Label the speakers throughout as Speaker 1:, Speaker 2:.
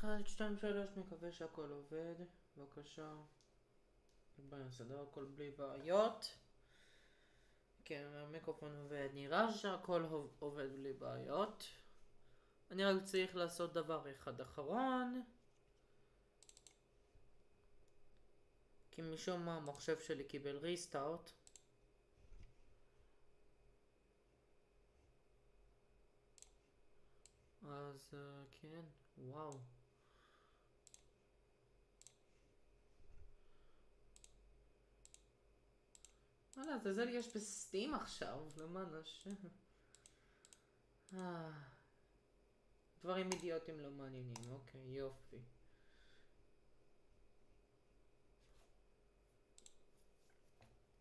Speaker 1: 1, 2, 3, מקווה שהכל עובד. בבקשה. בואי נסדר הכל בלי בעיות. כן, המיקרופון עובד. נראה שהכל עובד בלי בעיות. אני רק צריך לעשות דבר אחד אחרון. כי משום מה המחשב שלי קיבל ריסטארט. אז כן, וואו. זה יש בסטים עכשיו, למען השם. דברים אידיוטיים לא מעניינים, אוקיי, יופי.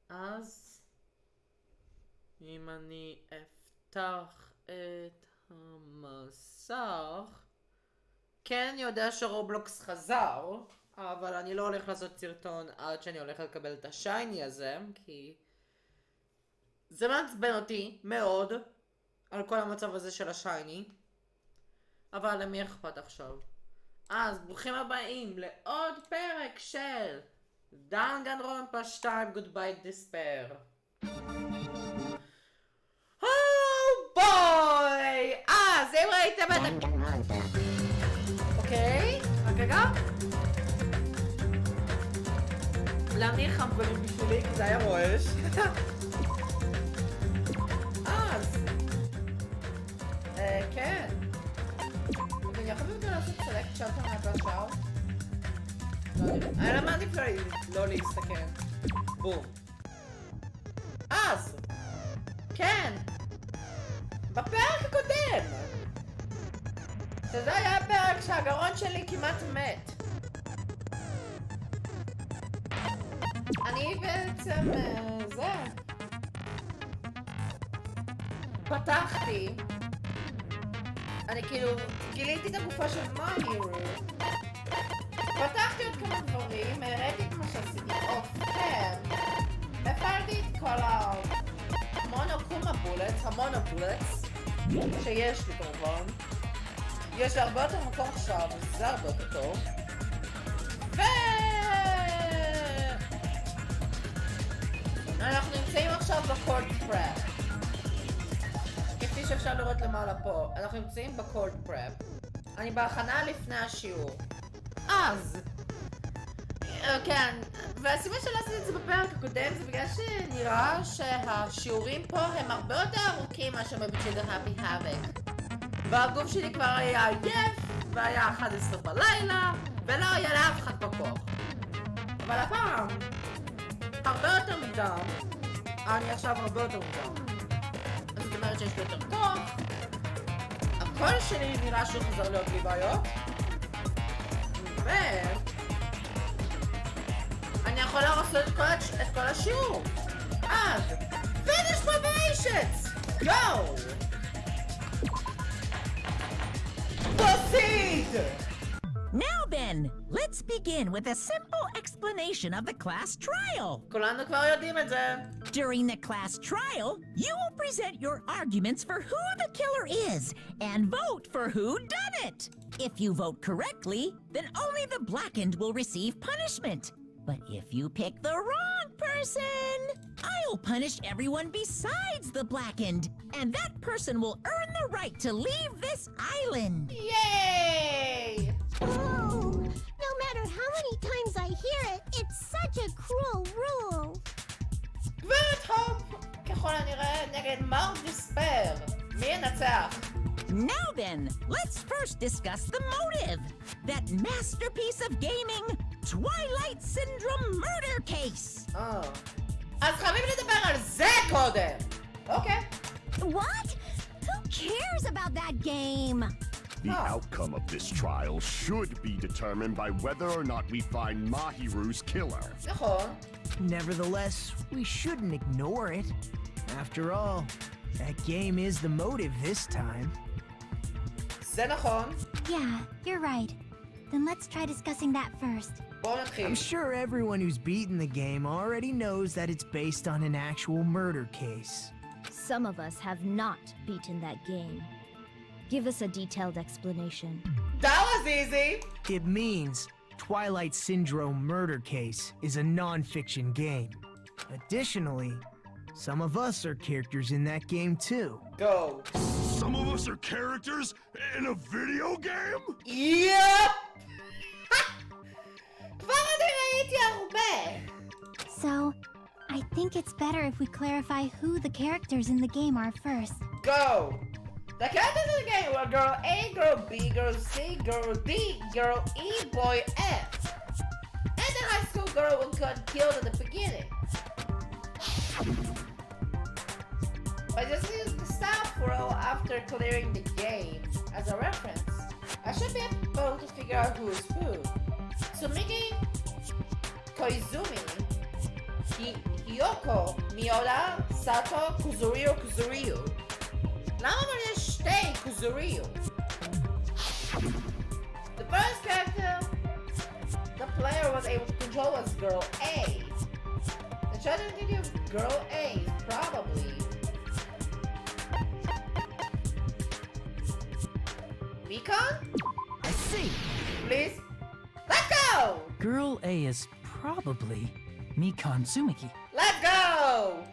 Speaker 1: אז אם אני אפתח את המסך, כן, אני יודע שרובלוקס חזר, אבל אני לא הולך לעשות סרטון עד שאני הולך לקבל את השייני הזה, כי זה מעצבן אותי מאוד על כל המצב הזה של השייני, אבל למי אכפת עכשיו? אז ברוכים הבאים לעוד פרק של דנגנרונפה 2 Goodbye Despair. בואי! אז אם ראיתם את אוקיי, רק רגע. להניח חמקולים בשבילי, כי זה היה רועש. אז כן. אני יכול יותר לעשות סלקט שאלת מהפרשאר? אני למדתי לא להסתכן. בום. אז כן, בפרק הקודם שזה היה הפרק שהגרון שלי כמעט מת. אני בעצם פתחתי, אני כאילו גיליתי את הגופה של מהירו, פתחתי עוד כמה דברים, הראיתי את מה שעשיתי אופן, הפעלתי את כל המונובולטס שיש לי כמובן. יש לי הרבה יותר מקום עכשיו, זה הרבה יותר טוב. אנחנו נמצאים עכשיו בקולד פרפ. כפי שאפשר לראות למעלה פה, אנחנו נמצאים בקולד פרפ. אני בהכנה לפני השיעור. אז כן, והסיבה שלא עשיתי את זה בפרק הקודם זה בגלל שנראה שהשיעורים פה הם הרבה יותר ארוכים מאשר בצ'ידר הפי האבק. והגוף שלי כבר היה עייף, והיה 11 בלילה, ולא היה לאף אחד בכוח. אבל הפעם, הרבה יותר מוקדם, אני עכשיו הרבה יותר מוקדם. אז זאת אומרת שיש לי יותר כוח, הקול שלי נראה שהוא חוזר להיות בלי בעיות, אני יכולה לעשות את כל השיעור. אז, finish preparations! Go! Proceed!
Speaker 2: Now then, let's begin with a simple explanation of the class trial.
Speaker 1: כולנו כבר יודעים את זה.
Speaker 2: During the class trial, you will present your arguments for who the killer is and vote for who done it. If you vote correctly, then only the blackened will receive punishment. But if you pick the wrong person, I'll punish everyone besides the blackened, and that person will earn the right to leave this island.
Speaker 1: Yay!
Speaker 3: Oh, no matter how many times I hear it, it's such a cruel rule.
Speaker 1: גברת הופ, ככל הנראה נגד מר דיספר. מי ינצח?
Speaker 2: Now then, let's first discuss the motive. That masterpiece of gaming, Twilight Syndrome murder case.
Speaker 1: אז חייבים לדבר על זה קודם. אוקיי.
Speaker 3: What? Who cares about that game?
Speaker 4: The outcome of this trial should be determined by whether or not we find Mahiru's killer.
Speaker 1: נכון.
Speaker 5: Nevertheless, we shouldn't ignore it. After all, that game is the motive this time.
Speaker 1: זה נכון.
Speaker 3: Yeah, you're right. Then let's try discussing that first.
Speaker 1: בואו נתחיל.
Speaker 5: I'm sure everyone who's beaten the game already knows that it's based on an actual murder case.
Speaker 6: Some of us have not beaten that game. Give us a detailed explanation.
Speaker 1: That was easy!
Speaker 5: It means Twilight Syndrome Murder Case is a non-fiction game. Additionally, some of us are characters in that game too.
Speaker 1: Go.
Speaker 4: Some of us are characters in a video game?
Speaker 1: יופ! כבר אני ראיתי הרבה!
Speaker 3: So, I think it's better if we clarify who the characters in the game are first.
Speaker 1: Go! The characters in the game were girl A, girl B, girl C, girl D, girl E, boy F. And the high school girl who got killed at the beginning. I just used the staff roll after clearing the game as a reference. I should be able to figure out who's who. Tsumiki, Koizumi, Hiyoko, Miura, Sato, Kuzuriyo. למה אבל יש שתי Kuzuriyo? The first character the player was able to control was girl A. The chosen entity of girl A is probably Mikan?
Speaker 5: I see.
Speaker 1: Please? Let's go!
Speaker 6: Girl A is probably Mikan Tsumiki.
Speaker 1: Let's go!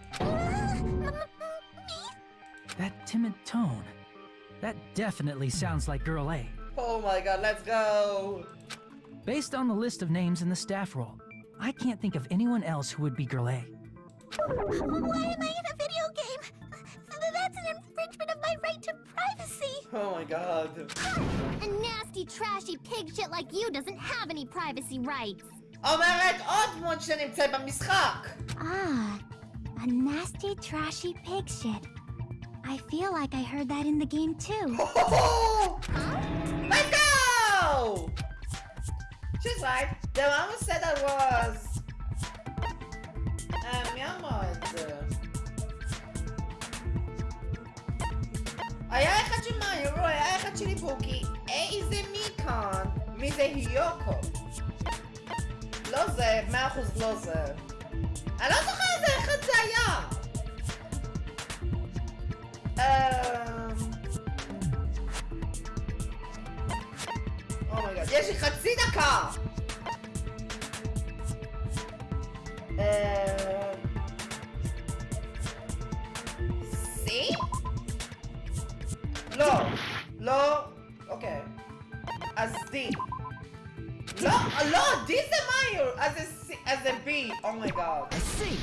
Speaker 6: That timid tone. That definitely sounds like Girl A.
Speaker 1: Oh my god, let's go!
Speaker 6: Based on the list of names in the staff roll, I can't think of anyone else who would be Girl A.
Speaker 3: Why am I in a video game? That's an infringement of my right to privacy.
Speaker 1: Oh my god.
Speaker 3: A nasty, trashy pig shit like you doesn't have any privacy rights.
Speaker 1: אומרת עוד דמות שנמצאת במשחק!
Speaker 3: Ah, a nasty, trashy pig shit. I feel like I heard that in the game too.
Speaker 1: Let's go! She's right. The one who said that was... מי אמר את זה? היה אחד של מאירו, היה אחד של איבוקי. זה מיקן, מי זה היוקו? לא זה, 100% לא זה. אני לא זוכר איזה אחד זה היה. אומייגאד, יש לי חצי דקה! סי? לא, לא, אוקיי. אז די. לא, לא, די זה מאיור, אז זה בי, אומייגאד.
Speaker 5: I see.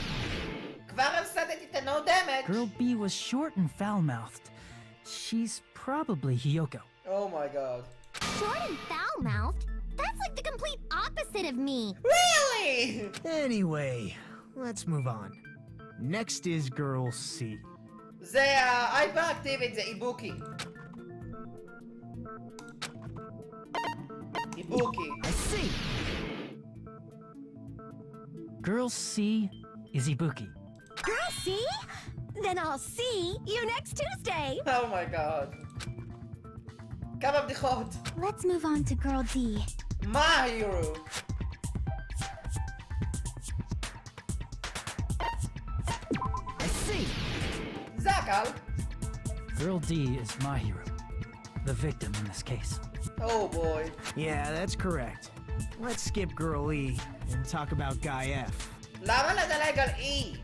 Speaker 1: כבר הפסדתי את ה-no damage.
Speaker 6: Girl B was short and foul-mouthed. She's probably Hiyoko.
Speaker 1: Oh my god.
Speaker 3: Short and foul-mouthed? That's like the complete opposite of me.
Speaker 1: Really?
Speaker 5: Anyway, let's move on. Next is Girl C.
Speaker 1: זה ההייפר-אקטיבית, זה איבוקי. איבוקי.
Speaker 5: I see.
Speaker 6: Girl C is Ibuki.
Speaker 3: Girl, see? Then I'll see you next Tuesday.
Speaker 1: Oh my god. כמה בדיחות.
Speaker 3: Let's move on to Girl D.
Speaker 1: מה היורו?
Speaker 5: I see.
Speaker 1: זה הקל.
Speaker 6: Girl D is my hero. The victim in this case.
Speaker 1: Oh boy.
Speaker 5: Yeah, that's correct. Let's skip Girl E and talk about Guy F.
Speaker 1: למה לדלג על E?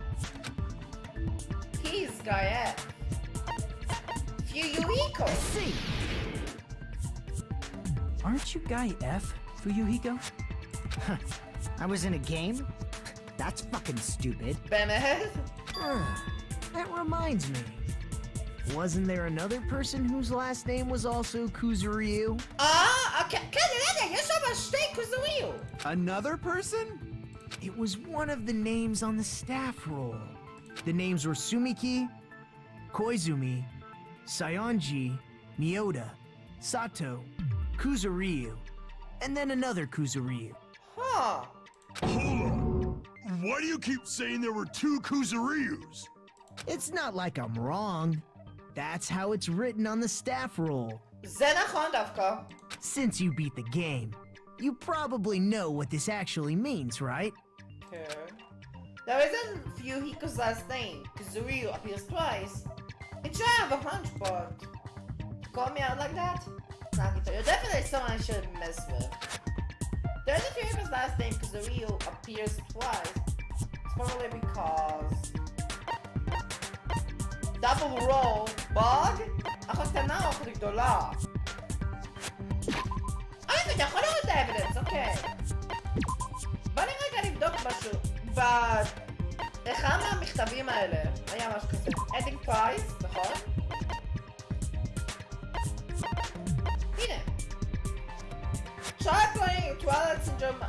Speaker 1: He's Gaia. Fuyuhiko.
Speaker 5: See.
Speaker 6: Aren't you Guy F, Fuyuhiko?
Speaker 5: I was in a game? That's fucking stupid.
Speaker 1: באמת?
Speaker 5: That reminds me. Wasn't there another person whose last name was also Kuzuriyu?
Speaker 1: כן, יש שם שתי Kuzuriyu.
Speaker 5: Another person? It was one of the names on the staff roll. The names were Sumiki, Koizumi, Sayonji, Miyota, Sato, Kuzuriyu, and then another Kuzuriyu.
Speaker 1: Huh.
Speaker 4: Hold on. Why do you keep saying there were two Kuzuriyus?
Speaker 5: It's not like I'm wrong. That's how it's written on the staff roll.
Speaker 1: זה נכון דווקא.
Speaker 5: Since you beat the game, you probably know what this actually means, right?
Speaker 1: Okay. There isn't Fuyuhiko's last name. Kuzuriyu appears twice. It should have a hunch, but... Call me out like that? Nagito. You're definitely someone I shouldn't mess with. There's a few of his last name because the Ryu appears twice. It's probably because... Double roll, bug? אחות קטנה או אחות גדולה? אתה יכול לראות את האבידנס, אוקיי. בוא נראה רגע לבדוק משהו. באחד מהמכתבים האלה היה משהו כזה. אדינג פרייס, נכון? הנה. Try playing Twilight Syndrome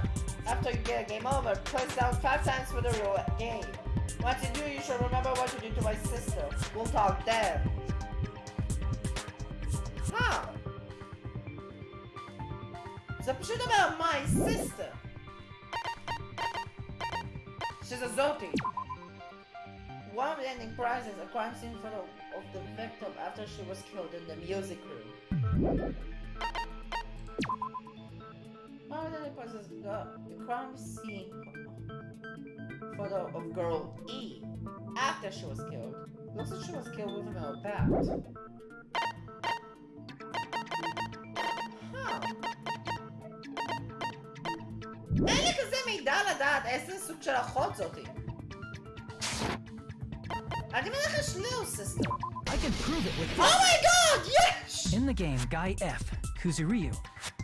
Speaker 1: after you get a game over. Press down 5 times for the rule game. Once you do, you should remember what you did to my sister. We'll talk then. Huh. זה פשוט אומר my sister. שזה זאתי. One of the ending prizes, a crime scene photo of the victim after she was killed in the music room. One of the ending prizes, the crime scene photo of girl E after she was killed. Looks like she was killed with a bat. Huh. אין לי כזה מידע לדעת איזה סוג של אחות זאתי. אני מניח יש little sister.
Speaker 6: I can prove it with
Speaker 1: Oh my god, yes!
Speaker 6: In the game, Guy F, Kuzuryu,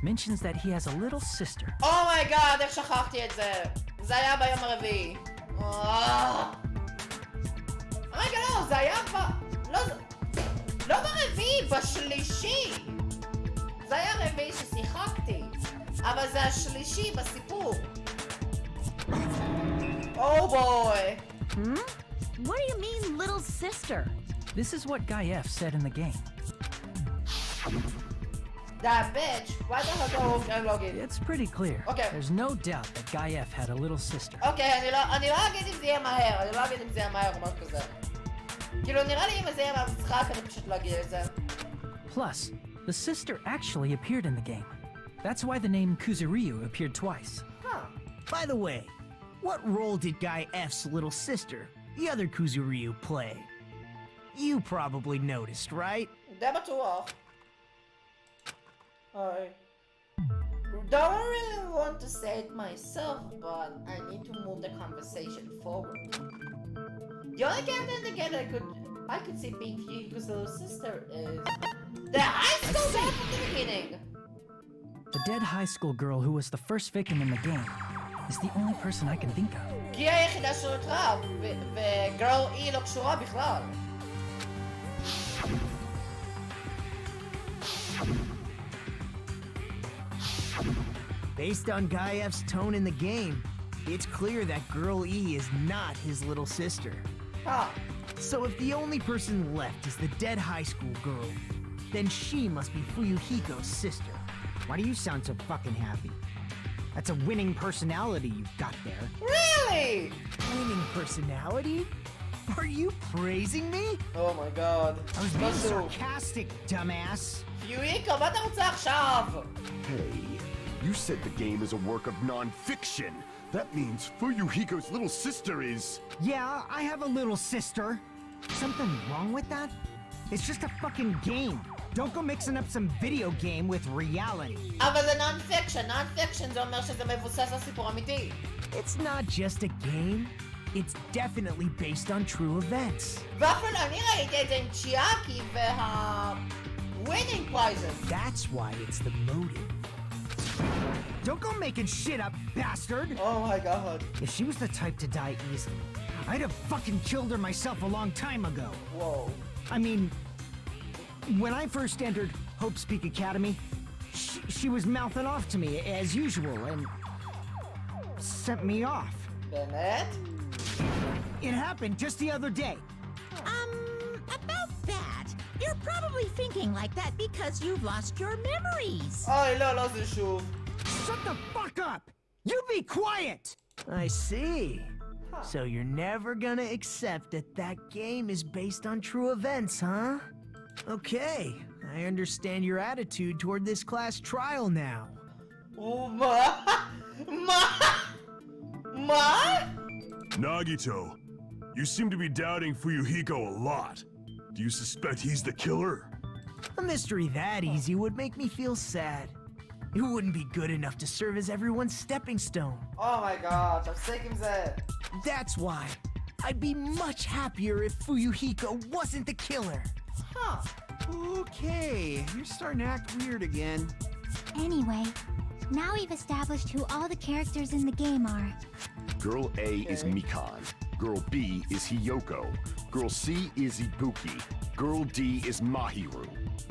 Speaker 6: mentions that he has a little sister.
Speaker 1: Oh my god, איך שכחתי את זה. זה היה ביום הרביעי. רגע, לא, זה היה לא ברביעי, בשלישי. זה היה רביעי ששיחקתי. אבל זה השלישי בסיפור. Oh boy.
Speaker 2: What do you mean, little sister?
Speaker 6: This is what Guy F said in the game.
Speaker 1: That bitch, why the hell go and log in?
Speaker 6: It's pretty clear.
Speaker 1: Okay.
Speaker 6: There's no doubt that Guy F had a little sister.
Speaker 1: אוקיי, אני לא אגיד אם זה יהיה מהר, אני לא אגיד אם זה יהיה מהר או משהו כזה. כאילו נראה לי אם זה יהיה מהמשחק, אני פשוט לא אגיד את זה.
Speaker 6: Plus, the sister actually appeared in the game. That's why the name Kuzuryu appeared twice.
Speaker 1: Huh.
Speaker 5: By the way, what role did Guy F's little sister, the other Kuzuryu, play? You probably noticed, right?
Speaker 1: די בטוח. I don't really want to say it myself, but I need to move the conversation forward. The only character in the game that I could see being Yukiko's little sister is the high school guy from the beginning.
Speaker 6: The dead high school girl who was the first victim in the game is the only person I can think of.
Speaker 1: כי היא היחידה שנותרה, וגרל E לא קשורה בכלל.
Speaker 5: Based on Guy F's tone in the game, it's clear that Girl E is not his little sister.
Speaker 1: Huh.
Speaker 5: So if the only person left is the dead high school girl, then she must be Fuyuhiko's sister.
Speaker 7: Why do you sound so fucking happy? That's a winning personality you've got there.
Speaker 1: Really?
Speaker 5: Winning personality? Are you praising me?
Speaker 1: Oh my god.
Speaker 7: I was being
Speaker 1: משהו.
Speaker 7: sarcastic, dumbass.
Speaker 1: פיואיקו, מה אתה רוצה עכשיו?
Speaker 4: Hey, you said the game is a work of non-fiction. That means Fuyuhiko's little sister is...
Speaker 7: Yeah, I have a little sister. Something wrong with that? It's just a fucking game. Don't go mixing up some video game with reality.
Speaker 1: אבל זה non-fiction. Non-fiction זה אומר שזה מבוסס על סיפור אמיתי.
Speaker 5: It's not just a game. It's definitely based on true events.
Speaker 1: ואפילו אני ראיתי את זה עם צ'יאקי winning prizes.
Speaker 5: That's why it's the motive.
Speaker 7: Don't go making shit up, bastard!
Speaker 1: Oh my god.
Speaker 7: If she was the type to die easily, I'd have fucking killed her myself a long time ago.
Speaker 1: Whoa.
Speaker 7: I mean, when I first entered Hope's Peak Academy, she was mouthing off to me as usual and sent me off.
Speaker 1: באמת?
Speaker 7: It happened just the other day.
Speaker 2: About that, you're probably thinking like that because you've lost your memories.
Speaker 1: אוי, לא זה שוב.
Speaker 7: Shut the fuck up! You be quiet!
Speaker 5: I see. So you're never gonna accept that that game is based on true events, huh? Okay, I understand your attitude toward this class trial now.
Speaker 1: מה?
Speaker 8: Nagito, you seem to be doubting Fuyuhiko a lot. Do you suspect he's the killer?
Speaker 5: A mystery that easy would make me feel sad. It wouldn't be good enough to serve as everyone's stepping stone.
Speaker 1: Oh my god, תפסיק עם זה.
Speaker 5: That's why I'd be much happier if Fuyuhiko wasn't the killer.
Speaker 1: Huh.
Speaker 8: Okay, you're starting to act weird again.
Speaker 3: Anyway, now we've established who all the characters in the game are.
Speaker 4: Girl A is Mikan. Girl B is Hiyoko. Girl C is Ibuki. Girl D is Mahiru.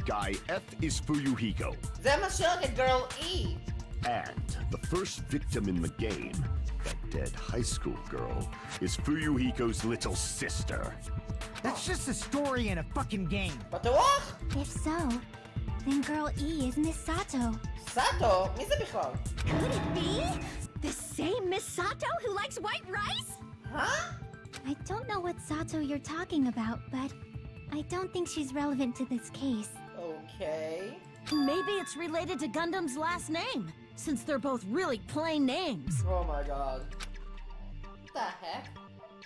Speaker 4: Guy F is Fuyuhiko.
Speaker 1: זה משאיר את girl E.
Speaker 4: And the first victim in the game, that dead high school girl, is Fuyuhiko's little sister.
Speaker 7: That's just a story in a fucking game.
Speaker 1: בטוח?
Speaker 3: If so, then girl E is Miss Sato.
Speaker 1: סאטו? מי זה בכלל?
Speaker 2: Could it be? The same Miss Sato who likes white rice?
Speaker 1: Huh?
Speaker 3: I don't know what Sato you're talking about, but I don't think she's relevant to this case.
Speaker 1: Okay.
Speaker 2: Maybe it's related to Gundam's last name, since they're both really plain names.
Speaker 1: Oh my god. What the heck?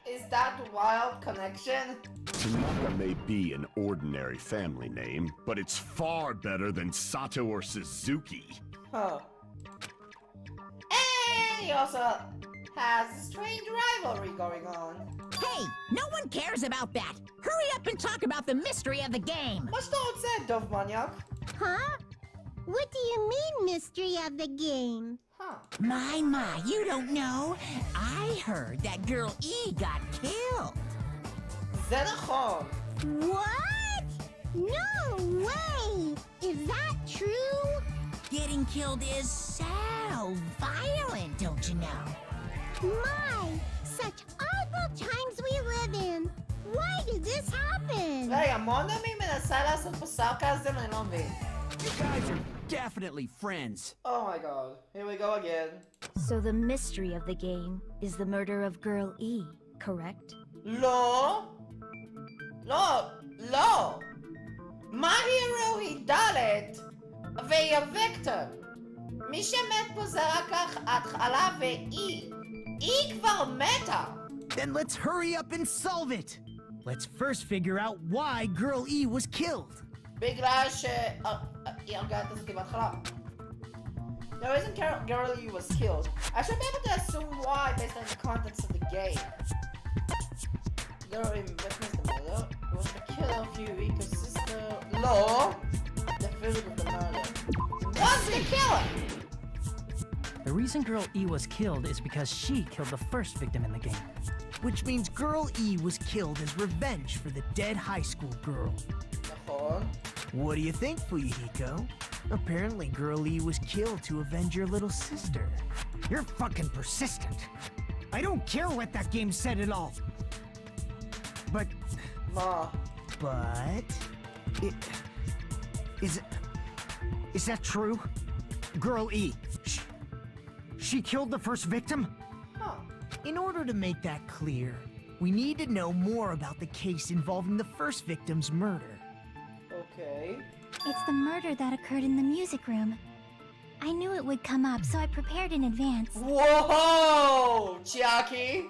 Speaker 1: Is that wild connection?
Speaker 4: Tanaka may be an ordinary family name, but it's far better than Sato or Suzuki.
Speaker 1: Huh. And he also has a strange rivalry going on.
Speaker 2: Hey, no one cares about that. Hurry up and talk about the mystery of the game.
Speaker 1: מה שאתה רוצה, דוב מניאק?
Speaker 3: Huh? What do you mean, mystery of the game?
Speaker 1: Huh.
Speaker 2: My, you don't know. I heard that girl E got killed.
Speaker 1: זה נכון.
Speaker 3: What? No way! Is that true?
Speaker 2: Getting killed is so violent, don't you know?
Speaker 3: My, such awful times we live in. Why did this happen?
Speaker 1: רגע, מונדמי מנסה לעשות פה סרקזם, אני לא מבין.
Speaker 8: You guys are definitely friends.
Speaker 1: Oh my god. Here we go again.
Speaker 9: So the mystery of the game is the murder of girl E, correct?
Speaker 1: לא. לא. לא. Mahiru היא ד' והיא הווקטור. מי שמת פה זה רק ההתחלה והיא. היא כבר מתה.
Speaker 5: Then let's hurry up and solve it. Let's first figure out why Girl E was killed.
Speaker 1: בגלל היא הרגה את הזאתי בהתחלה. The reason Girl E was killed. I should be able to assume why based on the context of the game. Girl E witnessed the murder. Was the killer of Yuriko's sister? No. The physic of the murder. Was the killer?
Speaker 6: The reason Girl E was killed is because she killed the first victim in the game.
Speaker 5: Which means Girl E was killed as revenge for the dead high school girl.
Speaker 1: נכון.
Speaker 5: What do you think, Fuyuhiko? Apparently Girl E was killed to avenge your little sister.
Speaker 7: You're fucking persistent. I don't care what that game said at all. But,
Speaker 1: מה?
Speaker 7: is that true? Girl E, she killed the first victim?
Speaker 1: Huh.
Speaker 5: In order to make that clear, we need to know more about the case involving the first victim's murder.
Speaker 1: Okay.
Speaker 3: It's the murder that occurred in the music room. I knew it would come up, so I prepared in advance.
Speaker 1: Whoa! Chiaki!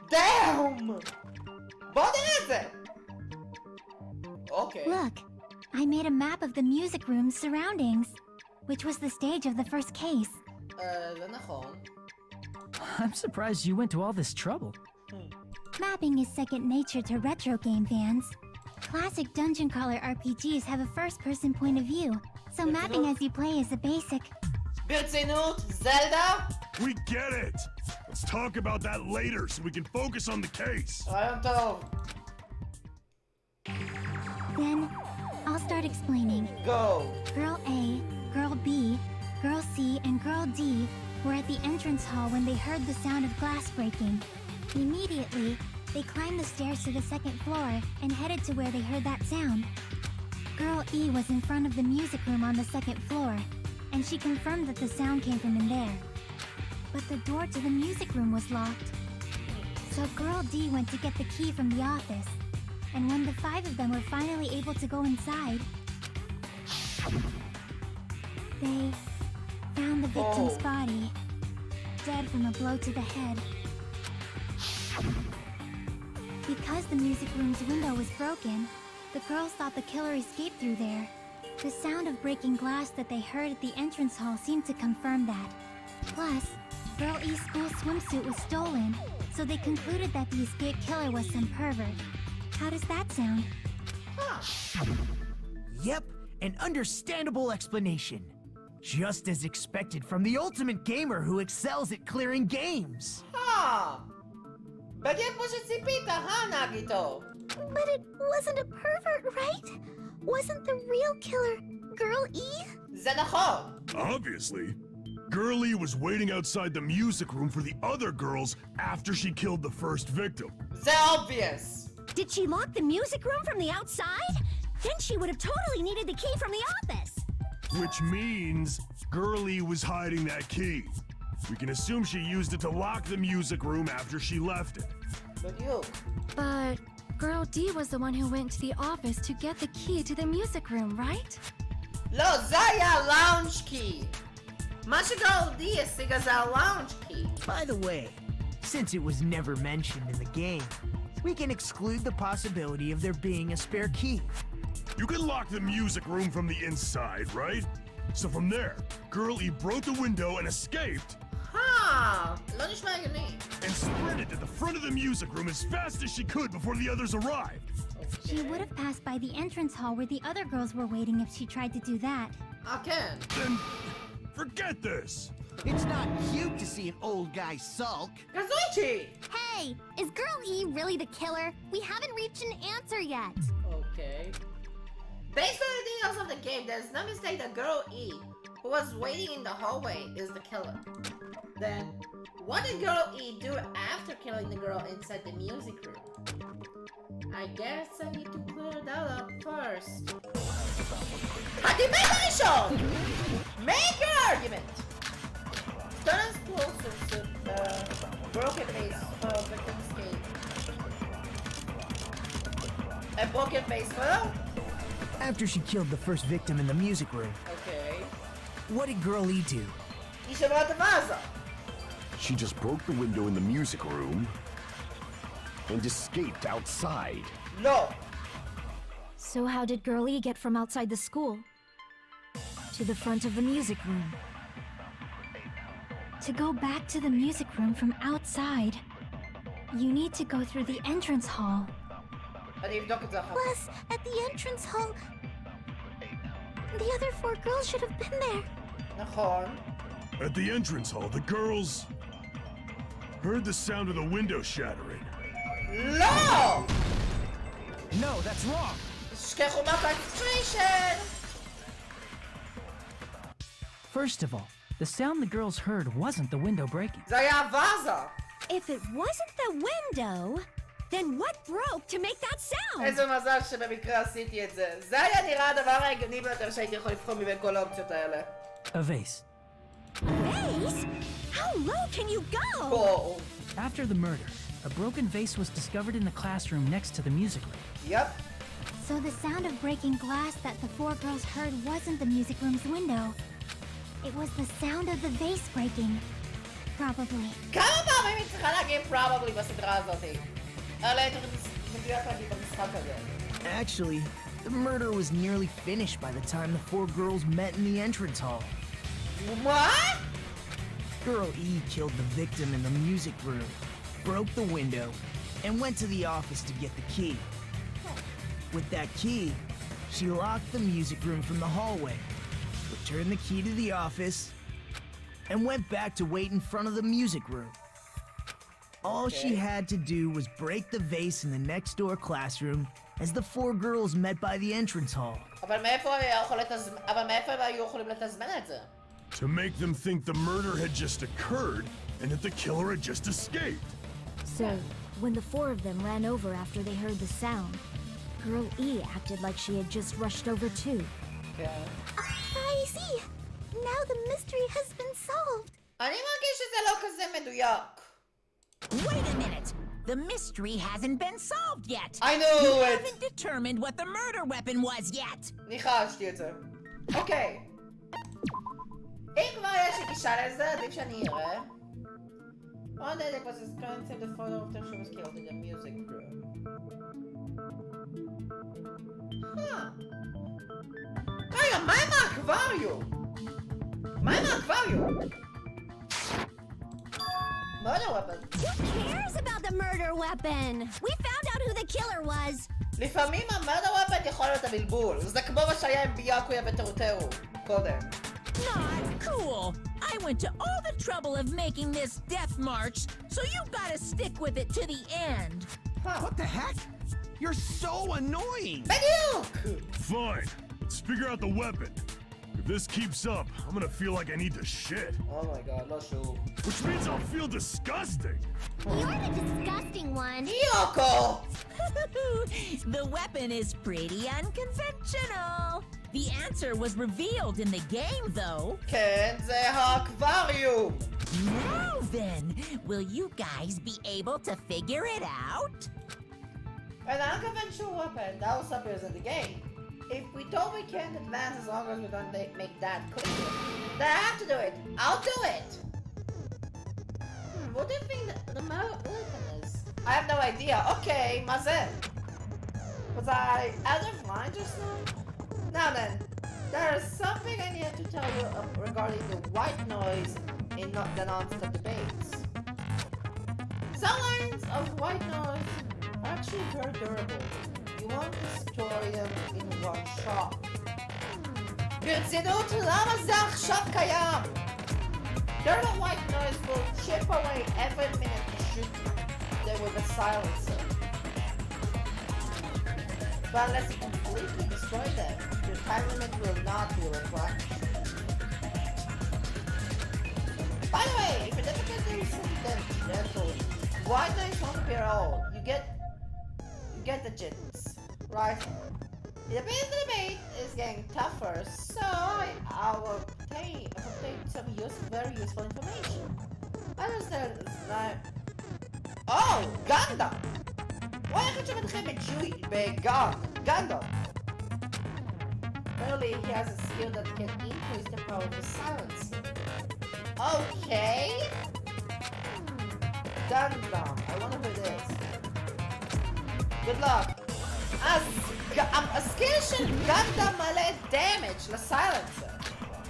Speaker 1: Damn! בוא נראה את זה! אוקיי.
Speaker 3: Look, I made a map of the music room's surroundings, which was the stage of the first case.
Speaker 1: זה נכון.
Speaker 6: I'm surprised you went to all this trouble.
Speaker 3: Mapping is second nature to retro game fans. Classic dungeon crawler RPGs have a first-person point of view, so mapping as you play is a basic.
Speaker 1: ברצינות, זלדה?
Speaker 4: We get it! Let's talk about that later so we can focus on the case.
Speaker 1: רעיון טוב.
Speaker 3: Then, I'll start explaining.
Speaker 1: Go.
Speaker 3: Girl A, Girl B, Girl C, and Girl D were at the entrance hall when they heard the sound of glass breaking. Immediately, they climbed the stairs to the second floor and headed to where they heard that sound. Girl E was in front of the music room on the second floor, and she confirmed that the sound came from in there. But the door to the music room was locked. So Girl D went to get the key from the office, and when the five of them were finally able to go inside, they found the victim's body, dead from a blow to the head. Because the music room's window was broken, The girls thought the killer escaped through there. The sound of breaking glass that they heard at the entrance hall seemed to confirm that. Plus, Girl E's school swimsuit was stolen, so they concluded that the escaped killer was some pervert. How does that sound?
Speaker 5: Yep, an understandable explanation. Just as expected from the ultimate gamer who excels at clearing games.
Speaker 1: בדיוק כמו שציפית, נגיטו?
Speaker 3: But it wasn't a pervert, right? Wasn't the real killer Girl E?
Speaker 1: זה נכון.
Speaker 10: Obviously. Girlie was waiting outside the music room for the other girls after she killed the first victim.
Speaker 1: זה obvious.
Speaker 2: Did she lock the music room from the outside? Then she would have totally needed the key from the office.
Speaker 10: Which means Girlie was hiding that key. We can assume she used it to lock the music room after she left it.
Speaker 1: בדיוק.
Speaker 11: But Girl D was the one who went to the office to get the key to the music room, right?
Speaker 1: לא, זה היה לאונג' קי. מה שגולדי השיגה זה הלאונג' קי.
Speaker 5: By the way, since it was never mentioned in the game, we can exclude the possibility of there being a spare key.
Speaker 10: You can lock the music room from the inside, right? So from there, Girlie broke the window and escaped.
Speaker 1: לא נשמע הגיוני.
Speaker 10: And sprinted to the front of the music room as fast as she could before the others arrived.
Speaker 3: She would have passed by the entrance hall where the other girls were waiting if she tried to do that.
Speaker 1: כן.
Speaker 10: Then forget this.
Speaker 7: It's not cute to see an old guy sulk.
Speaker 1: קזויצ'י!
Speaker 3: Hey, is Girl E really the killer? We haven't reached an answer yet.
Speaker 1: Okay. Based on the details of the game, there's no mistake that Girl E, who was waiting in the hallway, is the killer. Then, what did Girl E do after killing the girl inside the music room? I guess I need to clear that up first. Argument ראשון! Make your argument! Students closer to the broken face for victim escape. A broken face photo?
Speaker 5: After she killed the first victim in the music room,
Speaker 1: Okay.
Speaker 5: what did Girl E do?
Speaker 1: היא שברה את הוואזה.
Speaker 4: She just broke the window in the music room and escaped outside.
Speaker 1: לא.
Speaker 9: So how did Girl E get from outside the school to the front of the music room?
Speaker 3: To go back to the music room from outside, you need to go through the entrance hall.
Speaker 1: אני אבדוק את זה אחר כך.
Speaker 3: Plus, at the entrance hall, the other 4 girls should have been there.
Speaker 1: נכון.
Speaker 10: At the entrance hall, the girls heard the sound of the window shattering.
Speaker 1: לא!
Speaker 5: No, that's wrong.
Speaker 1: שכחו מהקונצנטריישן!
Speaker 6: First of all, the sound the girls heard wasn't the window breaking.
Speaker 1: זה היה הוואזה!
Speaker 2: If it wasn't the window, then what broke to make that sound?
Speaker 1: איזה מזל שבמקרה עשיתי את זה. זה היה נראה הדבר ההגיוני ביותר שהייתי יכול לבחור מבין כל האופציות האלה.
Speaker 6: A vase.
Speaker 2: Vase? How low can you go?
Speaker 1: בואו.
Speaker 6: After the murder, a broken vase was discovered in the classroom next to the music room.
Speaker 1: יפ.
Speaker 3: So the sound of breaking glass that the 4 girls heard wasn't the music room's window. It was the sound of the vase breaking. Probably.
Speaker 1: כמה פעמים היא צריכה להגיד probably בסדרה הזאת? אלא יותר מדויק להגיד במשחק הזה.
Speaker 5: Actually, the murder was nearly finished by the time the 4 girls met in the entrance hall.
Speaker 1: מה?
Speaker 5: Girl E killed the victim in the music room, broke the window, and went to the office to get the key. With that key, she locked the music room from the hallway, returned the key to the office, and went back to wait in front of the music room. All she had to do was break the vase in the next door classroom as the 4 girls met by the entrance hall.
Speaker 1: אבל מאיפה הם היו יכולים לתזמן את זה?
Speaker 10: To make them think the murder had just occurred and that the killer had just escaped.
Speaker 9: So, when the 4 of them ran over after they heard the sound, Girl E acted like she had just rushed over too.
Speaker 1: כן.
Speaker 3: I see. Now the mystery has been solved.
Speaker 1: אני מרגיש שזה לא כזה מדויק.
Speaker 2: Wait a minute. The mystery hasn't been solved yet.
Speaker 1: I know
Speaker 2: You
Speaker 1: it.
Speaker 2: haven't determined what the murder weapon was yet.
Speaker 1: ניחשתי את זה. אוקיי. אם כבר יש לי גישה לזה, עדיף שאני אראה. One day there was a screen the photo after she was killed in the music room. רגע, מה עם האקווריום? מה עם האקווריום? murder weapon.
Speaker 3: Who cares about the murder weapon? We found out who the killer was.
Speaker 1: לפעמים המרדר weapon יכול להיות הבלבול. זה כמו מה שהיה עם ביאקויה וטרוטרו קודם.
Speaker 2: Not cool. I went to all the trouble of making this death march, so you gotta stick with it to the end.
Speaker 8: What the heck? You're so annoying!
Speaker 1: בדיוק!
Speaker 10: Fine. Let's figure out the weapon. If this keeps up, I'm gonna feel like I need to shit.
Speaker 1: Oh my god, לא שוב.
Speaker 10: Which means I'll feel disgusting.
Speaker 3: You're the disgusting one.
Speaker 1: יוקו!
Speaker 2: The weapon is pretty unconventional. The answer was revealed in the game, though.
Speaker 1: כן, זה האקווריום!
Speaker 2: Now then, will you guys be able to figure it out?
Speaker 1: An unconventional weapon that also appears in the game. If we don't, we can't advance as long as we don't make that clear. Then I have to do it. I'll do it! What do you think the weapon is? I have no idea. Okay, מה זה? Was I out of line just now? Now then, there is something I need to tell you regarding the white noise in the non-stop debates. Some lines of white noise are actually very durable. You want to store them in one shot. ברצינות, למה זה עכשיו קיים? Durable white noise will chip away every minute you shoot them with a silencer. But unless you completely destroy them, your time limit will not be refreshed. By the way, if your difficulty is incidental, white noise won't appear at all. You get the gist, right? It appears the debate is getting tougher, so I will obtain some very useful information. I understand it's not... Oh, Gundam! Why are you מתחיל Gundam? Apparently he has a skill that can increase the power of the silencer. Okay! Gundam, I wonder who it is. Good luck. A skill של Gundam מלא damage לסיילנסר.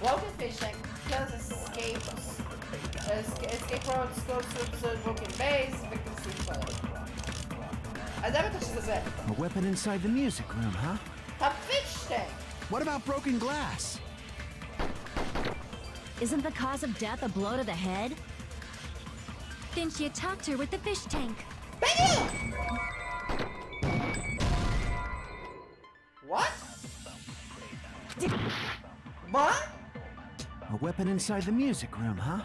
Speaker 1: Broken fishing, kills escape roads, scopes, broken base, victim sequence. אז זה בטח שזה זה.
Speaker 5: A weapon inside the music room, huh?
Speaker 1: הפיש טנק!
Speaker 8: What about broken glass?
Speaker 9: Isn't the cause of death a blow to the head?
Speaker 11: Then she attacked her with the fish tank.
Speaker 1: בדיוק! What? מה?
Speaker 5: A weapon inside the music room, huh?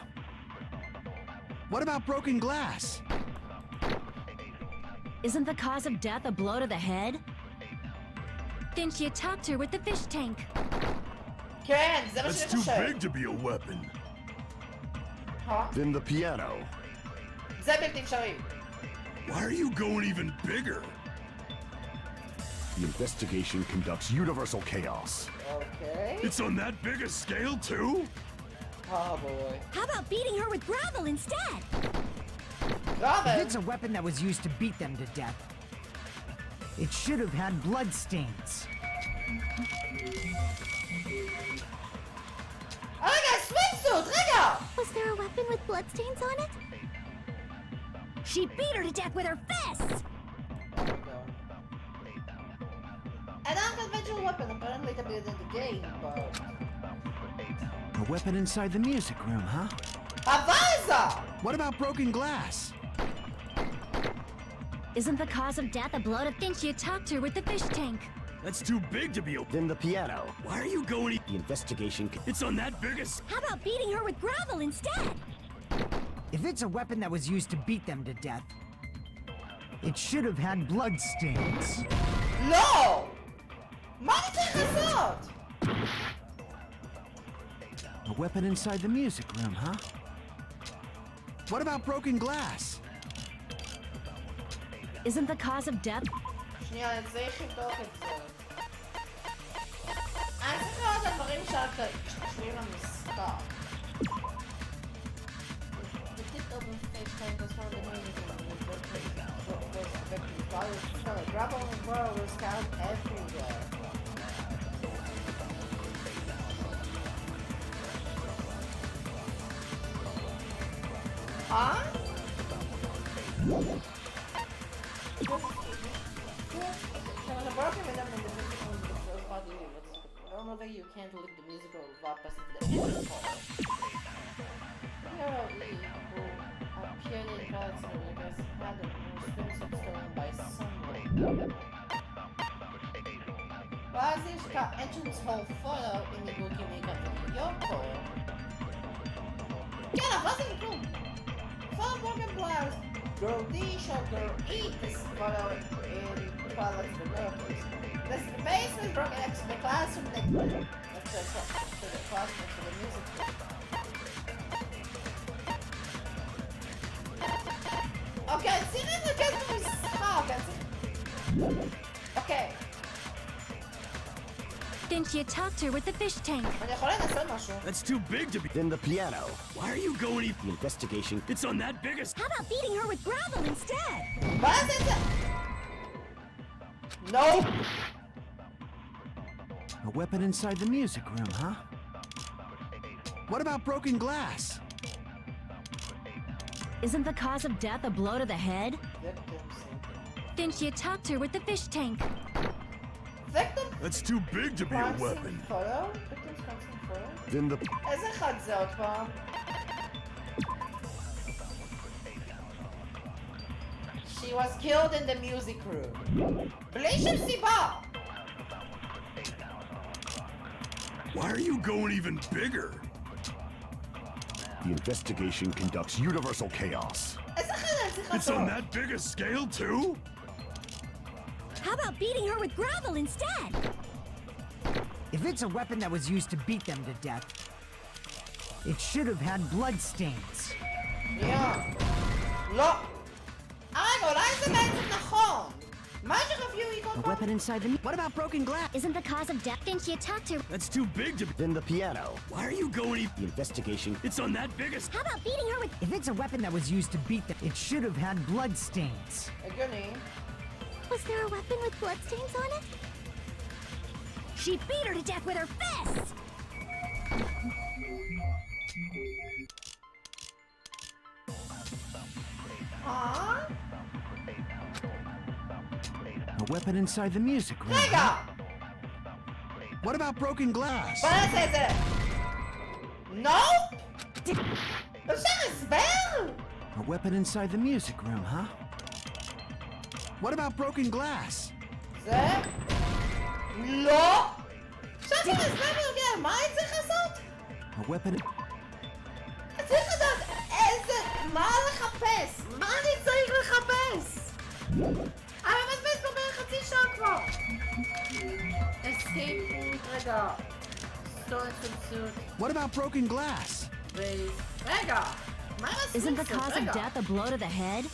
Speaker 8: What about broken glass?
Speaker 9: Isn't the cause of death a blow to the head?
Speaker 11: Then she attacked her with the fish tank.
Speaker 1: כן, זה מה
Speaker 10: That's
Speaker 1: שאני
Speaker 10: too
Speaker 1: חושב.
Speaker 10: big to be a weapon.
Speaker 4: Then the piano.
Speaker 1: זה בלתי אפשרי.
Speaker 10: Why are you going even bigger?
Speaker 4: The investigation conducts universal chaos.
Speaker 1: Okay.
Speaker 10: It's on that big a scale too?
Speaker 1: Oh boy.
Speaker 3: How about beating her with gravel instead?
Speaker 1: Gravel?
Speaker 7: If it's a weapon that was used to beat them to death, it should have had blood stains.
Speaker 1: רגע, swimsuit! רגע!
Speaker 3: Was there a weapon with bloodstains on it? She beat her to death with her fists!
Speaker 1: An unconventional weapon apparently appeared in the game, but...
Speaker 5: A weapon inside the music room, huh?
Speaker 1: A visor!
Speaker 8: What about broken glass?
Speaker 9: Isn't the cause of death a blow to...
Speaker 11: Then she attacked her with the fish tank.
Speaker 10: That's too big to be a...
Speaker 4: Then the piano.
Speaker 10: Why are you going...
Speaker 4: The investigation.
Speaker 10: It's on that big a...
Speaker 3: How about beating her with gravel instead?
Speaker 7: If it's a weapon that was used to beat them to death, it should have had blood stains.
Speaker 1: לא! מה אני צריך לעשות?
Speaker 5: A weapon inside the music room, huh?
Speaker 8: What about broken glass?
Speaker 9: Isn't the cause of death...
Speaker 1: שנייה, אני צריך לבדוק את זה. אני צריך לראות את הדברים שקשורים למשחק. The tip of the fish tank was found in the gravel and burrow was found everywhere. There was a broken rhythm in the musical in the first body. Normally you can't link the musical vapas into the entrance hall. Hero E, who appeared in credits in the Vegas, had a swimsuit stolen by someone. Basic entrance hall photo in the bookie makeup of Yoko. Yeah, wasn't cool. Full broken blouse. Girl D showed girl E this photo in Twilight the Miracles. The space was broken next to the classroom next to the class next to the music room. Okay, seriously, guys, we stop. Okay.
Speaker 11: Think you talked to her with the fish tank.
Speaker 1: אני יכול לנסות משהו.
Speaker 10: That's too big to be.
Speaker 4: Then the piano.
Speaker 10: Why are you going?
Speaker 4: The investigation.
Speaker 10: It's on that biggest.
Speaker 2: How about beating her with gravel instead?
Speaker 1: מה זה? No!
Speaker 5: A weapon inside the music room, huh? What about broken glass?
Speaker 9: Isn't the cause of death a blow to the head?
Speaker 1: Victims.
Speaker 11: Think you talked to her with the fish tank.
Speaker 1: Victim
Speaker 10: That's too big to be a
Speaker 1: crime
Speaker 10: weapon.
Speaker 1: scene photo? Victim's crime scene photo?
Speaker 4: Then the
Speaker 1: איזה אחד זה עוד פעם? She was killed in the music room. בלי שום סיבה!
Speaker 10: Why are you going even bigger?
Speaker 4: the investigation conducts universal chaos.
Speaker 1: איזה אחד אני צריכה
Speaker 10: It's on
Speaker 1: לעשות?
Speaker 10: that big a scale too?
Speaker 2: How about beating her with gravel instead?
Speaker 7: If it's a weapon that was used to beat them to death, it should have had blood stains.
Speaker 1: לא. רגע, אולי זה בעצם נכון. מה יש לך פיורי כל
Speaker 7: A
Speaker 1: פעם?
Speaker 7: weapon inside the... What about broken glass?
Speaker 3: Isn't the cause of death? Think you talked to her?
Speaker 10: That's too big to be.
Speaker 4: Then the piano.
Speaker 10: Why are you going?
Speaker 4: The investigation.
Speaker 10: It's on that big a.
Speaker 2: How about beating her with...
Speaker 7: If it's a weapon that was used to beat them, it should have had blood stains.
Speaker 1: הגיוני.
Speaker 3: Was there a weapon with bloodstains on it?
Speaker 2: She beat her to death with her fists!
Speaker 7: A weapon inside the music room.
Speaker 1: רגע!
Speaker 5: What about broken glass?
Speaker 1: בוא נעשה את זה. No? אפשר הסבר?
Speaker 5: A weapon inside the music room, huh? What about broken glass?
Speaker 1: זה? לא? אפשר הסבר בנוגע, מה אני צריך לעשות?
Speaker 5: A weapon...
Speaker 1: צריך לדעת איזה... מה לחפש? מה אני צריך לחפש? אני מבזבז פה בערך חצי שעה כבר. Escape, רגע. Stolen swimsuit,
Speaker 5: What about broken glass?
Speaker 1: please. רגע. מה עם הסווימסוט?
Speaker 9: Isn't the cause of
Speaker 1: רגע.
Speaker 9: death a blow to the head?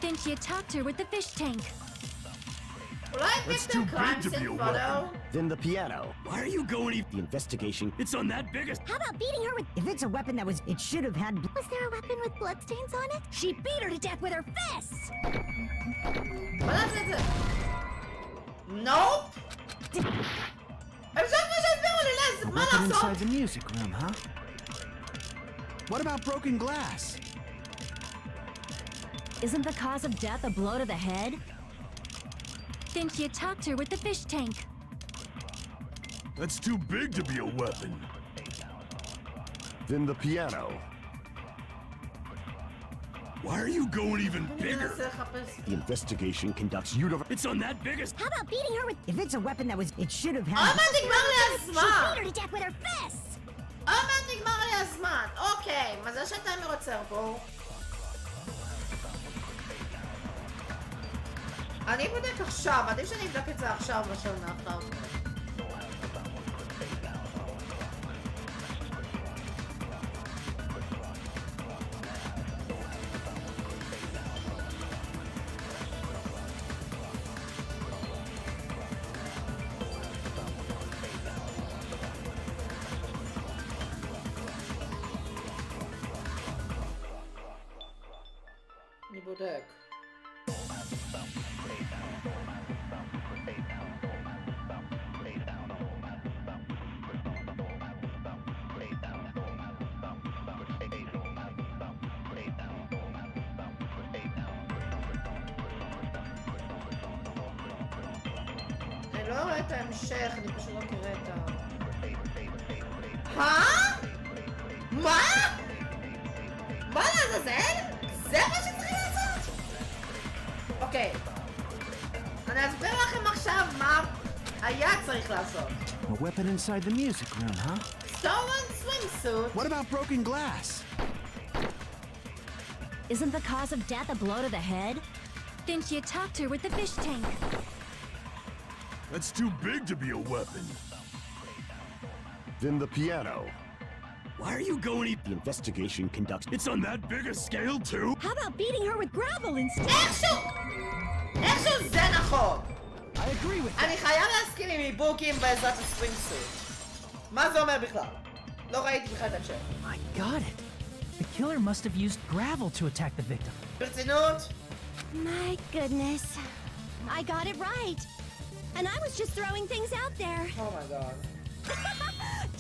Speaker 11: Think you talked to her with the fish tank.
Speaker 1: אולי
Speaker 10: That's
Speaker 1: victim
Speaker 10: too big
Speaker 1: crime
Speaker 10: to be
Speaker 1: scene
Speaker 10: a
Speaker 1: photo?
Speaker 4: Then the piano.
Speaker 10: Why are you going?
Speaker 4: The investigation.
Speaker 10: It's on that big a.
Speaker 2: How about beating her with...
Speaker 7: If it's a weapon that was... It should have had...
Speaker 3: Was there a weapon with bloodstains on it?
Speaker 2: She beat her to death with her fists!
Speaker 1: בוא נעשה את זה. Nope. אפשר כבר שיסבירו לי
Speaker 5: A
Speaker 1: מה
Speaker 5: weapon
Speaker 1: לעשות?
Speaker 5: inside the music room, huh? What about broken glass?
Speaker 9: Isn't the cause of death a blow to the head?
Speaker 11: Think you talked to her with the fish tank.
Speaker 10: That's too big to be a weapon.
Speaker 4: Then the piano.
Speaker 10: Why are you going even
Speaker 1: אני
Speaker 10: bigger?
Speaker 1: מנסה לחפש.
Speaker 4: The investigation conducts universal.
Speaker 10: It's on that big a.
Speaker 2: How about beating her with...
Speaker 7: If it's a weapon that was... It should have had...
Speaker 1: עוד מעט נגמר לי
Speaker 2: She
Speaker 1: הזמן.
Speaker 2: beat her to death with her fists!
Speaker 1: עוד מעט נגמר לי הזמן. אוקיי, מזל שהטיימר עוצר פה. אני בודק עכשיו, עדיף שאני אבדוק את זה עכשיו מאשר מאחר כך. אני בודק. אני לא רואה את ההמשך, אני פשוט לא קורא את ה... מה? מה לעזאזל? זה מה שצריך לעשות? אוקיי. אני אסביר לכם עכשיו מה היה צריך לעשות.
Speaker 8: A weapon inside the music room, huh?
Speaker 1: Stolen swimsuit.
Speaker 8: What about broken glass?
Speaker 9: Isn't the cause of death a blow to the head?
Speaker 11: Then she attacked her with the fish tank.
Speaker 10: That's too big to be a weapon.
Speaker 4: Then the piano.
Speaker 10: Why are you going?
Speaker 4: The investigation conducts.
Speaker 10: It's on that big a scale too?
Speaker 9: How about beating her with gravel instead?
Speaker 1: איכשהו זה נכון.
Speaker 7: I agree with
Speaker 1: אני חייב להסכים עם איבוקים בעזרת הסווימסוט. מה זה אומר בכלל? לא ראיתי בכלל את השם.
Speaker 6: I got it. The killer must have used gravel to attack the victim.
Speaker 1: ברצינות?
Speaker 3: My goodness. I got it right. And I was just throwing things out there.
Speaker 1: Oh my god.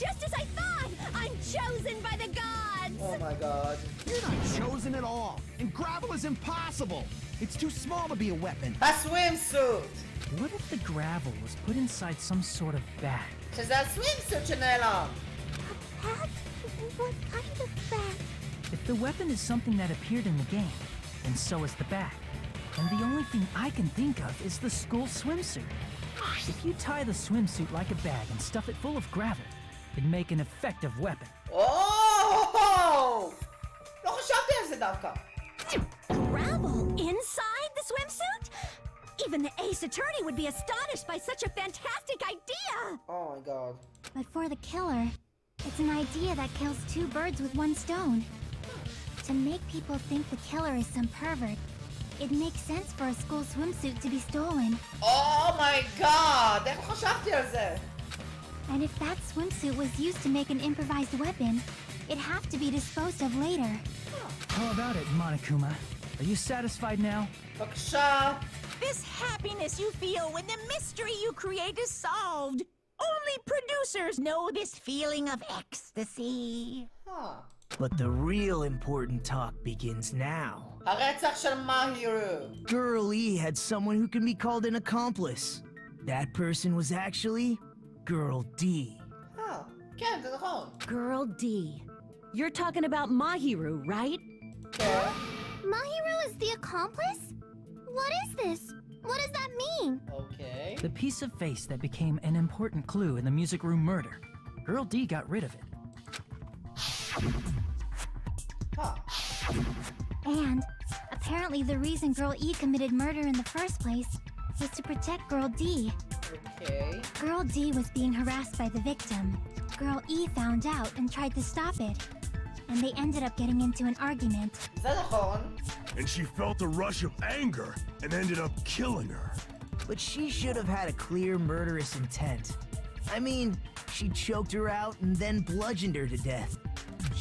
Speaker 3: Just as I thought! I'm chosen by the gods!
Speaker 1: Oh my god.
Speaker 8: You're not chosen at all. And gravel is impossible. It's too small to be a weapon.
Speaker 1: הסווימסוט!
Speaker 6: What if the gravel was put inside some sort of bag?
Speaker 1: שזה הסווימסוט שנעלם.
Speaker 3: Bag? What kind of bag?
Speaker 6: If the weapon is something that appeared in the game, and so is the bag, then the only thing I can think of is the school swimsuit. If you tie the swimsuit like a bag and stuff it full of gravel, it'd make an effective weapon.
Speaker 1: Oh! לא חשבתי על זה דווקא.
Speaker 3: Gravel inside the swimsuit? Even the ace attorney would be astonished by such a fantastic idea!
Speaker 1: Oh my god.
Speaker 3: But for the killer, it's an idea that kills two birds with one stone. To make people think the killer is some pervert, it makes sense for a school swimsuit to be stolen.
Speaker 1: Oh my god! איך חשבתי על זה?
Speaker 3: And if that swimsuit was used to make an improvised weapon, it'd have to be disposed of later.
Speaker 6: How about it, Monokuma? Are you satisfied now?
Speaker 1: בבקשה.
Speaker 2: This happiness you feel when the mystery you create is solved. Only producers know this feeling of ecstasy.
Speaker 5: But the real important talk begins now.
Speaker 1: הרצח של מאהירו.
Speaker 5: Girl E had someone who can be called an accomplice. That person was actually Girl D.
Speaker 1: כן, זה נכון.
Speaker 9: Girl D. You're talking about Mahiru, right?
Speaker 1: כן.
Speaker 3: Mahiru is the accomplice? What is this? What does that mean?
Speaker 1: Okay.
Speaker 6: The piece of face that became an important clue in the music room murder. Girl D got rid of it.
Speaker 3: And apparently the reason Girl E committed murder in the first place was to protect Girl D.
Speaker 1: Okay.
Speaker 3: Girl D was being harassed by the victim. Girl E found out and tried to stop it. And they ended up getting into an argument.
Speaker 1: זה נכון.
Speaker 10: And she felt a rush of anger and ended up killing her.
Speaker 5: But she should have had a clear murderous intent. I mean, she choked her out and then bludgeoned her to death.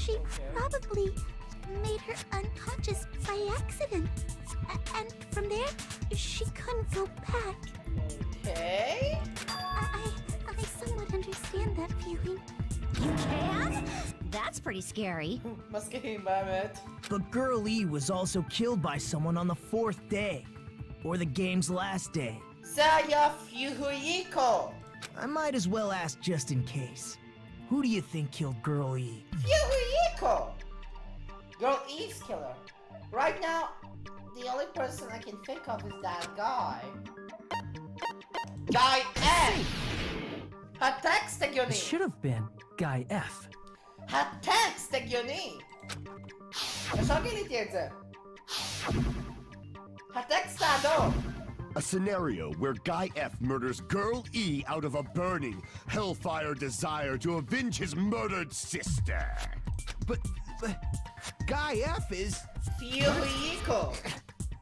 Speaker 3: She probably made her unconscious by accident. And from there, she couldn't go back.
Speaker 1: Okay.
Speaker 3: I somewhat understand that feeling.
Speaker 9: You can? That's pretty scary.
Speaker 1: מסכים באמת.
Speaker 5: But Girl E was also killed by someone on the 4th day. Or the game's last day.
Speaker 1: זה היה פיוהיקו.
Speaker 5: I might as well ask just in case. Who do you think killed Girl E?
Speaker 1: פיוהיקו. Girl E's killer. Right now, the only person I can think of is that guy. Guy F. הטקסט
Speaker 6: It
Speaker 1: הגיוני.
Speaker 6: should have been Guy F.
Speaker 1: הטקסט הגיוני. עכשיו גיליתי את זה. הטקסט האדום.
Speaker 4: A scenario where Guy F murders Girl E out of a burning, hellfire desire to avenge his murdered sister.
Speaker 8: But Guy F is...
Speaker 1: פיוהיקו.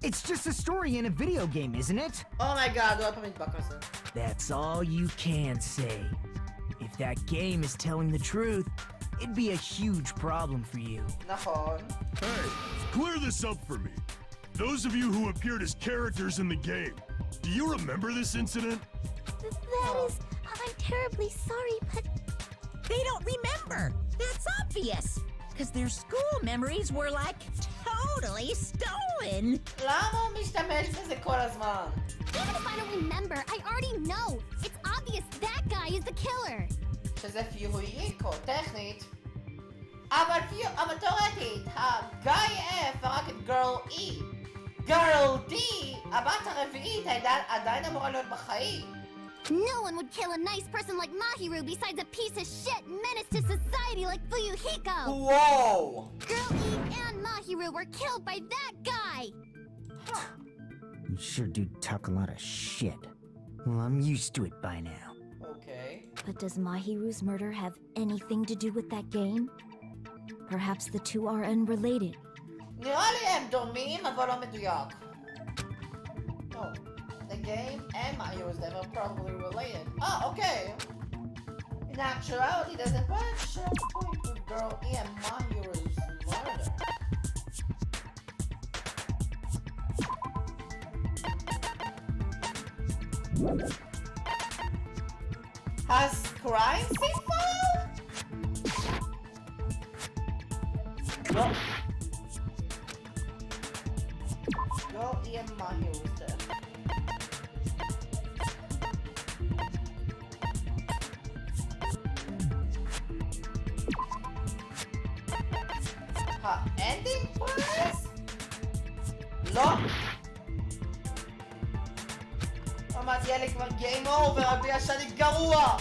Speaker 7: It's just a story in a video game, isn't it?
Speaker 1: אומייגאד, עוד פעם נדבק הזה.
Speaker 5: That's all you can say. If that game is telling the truth, it'd be a huge problem for you.
Speaker 1: נכון.
Speaker 10: Hey, clear this up for me. Those of you who appeared as characters in the game, do you remember this incident?
Speaker 3: That is... I'm terribly sorry, but...
Speaker 2: They don't remember. That's obvious. Because their school memories were like totally stolen.
Speaker 1: למה הוא משתמש בזה כל הזמן?
Speaker 3: Even if I don't remember, I already know. It's guy is the killer.
Speaker 1: שזה פיוהיקו, טכנית. אבל תאורטית, הגיא F הרג את גרל E. גרל D, הבת הרביעית, עדיין אמורה להיות בחיים.
Speaker 3: No one would kill a nice person like Mahiru besides a piece of shit menace to society like Fuyuhiko.
Speaker 1: Whoa!
Speaker 3: Girl E and Mahiru were killed by that guy.
Speaker 7: You sure do talk a lot of shit. Well, I'm used to it by now.
Speaker 1: Okay.
Speaker 9: But does Mahiru's murder have anything to do with that game? Perhaps the two are unrelated.
Speaker 1: נראה לי הם דומים, אבל לא מדויק. Oh, the game and Mahiru is never probably related. Oh, okay. In actuality, there's a potential point with Girl E and Mahiru's murder. Has crime scene file? No. Girl E and Mahiru's dead. ending please? לא! אמרתי יהיה לי כבר גיים אובר, רק בגלל שאני גרוע!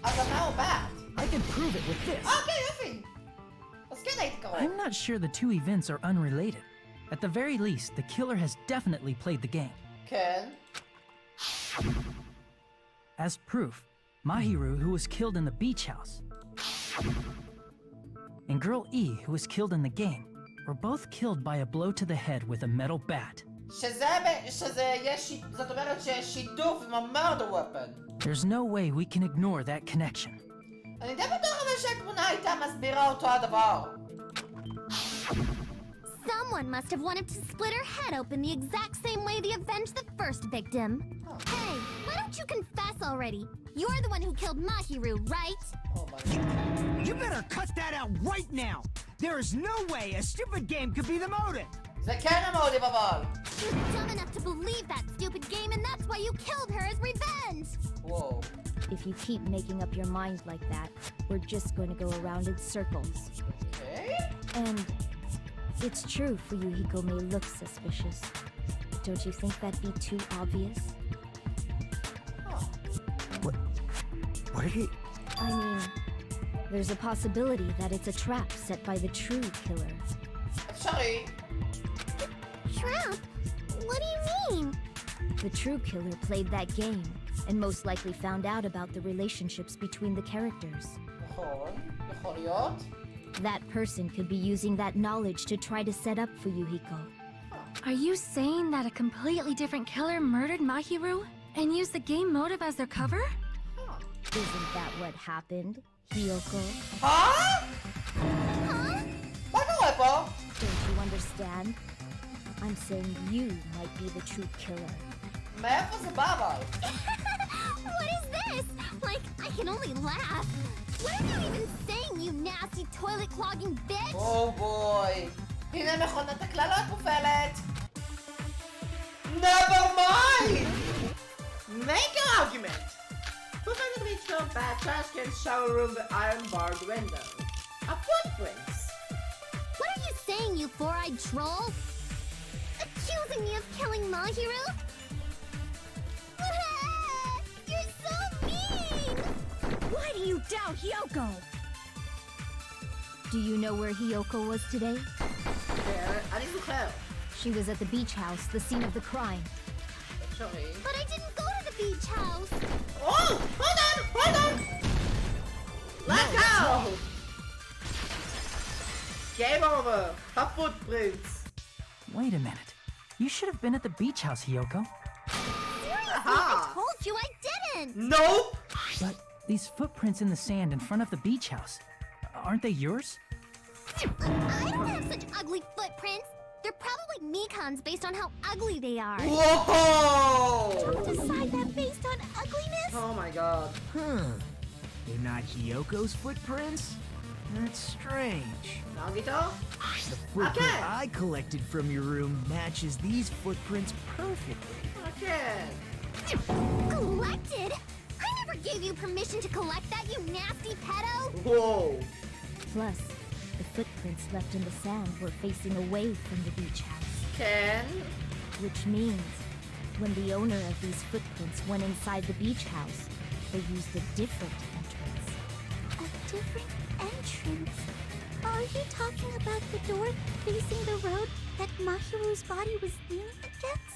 Speaker 1: אז now bad.
Speaker 6: I can prove it with this.
Speaker 1: אוקיי, יופי! אז כן הייתי קרוב.
Speaker 6: I'm not sure the two events are unrelated. At the very least, the killer has definitely played the game.
Speaker 1: כן.
Speaker 6: As proof, Mahiru, who was killed in the beach house, and Girl E, who was killed in the game, were both killed by a blow to the head with a metal bat.
Speaker 1: זאת אומרת שיש שיתוף עם המרדר ופן.
Speaker 6: There's no way we can ignore that connection.
Speaker 1: אני די בטוח אבל שהתמונה הייתה מסבירה אותו הדבר.
Speaker 3: Someone must have wanted to split her head open the exact same way they avenged the first victim.
Speaker 1: Oh.
Speaker 3: Hey, why don't you confess already? You're the one who killed Mahiru, right?
Speaker 1: Oh my god.
Speaker 7: You better cut that out right now! There is no way a stupid game could be the motive!
Speaker 1: זה כן המוטיב אבל.
Speaker 3: You're dumb enough to believe that stupid game and that's why you killed her as revenge!
Speaker 1: Whoa.
Speaker 9: If you keep making up your mind like that, we're just going to go around in circles.
Speaker 1: Okay.
Speaker 9: And it's true Fuyuhiko may look suspicious. Don't you think that'd be too obvious?
Speaker 1: Huh.
Speaker 7: What are you...
Speaker 9: I mean, there's a possibility that it's a trap set by the true killer.
Speaker 1: Sorry.
Speaker 3: Trap? What do you mean?
Speaker 9: The true killer played that game and most likely found out about the relationships between the characters.
Speaker 1: יכול להיות.
Speaker 9: That person could be using that knowledge to try to set up Fuyuhiko.
Speaker 11: Are you saying that a completely different killer murdered Mahiru and used the game motive as their cover?
Speaker 9: Isn't that what happened, Hiyoko?
Speaker 1: Huh? מה קורה פה?
Speaker 9: Don't you understand? I'm saying you might be the true killer.
Speaker 1: מאיפה זה בא אבל?
Speaker 3: What is this? Like, I can only laugh. What are you even saying, you nasty toilet clogging bitch?
Speaker 1: Oh boy. הנה מכונת הקללות מופעלת. Never mind! Make an argument. Who can reach the bad trash can shower room with iron barred window? A footprints.
Speaker 3: What are you saying, you four-eyed troll? Accusing me of killing Mahiru? You're so mean!
Speaker 2: Why do you doubt Hiyoko?
Speaker 9: Do you know where Hiyoko was today?
Speaker 1: אני זוכר.
Speaker 9: She was at the beach house, the scene of the crime.
Speaker 1: אפשרי.
Speaker 3: But I didn't go to the beach house.
Speaker 1: Oh! Hold on! Let's go! Game over. Her footprints.
Speaker 6: Wait a minute. You should have been at the beach house, Hiyoko.
Speaker 3: Seriously, I told you I didn't!
Speaker 1: Nope!
Speaker 6: But these footprints in the sand in front of the beach house, aren't they yours?
Speaker 3: I don't have such ugly footprints. They're probably Mikan's based on how ugly they are.
Speaker 1: Whoa!
Speaker 3: Don't decide that based on ugliness.
Speaker 1: Oh my god.
Speaker 5: They're not Hiyoko's footprints? That's strange.
Speaker 1: נהוג איתו?
Speaker 5: The footprint
Speaker 1: Okay.
Speaker 5: I collected from your room matches these footprints perfectly.
Speaker 1: כן.
Speaker 3: Collected? I never gave you permission to collect that, you nasty pedo!
Speaker 1: וואו.
Speaker 9: Plus, the footprints left in the sand were facing away from the beach house.
Speaker 1: כן.
Speaker 9: Which means, when the owner of these footprints went inside the beach house, they used a different entrance.
Speaker 3: A different entrance? Are you talking about the door facing the road that Mahiru's body was leaning against?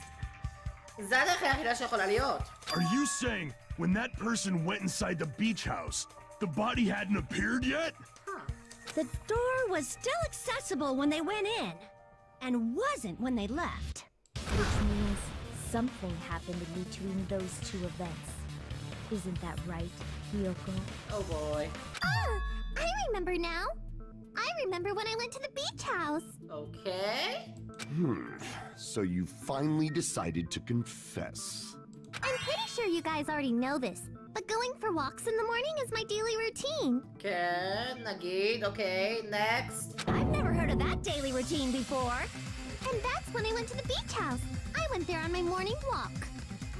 Speaker 1: זה הדרך היחידה שיכולה להיות.
Speaker 10: Are you saying when that person went inside the beach house, the body hadn't appeared yet?
Speaker 2: The door was still accessible when they went in, and wasn't when they left.
Speaker 9: Which means something happened in between those two events. Isn't that right, Hiyoko?
Speaker 1: Oh boy.
Speaker 3: Ah! I remember now! I remember when I went to the beach house!
Speaker 1: Okay.
Speaker 4: So you finally decided to confess.
Speaker 3: I'm pretty sure you guys already know this, but going for walks in the morning is my daily routine.
Speaker 1: כן, נגיד, okay, next.
Speaker 3: I've never heard of that daily routine before. And that's when I went to the beach house. I went there on my morning walk.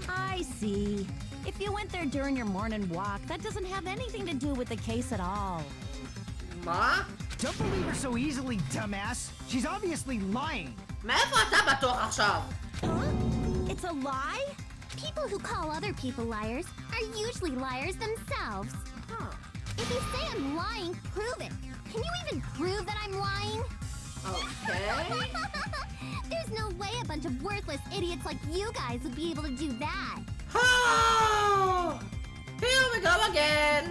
Speaker 2: I see. If you went there during your morning walk, that doesn't have anything to do with the case at all.
Speaker 1: מה?
Speaker 7: Don't believe her so easily, dumbass. She's obviously lying.
Speaker 1: מאיפה אתה בטוח עכשיו?
Speaker 3: It's a lie? People who call other people liars are usually liars themselves. If you say I'm lying, prove it. Can you even prove that I'm lying?
Speaker 1: Okay.
Speaker 3: There's no way a bunch of worthless idiots like you guys would be able to do that.
Speaker 1: Oh! Here we go again.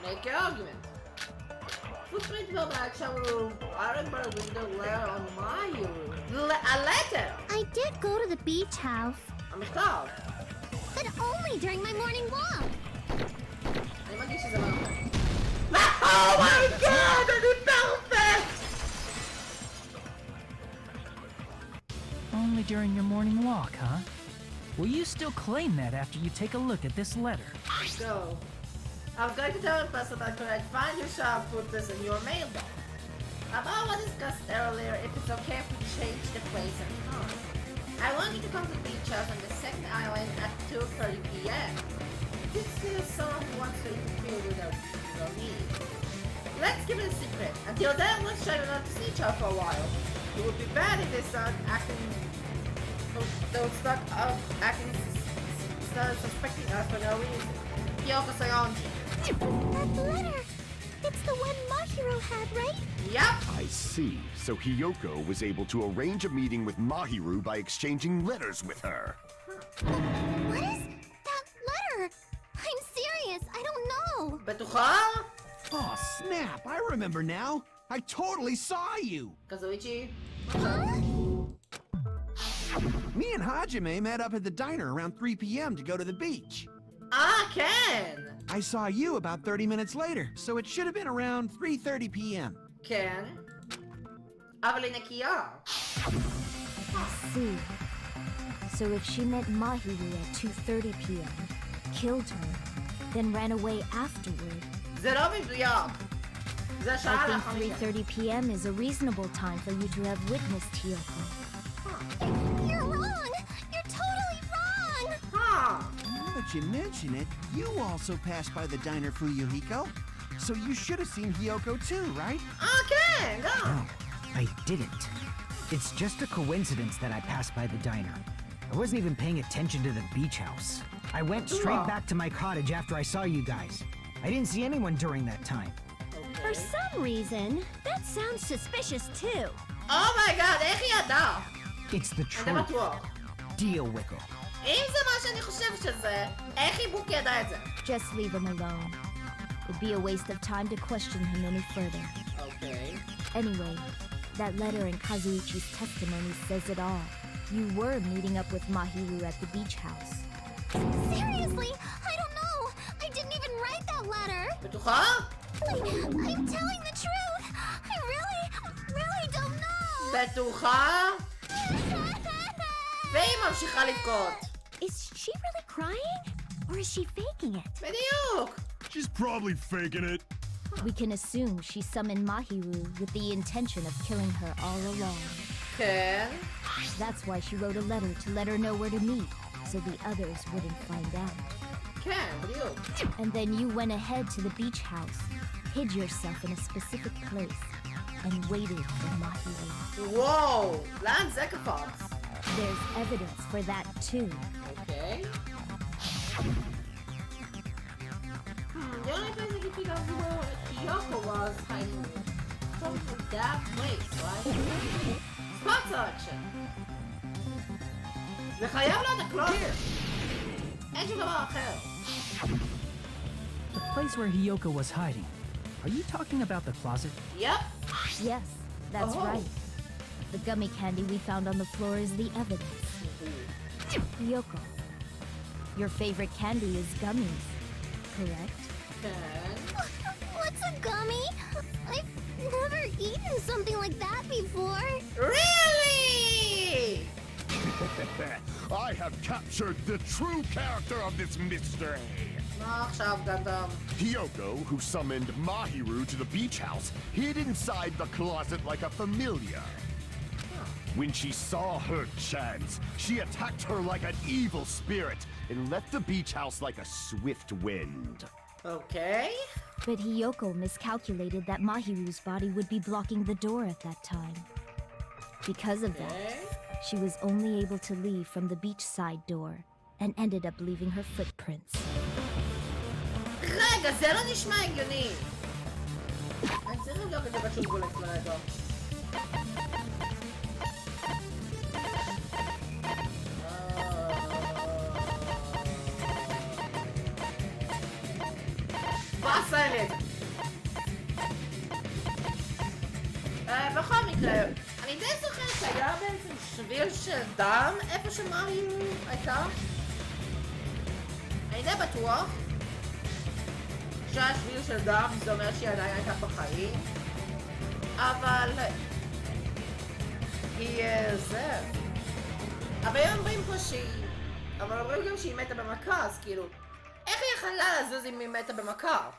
Speaker 1: Make your argument. Footprint will match our room. I remember with the letter on my room. A letter?
Speaker 3: I did go to the beach house,
Speaker 1: המכתב.
Speaker 3: but only during my morning walk.
Speaker 1: אני מרגיש שזה לא נכון. Oh my god, אני perfect!
Speaker 6: Only during your morning walk, huh? Will you still claim that after you take a look at this letter?
Speaker 1: So, I'm going to tell the person that could find you shall put this in your mailbox. About what discussed earlier, if it's okay if we change the place and time. I want you to come to the beach house on the second island at 2:30 p.m. It's still someone who wants to interfere without no need. Let's keep it a secret. Until then, let's try not to see each other for a while. It would be bad if they start suspecting us for no reason. Kyoko Sayonji.
Speaker 3: That letter! It's the one Mahiro had, right?
Speaker 1: Yep.
Speaker 4: I see. So Hiyoko was able to arrange a meeting with Mahiru by exchanging letters with her.
Speaker 3: What is that letter? I'm serious, I don't know.
Speaker 1: בטוחה?
Speaker 8: Oh, snap! I remember now. I totally saw you.
Speaker 1: קזואיצ'י?
Speaker 8: Me and Hajime met up at the diner around 3 p.m. to go to the beach.
Speaker 1: כן.
Speaker 8: I saw you about 30 minutes later, so it should have been around 3:30 p.m.
Speaker 1: כן. אבל היא נקייה.
Speaker 9: See. So if she met Mahiru at 2:30 p.m., killed her, then ran away afterward,
Speaker 1: זה לא מדויק. זה שעה
Speaker 9: I
Speaker 1: לאחר
Speaker 9: think
Speaker 1: מכן.
Speaker 9: 3:30 p.m. is a reasonable time for you to have witnessed Hiyoko.
Speaker 3: You're wrong! You're totally wrong!
Speaker 8: Now that you mention it, you also passed by the diner Fuyuhiko. So you should have seen Hiyoko too, right?
Speaker 1: כן, גם.
Speaker 7: No, I didn't. It's just a coincidence that I passed by the diner. I wasn't even paying attention to the beach house. I went straight back to my cottage after I saw you guys. I didn't see anyone during that time.
Speaker 2: For some reason, that sounds suspicious too.
Speaker 1: אומייגאד, איך היא ידעה?
Speaker 7: It's the
Speaker 1: אני
Speaker 7: truth.
Speaker 1: בטוח.
Speaker 7: Deal with it.
Speaker 1: אם זה מה שאני חושב שזה, איך היבוק ידע את זה?
Speaker 9: Just leave him alone. It'd be a waste of time to question him any further.
Speaker 1: אוקיי.
Speaker 9: Anyway, that letter in Kazuichi's testimony says it all. You were meeting up with Mahiru at the beach house.
Speaker 3: Seriously? I don't know! I didn't even write that letter!
Speaker 1: בטוחה?
Speaker 3: I'm telling the truth! I really don't know!
Speaker 1: בטוחה? והיא ממשיכה לבכות.
Speaker 2: Is she really crying? Or is she faking it?
Speaker 1: בדיוק.
Speaker 10: She's probably faking it.
Speaker 9: We can assume she summoned Mahiru with the intention of killing her all along.
Speaker 1: כן.
Speaker 9: That's why she wrote a letter to let her know where to meet, so the others wouldn't find out.
Speaker 1: כן, בדיוק.
Speaker 9: And then you went ahead to the beach house, hid yourself in a specific place, and waited for Mahiru.
Speaker 1: וואו, לאן זה קפץ?
Speaker 9: There's evidence for that too.
Speaker 1: אוקיי. The only place I can think of where Yoko was hiding from that place, right? Spot selection. זה חייב להיות הקלוזר. אין שום דבר אחר.
Speaker 6: The place where Hiyoko was hiding. Are you talking about the closet?
Speaker 1: Yep.
Speaker 9: Yes, that's
Speaker 1: Oh.
Speaker 9: right. The gummy candy we found on the floor is the evidence. Yoko, your favorite candy is gummies, correct?
Speaker 1: כן.
Speaker 3: What's a gummy? I've never eaten something like that before.
Speaker 1: Really?
Speaker 4: I have captured the true character of this mystery.
Speaker 1: מה עכשיו גנדם?
Speaker 4: Hiyoko, who summoned Mahiru to the beach house, hid inside the closet like a familiar. When she saw her chance, she attacked her like an evil spirit and left the beach house like a swift wind.
Speaker 1: Okay.
Speaker 9: But Hiyoko miscalculated that Mahiru's body would be blocking the door at that time. Because of that,
Speaker 1: Okay.
Speaker 9: she was only able to leave from the beachside door and ended up leaving her footprints.
Speaker 1: רגע, זה לא נשמע הגיוני. אני צריך לבדוק את זה בצ'וגולת לרגע. באסה לי את זה. בכל מקרה, אני די זוכרת שהיה בעצם שביל של דם איפה שמריו הייתה. אני די בטוח שהיה שביל של דם, זה אומר שהיא עדיין הייתה בחיים, אבל היא זה. אבל הם אומרים פה שהיא, אבל אומרים גם שהיא מתה במכה, אז כאילו, איך היא יכלה לזוז אם היא מתה במכה?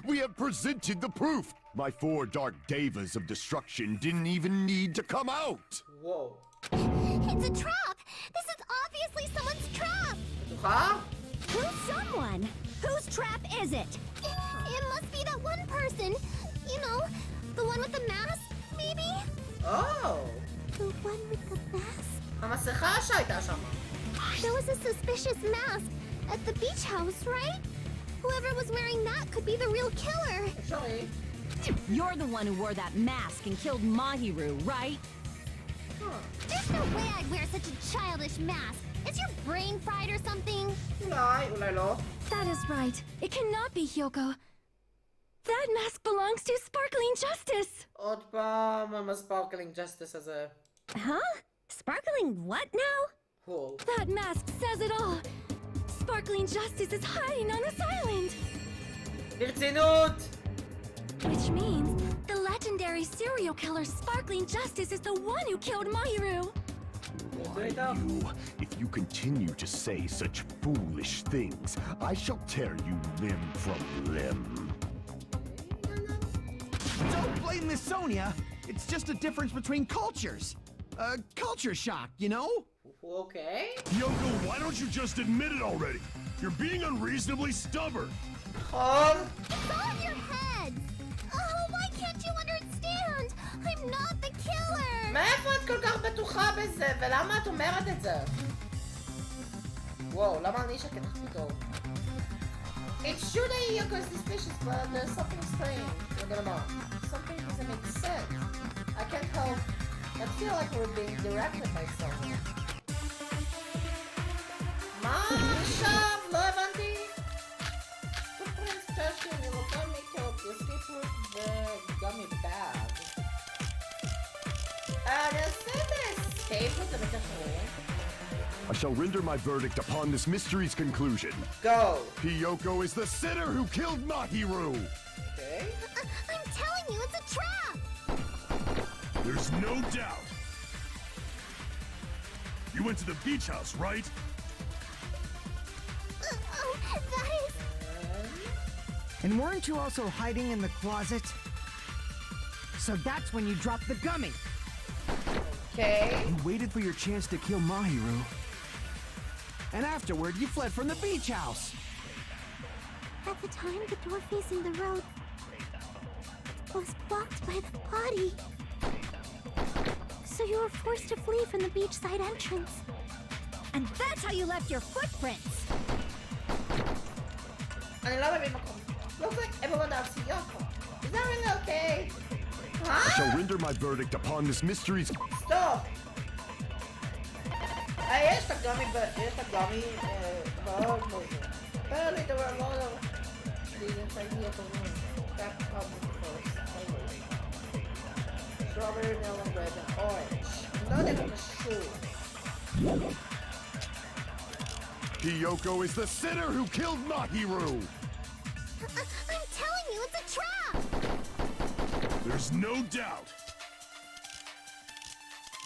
Speaker 4: We have presented the proof. My 4 dark devas of destruction didn't even need to come out.
Speaker 1: וואו.
Speaker 3: It's a trap! This is obviously someone's trap!
Speaker 1: בטוחה?
Speaker 3: Who's someone? Whose trap is it? It must be that one person. You know, the one with the mask, maybe?
Speaker 1: Oh.
Speaker 3: The one with the mask?
Speaker 1: המסכה שהייתה שם.
Speaker 3: There was a suspicious mask at the beach house, right? Whoever was wearing that could be the real killer.
Speaker 1: אפשרי.
Speaker 2: You're the one who wore that mask and killed Mahiru, right?
Speaker 3: There's no way I'd wear such a childish mask. Is your brain fried or something?
Speaker 1: אולי לא.
Speaker 11: That is right. It cannot be Hyoko. That mask belongs to Sparkling Justice.
Speaker 1: עוד פעם עם הספרקלינג ג'סטיס הזה.
Speaker 3: Huh? Sparkling what now?
Speaker 1: הול.
Speaker 11: That mask says it all. Sparkling Justice is hiding on this island.
Speaker 1: ברצינות!
Speaker 11: Which means the legendary serial killer Sparkling Justice is the one who killed Mahiru.
Speaker 4: You, if you continue to say such foolish things, I shall tear you limb from limb.
Speaker 8: Don't blame Miss Sonia. It's just a difference between cultures. Culture shock, you know?
Speaker 1: Okay.
Speaker 10: Yoko, why don't you just admit it already? You're being unreasonably stubborn.
Speaker 1: נכון.
Speaker 3: It's all in your heads. Oh, why can't you understand? I'm not the killer.
Speaker 1: מאיפה את כל כך בטוחה בזה? ולמה את אומרת את זה? וואו, למה אני שקטת פתאום? It's true that Yoko is suspicious, but there's something strange. Something doesn't make sense. I can't help but feel like we're being directed by someone. מה עכשיו? לא הבנתי. Footprints touching, you will tell me killed the escape route וגם מבאג. אני אעשה את ה-escape route המתחרר.
Speaker 4: I shall render my verdict upon this mystery's conclusion.
Speaker 1: Go!
Speaker 4: Hiyoko is the sinner who killed Mahiru!
Speaker 1: Okay.
Speaker 3: I'm telling you, it's a trap.
Speaker 10: There's no doubt. You went to the beach house, right?
Speaker 3: That
Speaker 7: And weren't you also hiding in the closet? So that's when you dropped the gummy.
Speaker 1: Okay.
Speaker 8: You waited for your chance to kill Mahiru. And afterward, you fled from the beach house.
Speaker 3: At the time, the door facing the road was blocked by the body. So you were forced to flee from the beachside entrance.
Speaker 2: And that's how you left your footprints.
Speaker 1: אני לא מבין מקום. Looks like everyone else is Yoko. Is that really okay?
Speaker 4: I shall
Speaker 1: Huh?
Speaker 4: render my verdict upon this mystery's...
Speaker 1: Stop! יש את הגמי מאוד מוזר. Apparently there were a lot of these inside Yoko room. That problem first. Strawberry, melon, red, and orange. Not even sure.
Speaker 4: Hiyoko is the sinner who killed Mahiru!
Speaker 3: I'm telling you, it's a trap!
Speaker 10: There's no doubt.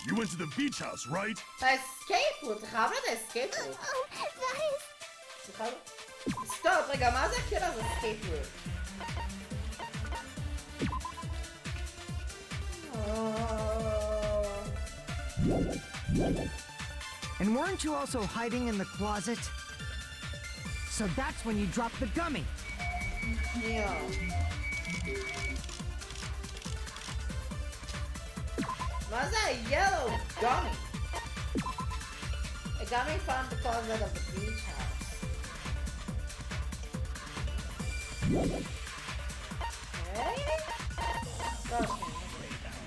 Speaker 10: You went to the beach house, right?
Speaker 1: האסקייפ רוט, זה חייב להיות האסקייפ רוט.
Speaker 3: That is...
Speaker 1: סטופ, רגע, מה זה הקטע הזה אסקייפ רוט?
Speaker 7: And weren't you also hiding in the closet? So that's when you dropped the gummy.
Speaker 1: מה זה ה-yellow gummy? A gummy found the closet of the beach house. Okay.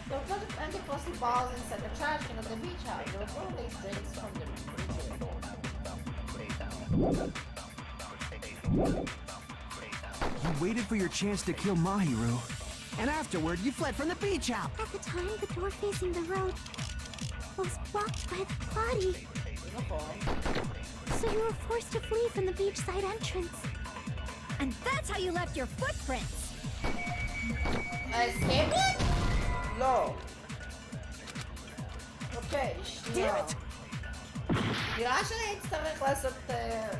Speaker 1: There were plenty of empty plastic balls inside the trash can of the beach house. There were probably drinks from the refrigerator.
Speaker 8: You waited for your chance to kill Mahiru. And afterward, you fled from the beach house.
Speaker 3: At the time, the door facing the road was blocked by the body. So you were forced to flee from the beachside entrance.
Speaker 2: And that's how you left your footprints.
Speaker 1: escape it? לא. אוקיי, שנייה. נראה שאני אצטרך לעשות,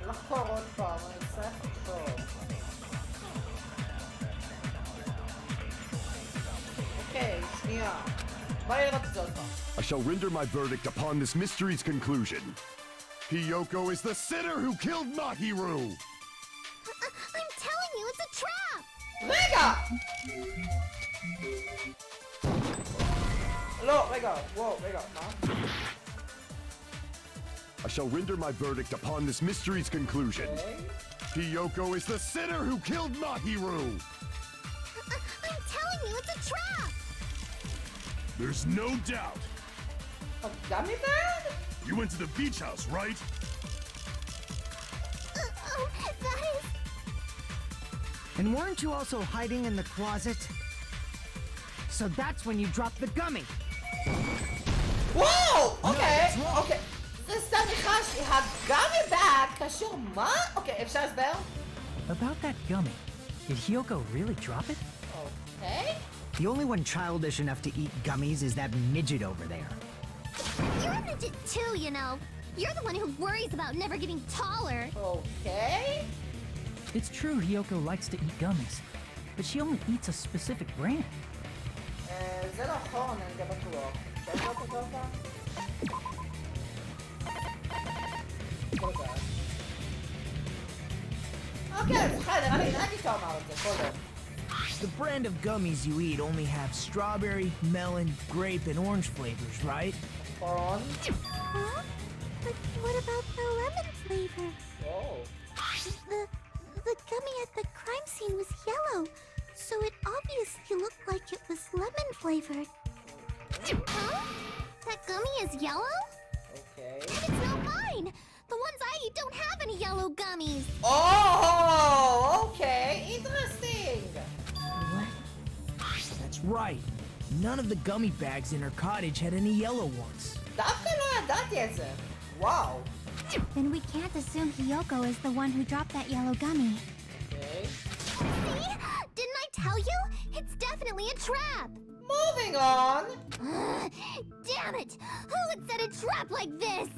Speaker 1: לחקור עוד פעם, אני אצטרך לחקור. אוקיי, שנייה. בוא נראות את זה עוד פעם.
Speaker 4: I shall render my verdict upon this mystery's conclusion. Hiyoko is the sinner who killed Mahiru!
Speaker 3: I'm telling you, it's a trap!
Speaker 1: רגע! לא, רגע, וואו, רגע, מה?
Speaker 4: I shall render my verdict upon this mystery's conclusion. Hiyoko is the sinner who killed Mahiru!
Speaker 3: I'm telling you, it's a trap!
Speaker 10: There's no doubt.
Speaker 1: A gummy bag?
Speaker 10: You went to the beach house, right?
Speaker 3: That is...
Speaker 7: And weren't you also hiding in the closet? So that's when you dropped the gummy.
Speaker 1: וואו! אוקיי, אוקיי. זה סתם ניחש לי, הגמי בג קשור מה? אוקיי, אפשר הסבר?
Speaker 6: About that gummy, did Hiyoko really drop it?
Speaker 1: אוקיי.
Speaker 7: The only one childish enough to eat gummies is that midget over there.
Speaker 3: You're a midget too, you know. You're the one who worries about never getting taller.
Speaker 1: אוקיי.
Speaker 6: It's true Hiyoko likes to eat gummies, but she only eats a specific brand.
Speaker 1: זה נכון, אני גם בטוח. אפשר לראות אותו פעם? אוקיי, סליחה, נראה לי איתו אמר את זה קודם.
Speaker 5: The brand of gummies you eat only have strawberry, melon, grape, and orange flavors, right?
Speaker 1: נכון.
Speaker 3: Huh? But what about the lemon flavor?
Speaker 1: וואו.
Speaker 3: The gummy at the crime scene was yellow, so it obviously looked like it was lemon flavored. Huh? That gummy is yellow?
Speaker 1: אוקיי.
Speaker 3: And it's not mine! The ones I eat don't have any yellow gummies!
Speaker 1: Oh, okay. Interesting.
Speaker 5: That's right. None of the gummy bags in her cottage had any yellow ones.
Speaker 1: דווקא לא ידעתי את זה. וואו.
Speaker 3: Then we can't assume Hiyoko is the one who dropped that yellow gummy.
Speaker 1: Okay.
Speaker 3: See? Didn't I tell you? It's definitely a trap!
Speaker 1: Moving on.
Speaker 3: Damn it! Who would set a trap like this?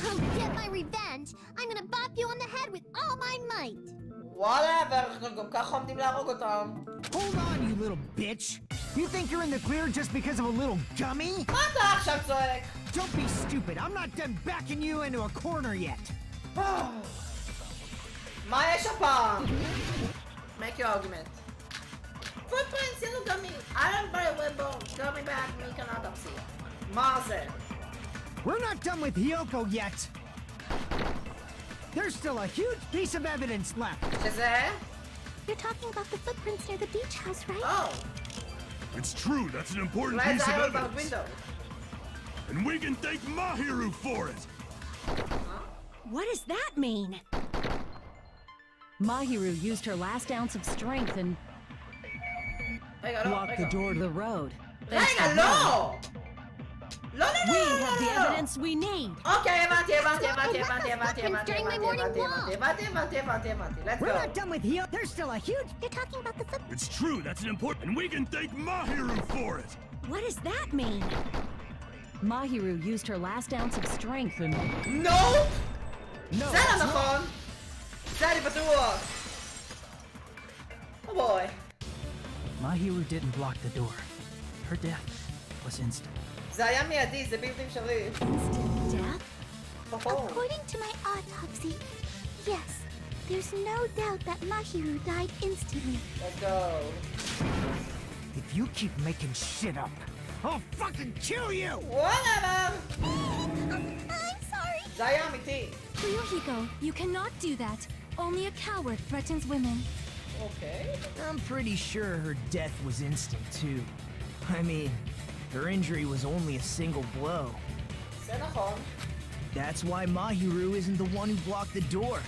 Speaker 3: To get my revenge, I'm gonna bop you on the head with all my might.
Speaker 1: וואלה, אנחנו גם ככה עומדים להרוג אותם.
Speaker 7: Hold on, you little bitch! You think you're in the clear just because of a little gummy?
Speaker 1: מה אתה עכשיו צועק?
Speaker 7: Don't be stupid. I'm not done backing you into a corner yet.
Speaker 1: מה יש הפעם? Make your argument. Footprints, yellow gummy. Iron by a wimble. Gummy bag, me cannot upsee. מה זה?
Speaker 7: We're not done with Hyoko yet. There's still a huge piece of evidence left.
Speaker 1: שזה?
Speaker 3: You're talking about the footprints near the beach house, right?
Speaker 1: Oh.
Speaker 10: It's true, that's an important
Speaker 1: Let's
Speaker 10: piece of
Speaker 1: have about
Speaker 10: evidence.
Speaker 1: window.
Speaker 10: And we can thank Mahiru for it.
Speaker 2: What does that mean? Mahiru used her last ounce of strength and blocked the door to the road.
Speaker 1: רגע, לא! לא, לא,
Speaker 2: We
Speaker 1: לא,
Speaker 2: have the
Speaker 1: לא, לא.
Speaker 2: evidence we need.
Speaker 1: אוקיי, הבנתי. Let's
Speaker 7: We're
Speaker 1: go.
Speaker 7: not done with Hyoko. There's still a huge...
Speaker 3: You're talking about the footprints.
Speaker 10: It's true, that's an important... And we can thank Mahiru for it.
Speaker 2: What does that mean? Mahiru used her last ounce of strength and
Speaker 1: No!
Speaker 7: No,
Speaker 1: זה
Speaker 7: it's
Speaker 1: לא
Speaker 7: not.
Speaker 1: נכון! זה אני בטוח! Oh boy.
Speaker 6: Mahiru didn't block the door. Her death was instant.
Speaker 1: זה היה מיידי, זה בלתי אפשרי.
Speaker 3: Instant death?
Speaker 1: Oh.
Speaker 3: According to my autopsy, yes, there's no doubt that Mahiru died instantly.
Speaker 1: Let's go.
Speaker 7: If you keep making shit up, I'll fucking kill you!
Speaker 1: Whatever!
Speaker 3: I'm sorry.
Speaker 1: זה היה אמיתי.
Speaker 11: Fuyuhiko, you cannot do that. Only a coward threatens women.
Speaker 1: אוקיי.
Speaker 5: I'm pretty sure her death was instant, too. I mean, her injury was only a single blow.
Speaker 1: זה נכון.
Speaker 5: That's why Mahiru isn't the one who blocked the door.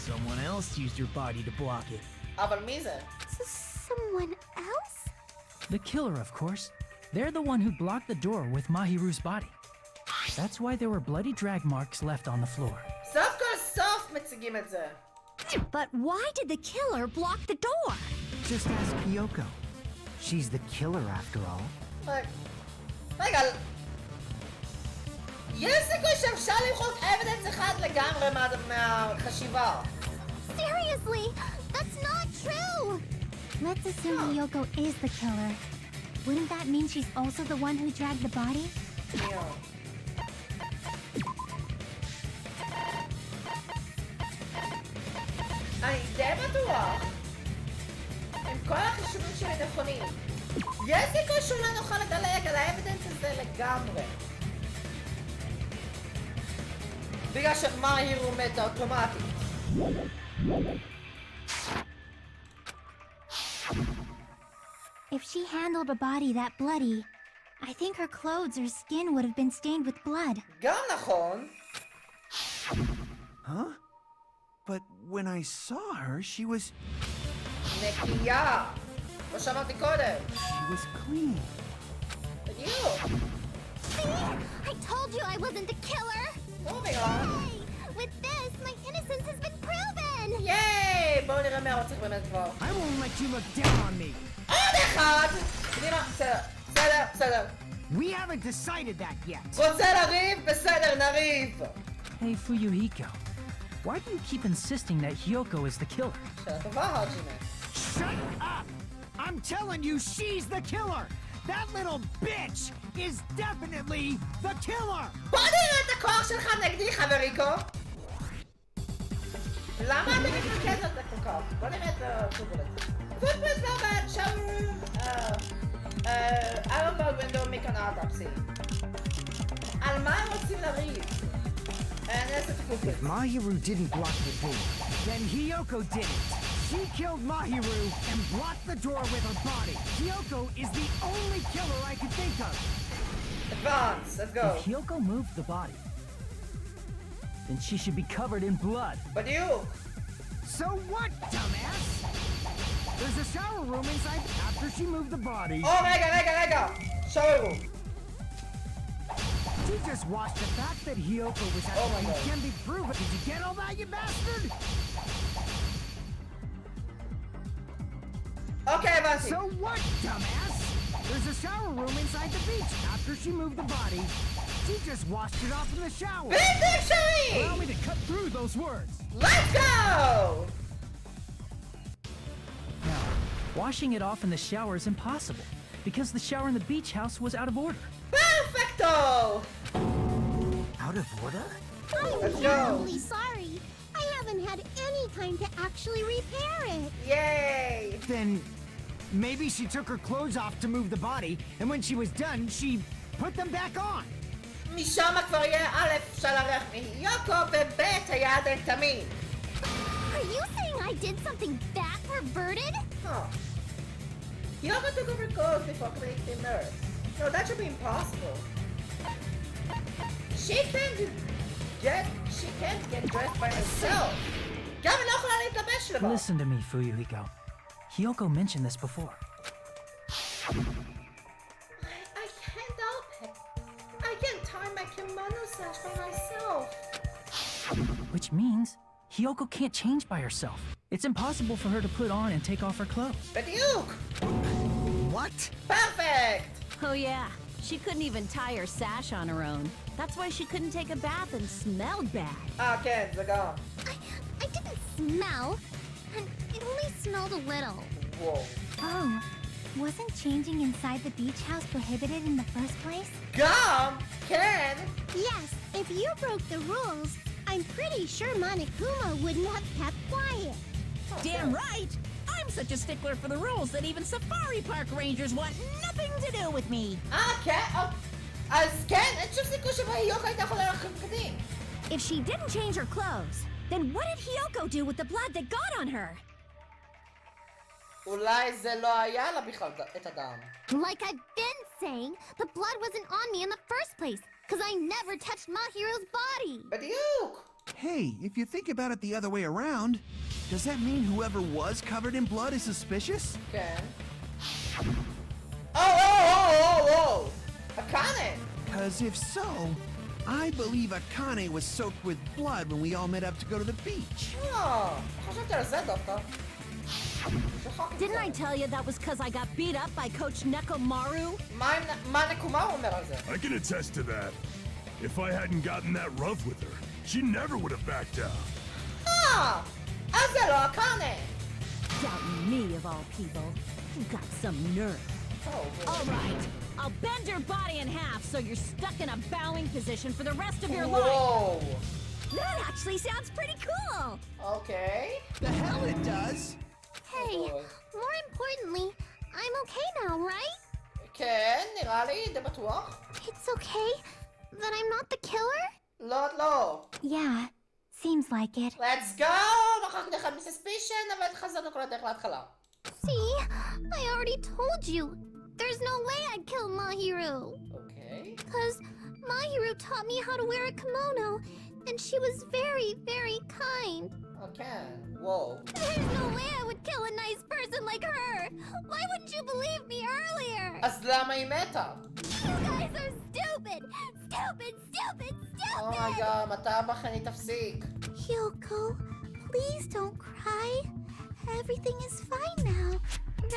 Speaker 5: Someone else used her body to block it.
Speaker 1: אבל מי זה?
Speaker 3: Someone else?
Speaker 6: The killer, of course. They're the one who blocked the door with Mahiru's body. That's why there were bloody drag marks left on the floor.
Speaker 1: סוף כל סוף מציגים את זה.
Speaker 2: But why did the killer block the door?
Speaker 7: Just ask Hyoko. She's the killer after all.
Speaker 1: רגע, יש סיכוי שאפשר למחוק אבידנס אחד לגמרי מהחשיבה.
Speaker 3: Seriously, that's not true. Let's assume Hyoko is the killer. Wouldn't that mean she's also the one who dragged the body?
Speaker 1: אני די בטוח, עם כל החישובים שלי נכונים, יש סיכוי שאולי נוכל לדלג על האבידנס הזה לגמרי. בגלל שמאהירו מתה אוטומטית.
Speaker 3: If she handled a body that bloody, I think her clothes or skin would have been stained with blood.
Speaker 1: גם נכון.
Speaker 8: Huh? But when I saw her, she was
Speaker 1: נקייה. כמו שאמרתי קודם.
Speaker 8: clean.
Speaker 1: בדיוק.
Speaker 3: See? I told you I wasn't the killer!
Speaker 1: moving on.
Speaker 3: Hey! With this, my innocence has been proven!
Speaker 1: ייי! בואו נראה מי הרוצח באמת כבר.
Speaker 7: I won't let you look down on me.
Speaker 1: עוד אחד! קדימה, בסדר.
Speaker 7: We haven't decided that yet.
Speaker 1: רוצה לריב? בסדר, נריב.
Speaker 6: Hey, Fuyuhiko. Why do you keep insisting that Hyoko is the killer?
Speaker 1: שאלה טובה, האג'ימה.
Speaker 7: Shut up! I'm telling you, she's the killer! That little bitch is definitely the killer!
Speaker 1: בוא נראה את הכוח שלך נגדי, חבריקו! למה אתה מתרכז על זה כל כך? בוא נראה את הפוטבול הזה. פוטבול לא בad, shower room, iron ball window, מי קנה אוטופסי. על מה הם רוצים לריב? נעשה את הפוטבול.
Speaker 7: Mahiru didn't block the door. Then Hyoko did it. She killed Mahiru and blocked the door with her body. Hyoko is the only killer I could think of.
Speaker 1: Advance, let's go.
Speaker 6: If Hyoko moved the body, then she should be covered in blood.
Speaker 1: בדיוק.
Speaker 7: So what, dumbass? There's a shower room inside after she moved the body.
Speaker 1: רגע. shower room.
Speaker 7: She just watched the fact that Hyoko was at
Speaker 1: Oh my
Speaker 7: the
Speaker 1: God.
Speaker 7: can be proven. Did you get all that, you bastard?
Speaker 1: אוקיי, הבנתי.
Speaker 7: So what, dumbass? There's a shower room inside the beach. After she moved the body, she just washed it off in the shower.
Speaker 1: בלתי אפשרי!
Speaker 6: Allow me to cut through those words.
Speaker 1: Let's go!
Speaker 6: Washing it off in the shower is impossible, because the shower in the beach house was out of order.
Speaker 1: Perfecto!
Speaker 7: Out of order?
Speaker 1: Let's
Speaker 3: I'm
Speaker 1: go!
Speaker 3: terribly sorry. I haven't had any time to actually repair it.
Speaker 1: Yay!
Speaker 7: Then maybe she took her clothes off to move the body, and when she was done, she put them back on.
Speaker 1: משם כבר יהיה א' של הריח מהיוקו וב' היעד אין תמיד.
Speaker 3: Are you saying I did something that perverted?
Speaker 1: Huh. Yoko took over clothes before committing the nurse. No, that should be impossible. She can't get dressed by herself. גם היא לא יכולה להתלבש לבד.
Speaker 6: Listen to me, Fuyuhiko. Hiyoko mentioned this before.
Speaker 1: I can't help it. I can't tie my kimono sash by myself.
Speaker 6: Which means Hiyoko can't change by herself. It's impossible for her to put on and take off her clothes.
Speaker 1: בדיוק!
Speaker 7: What?
Speaker 1: Perfect!
Speaker 9: Oh yeah, she couldn't even tie her sash on her own. That's why she couldn't take a bath and smelled bad.
Speaker 1: כן, זה גם.
Speaker 3: I didn't smell, and it only smelled a little.
Speaker 1: וואו.
Speaker 3: Oh, wasn't changing inside the beach house prohibited in the first place?
Speaker 1: גם! כן!
Speaker 3: Yes, if you broke the rules, I'm pretty sure Monokuma wouldn't have kept quiet.
Speaker 2: Damn right! I'm such a stickler for the rules that even safari park rangers want nothing to do with me.
Speaker 1: כן? אז כן, אין שום סיכוי שהיוקו הייתה יכולה להרחיב קדים.
Speaker 9: If she didn't change her clothes, then what did Hiyoko do with the blood that got on her?
Speaker 1: אולי זה לא היה לה בכלל את הדם.
Speaker 3: Like I've been saying, the blood wasn't on me in the first place, because I never touched Mahiro's body.
Speaker 1: בדיוק!
Speaker 8: Hey, if you think about it the other way around, does that mean whoever was covered in blood is suspicious?
Speaker 1: כן. Oh! Akane!
Speaker 8: Because if so, I believe Akane was soaked with blood when we all met up to go to the beach.
Speaker 1: חשבתי על זה דווקא.
Speaker 9: Didn't I tell you that was because I got beat up by Coach Nekomaru?
Speaker 1: מה נקומה אומר על זה?
Speaker 10: I can attest to that. If I hadn't gotten that rough with her, she never would have backed down.
Speaker 1: אז זה לא אקאנה!
Speaker 9: Doubting me of all people. You got some nerve. All right, I'll bend your body in half so you're stuck in a bowing position for the rest of your life.
Speaker 1: וואו!
Speaker 9: That actually sounds pretty cool.
Speaker 1: אוקיי.
Speaker 8: The hell it does!
Speaker 3: Hey, more importantly, I'm okay now, right?
Speaker 1: כן, נראה לי די בטוח.
Speaker 3: It's okay that I'm not the killer?
Speaker 1: לא.
Speaker 3: Yeah, seems like it.
Speaker 1: Let's go! נוכחתי אחד מסספישן, אבל חזרנו כל הדרך להתחלה.
Speaker 3: See, I already told you. There's no way I'd kill Mahiru.
Speaker 1: אוקיי.
Speaker 3: Because Mahiru taught me how to wear a kimono, and she was very, very kind.
Speaker 1: כן, וואו.
Speaker 3: There's no way I would kill a nice person like her. Why wouldn't you believe me earlier?
Speaker 1: אז למה היא מתה?
Speaker 3: You guys are stupid. Stupid.
Speaker 1: אומייגאד, מתי הבחני תפסיק?
Speaker 3: Hyoko, please don't cry. Everything is fine now,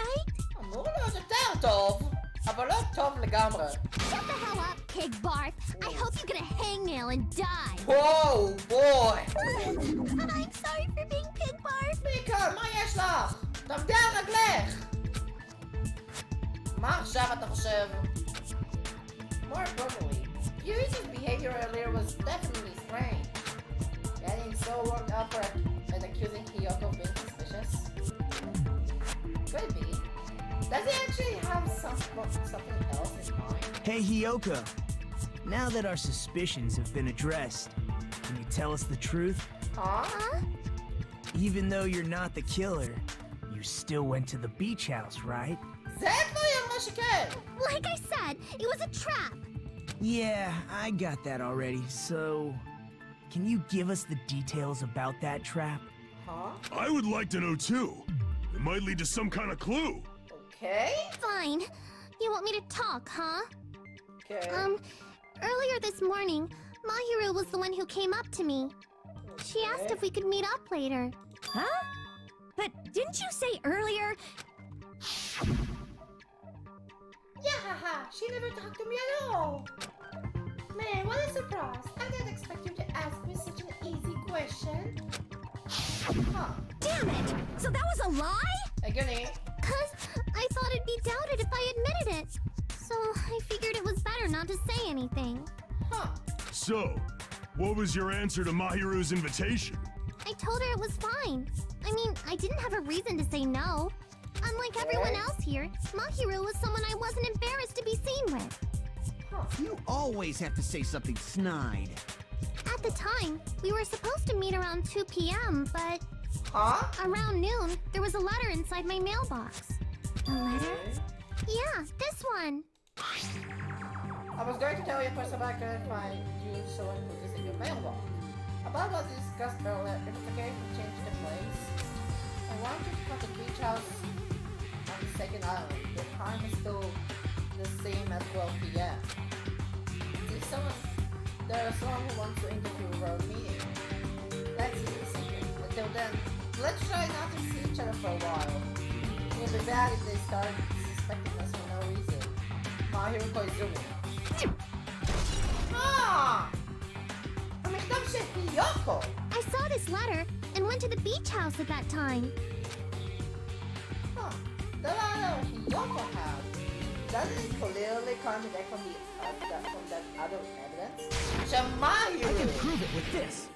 Speaker 3: right?
Speaker 1: אמור להיות יותר טוב, אבל לא טוב לגמרי.
Speaker 3: Shut the hell up, pig barf. I hope you get a hangnail and die.
Speaker 1: וואו, בוי.
Speaker 3: I'm sorry for being pig barf.
Speaker 1: מיקה, מה יש לך? תעמדי על רגלך. מה עכשיו אתה חושב? More importantly, Yuri's behavior earlier was definitely strange. Getting so worked up and accusing Hiyoko of being suspicious. Could be. Does he actually have something else in mind?
Speaker 5: Hey, Hiyoko. Now that our suspicions have been addressed, can you tell us the truth?
Speaker 1: Huh?
Speaker 5: Even though you're not the killer, you still went to the beach house, right?
Speaker 1: זה כבר היא אמרה שכן.
Speaker 3: Like I said, it was a trap.
Speaker 5: Yeah, I got that already, so... Can you give us the details about that trap?
Speaker 1: Huh?
Speaker 10: I would like to know too. It might lead to some kind of clue.
Speaker 1: Okay.
Speaker 3: Fine. You want me to talk, huh?
Speaker 1: Okay.
Speaker 3: Earlier this morning, Mahiru was the one who came up to me. She asked if we could meet up later.
Speaker 9: Huh? But didn't you say earlier?
Speaker 1: Yeah, haha. She never talked to me at all. Man, what a surprise. I didn't expect you to ask me such an easy question. Huh.
Speaker 9: Damn it! So that was a lie?
Speaker 1: הגיוני.
Speaker 3: 'Cause I thought it'd be doubted if I admitted it. So I figured it was better not to say anything.
Speaker 1: Huh.
Speaker 10: So, what was your answer to Mahiru's invitation?
Speaker 3: I told her it was fine. I mean, I didn't have a reason to say no. Unlike everyone else here, Mahiru was someone I wasn't embarrassed to be seen with.
Speaker 8: You always have to say something snide.
Speaker 3: At the time, we were supposed to meet around 2 p.m., but
Speaker 1: Huh?
Speaker 3: around noon, there was a letter inside my mailbox. A letter? Yeah, this one.
Speaker 1: I was going to tell you first, but I couldn't find you, so I put this in your mailbox. About what we discussed earlier, if it's okay to change the place, I want you to come to the beach house on the second island. The time is still the same at 12 p.m. If there is someone who wants to interview with our meeting, let's keep it secret. Until then, let's try not to see each other for a while. It will be bad if they start suspecting us for no reason. Mahiru Koizumi. המכתב של היוקו!
Speaker 3: I saw this letter and went to the beach house at that time.
Speaker 1: The letter Hiyoko had, doesn't it clearly contradict from that other evidence? Shamayu!
Speaker 6: I can prove it with this.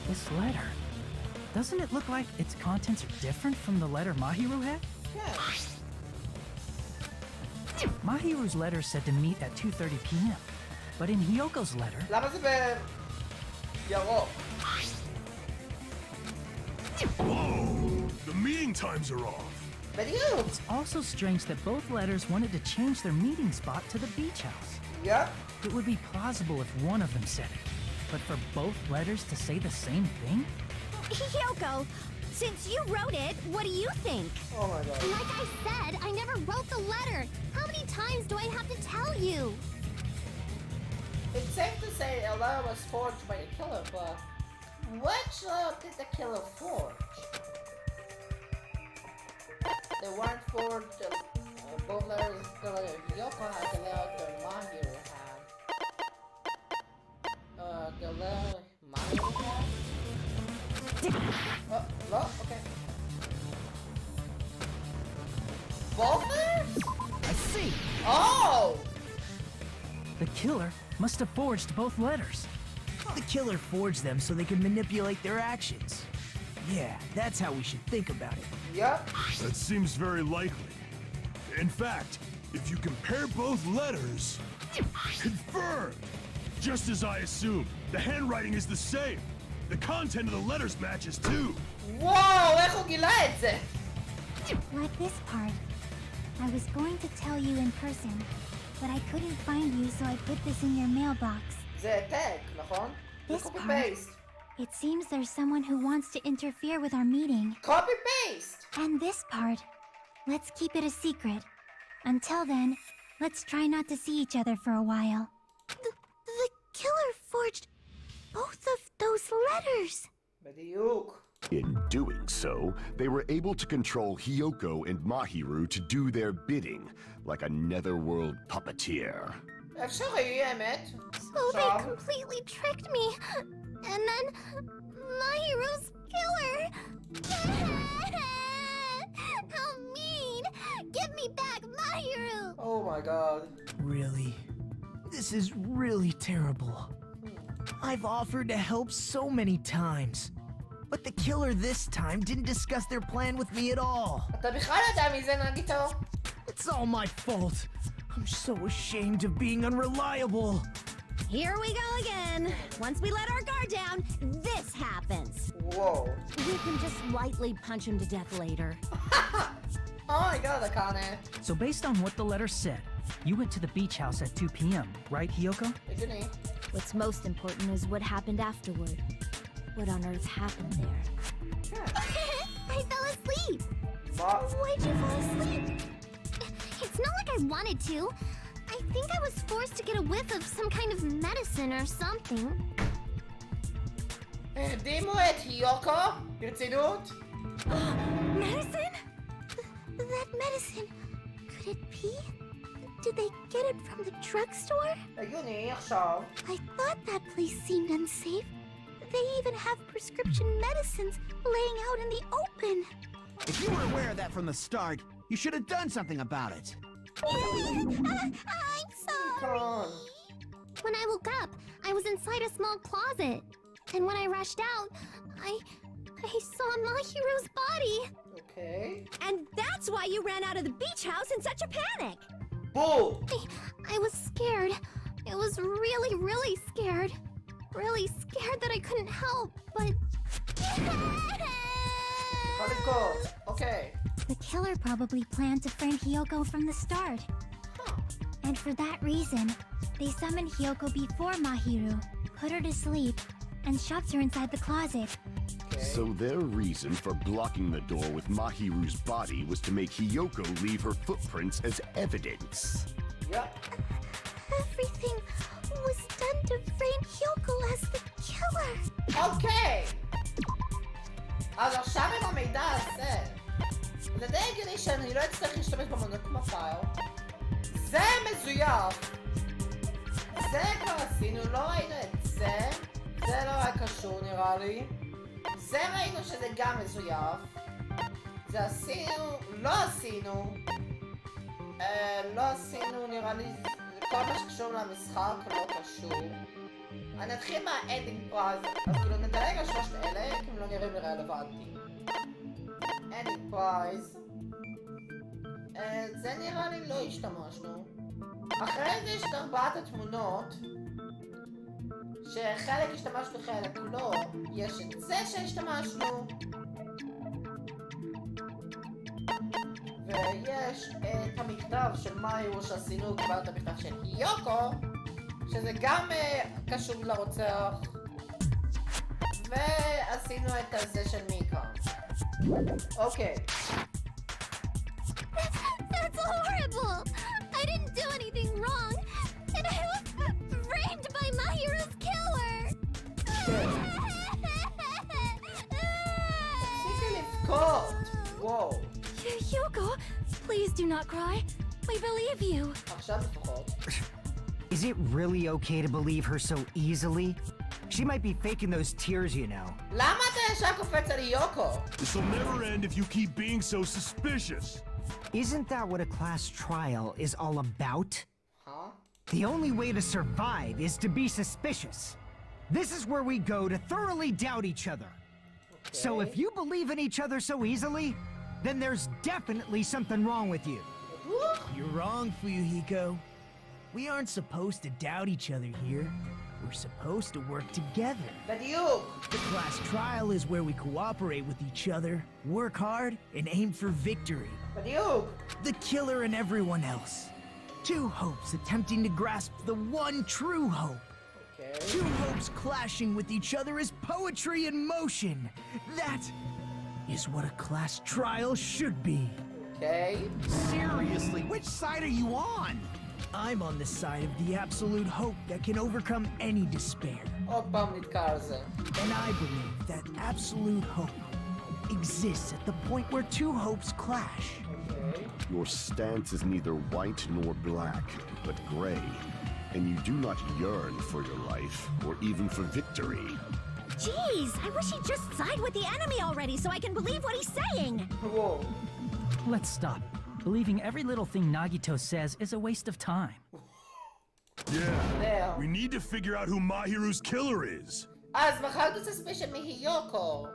Speaker 6: This letter. Doesn't it look like its contents are different from the letter Mahiru had?
Speaker 1: Yes.
Speaker 6: Mahiru's letter said to meet at 2:30 p.m. But in Hyoko's letter,
Speaker 1: למה זה בירוק?
Speaker 10: Whoa! The meeting times are off.
Speaker 1: בדיוק!
Speaker 6: it's also strange that both letters wanted to change their meeting spot to the beach house.
Speaker 1: Yep.
Speaker 6: It would be plausible if one of them said it, but for both letters to say the same thing?
Speaker 3: Hyoko, since you wrote it, what do you think?
Speaker 1: Oh my god.
Speaker 3: Like I said, I never wrote the letter. How many times do I have to tell you?
Speaker 1: It's safe to say a letter was forged by the killer, but which letter did the killer forge? They weren't forged, both letters, the letter Yoko had, the letter Mahiru had. The letter Mahiru had? Oh, okay. Both letters?
Speaker 6: I see!
Speaker 1: Oh!
Speaker 6: The killer must have forged both letters.
Speaker 5: The killer forged them so they could manipulate their actions. Yeah, that's how we should think about it.
Speaker 1: Yep.
Speaker 10: That seems very likely. In fact, if you compare both letters, confirmed! Just as I assumed, the handwriting is the same. The content of the letters matches too.
Speaker 1: וואו, איך הוא גילה את זה?
Speaker 3: Like this part. I was going to tell you in person, but I couldn't find you, so I put this in your mailbox.
Speaker 1: זה העתק, נכון? זה
Speaker 3: This
Speaker 1: copy
Speaker 3: part.
Speaker 1: paste.
Speaker 3: It seems there's someone who wants to interfere with our meeting.
Speaker 1: Copy paste!
Speaker 3: And this part. Let's keep it a secret. Until then, let's try not to see each other for a while. The killer forged both of those letters.
Speaker 1: בדיוק.
Speaker 4: In doing so, they were able to control Hiyoko and Mahiru to do their bidding, like a netherworld puppeteer.
Speaker 1: אפשרי, האמת.
Speaker 3: So they completely tricked me. And then Mahiru's killer. How mean! Give me back Mahiru!
Speaker 1: Oh my god.
Speaker 5: Really? This is really terrible. I've offered to help so many times. But the killer this time didn't discuss their plan with me at all.
Speaker 1: אתה בכלל יודע מי זה נגיטו?
Speaker 5: It's all my fault. I'm so ashamed of being unreliable.
Speaker 9: Here we go again. Once we let our guard down, this happens.
Speaker 1: Whoa.
Speaker 9: We can just lightly punch him to death later.
Speaker 1: Oh my god, Akane.
Speaker 6: So based on what the letter said, you went to the beach house at 2 p.m., right, Hiyoko?
Speaker 1: הגיוני.
Speaker 9: What's most important is what happened afterward. What on earth happened there?
Speaker 3: I fell asleep.
Speaker 1: מה?
Speaker 3: Why'd you fall asleep? It's not like I wanted to. I think I was forced to get a whiff of some kind of medicine or something.
Speaker 1: הרדימו את היוקו? ברצינות?
Speaker 3: Medicine? That medicine. Could it be? Did they get it from the drugstore?
Speaker 1: הגיוני, עכשיו.
Speaker 3: I thought that place seemed unsafe. They even have prescription medicines laying out in the open.
Speaker 8: If you were aware of that from the start, you should have done something about it.
Speaker 3: I'm
Speaker 1: Come
Speaker 3: sorry.
Speaker 1: on.
Speaker 3: When I woke up, I was inside a small closet. And when I rushed out, I saw Mahiru's body.
Speaker 1: Okay.
Speaker 9: And that's why you ran out of the beach house in such a panic.
Speaker 1: Bull.
Speaker 3: I was scared. I was really, really scared. Really scared that I couldn't help, but...
Speaker 1: Hardcore. Okay.
Speaker 3: The killer probably planned to frame Hiyoko from the start.
Speaker 1: Huh.
Speaker 3: And for that reason, they summoned Hiyoko before Mahiru, put her to sleep, and shoved her inside the closet.
Speaker 1: Okay.
Speaker 4: So their reason for blocking the door with Mahiru's body was to make Hiyoko leave her footprints as evidence.
Speaker 1: Yep.
Speaker 3: Everything was done to frame Hiyoko as the killer.
Speaker 1: אוקיי! אז עכשיו עם המידע הזה, זה די הגיוני שאני לא אצטרך להשתמש במונוקום הפייל. זה מזויף! זה כבר עשינו, לא ראינו את זה. זה לא היה קשור נראה לי. זה ראינו שזה גם מזויף. זה עשינו, לא עשינו. לא עשינו נראה לי, כל מה שקשור למשחק לא קשור. אני אתחיל מהאנדינג פרייז, אז כאילו נדלג על שלושת אלה, כי הם לא נראים לי רלוונטיים. אנדינג פרייז. זה נראה לי לא השתמשנו. אחרי זה יש את 4 התמונות, שחלק השתמשנו חלק לא. יש את זה שהשתמשנו. ויש את המכתב של מאיו שעשינו, קיבלנו את המכתב של היוקו, שזה גם קשור לרוצח. ועשינו את הזה של מיקה. אוקיי.
Speaker 3: That's horrible! I didn't do anything wrong, and I was framed by Mahiru's killer!
Speaker 1: תפסיקי לבכות! וואו.
Speaker 11: Hiyoko, please do not cry. We believe you.
Speaker 1: עכשיו לפחות.
Speaker 7: Is it really okay to believe her so easily? She might be faking those tears, you know.
Speaker 1: למה אתה ישר קופץ על היוקו?
Speaker 10: This'll never end if you keep being so suspicious.
Speaker 7: Isn't that what a class trial is all about?
Speaker 1: Huh?
Speaker 7: The only way to survive is to be suspicious. This is where we go to thoroughly doubt each other. So if you believe in each other so easily, then there's definitely something wrong with you.
Speaker 5: You're wrong, Fuyuhiko. We aren't supposed to doubt each other here. We're supposed to work together.
Speaker 1: בדיוק.
Speaker 5: The class trial is where we cooperate with each other, work hard, and aim for victory.
Speaker 1: בדיוק.
Speaker 5: The killer and everyone else. Two hopes attempting to grasp the one true hope.
Speaker 1: Okay.
Speaker 5: Two hopes clashing with each other is poetry in motion. That is what a class trial should be.
Speaker 1: Okay.
Speaker 8: Seriously, which side are you on?
Speaker 5: I'm on the side of the absolute hope that can overcome any despair.
Speaker 1: עוד פעם נתקע על זה.
Speaker 5: And I believe that absolute hope exists at the point where two hopes clash.
Speaker 1: Okay.
Speaker 4: Your stance is neither white nor black, but gray. And you do not yearn for your life, or even for victory.
Speaker 9: Jeez, I wish he'd just side with the enemy already so I can believe what he's saying.
Speaker 1: Whoa.
Speaker 6: Let's stop. Believing every little thing Nagito says is a waste of time.
Speaker 10: Yeah.
Speaker 1: There.
Speaker 10: We need to figure out who Mahiru's killer is.
Speaker 1: אז בחרנו סספישן מהיוקו.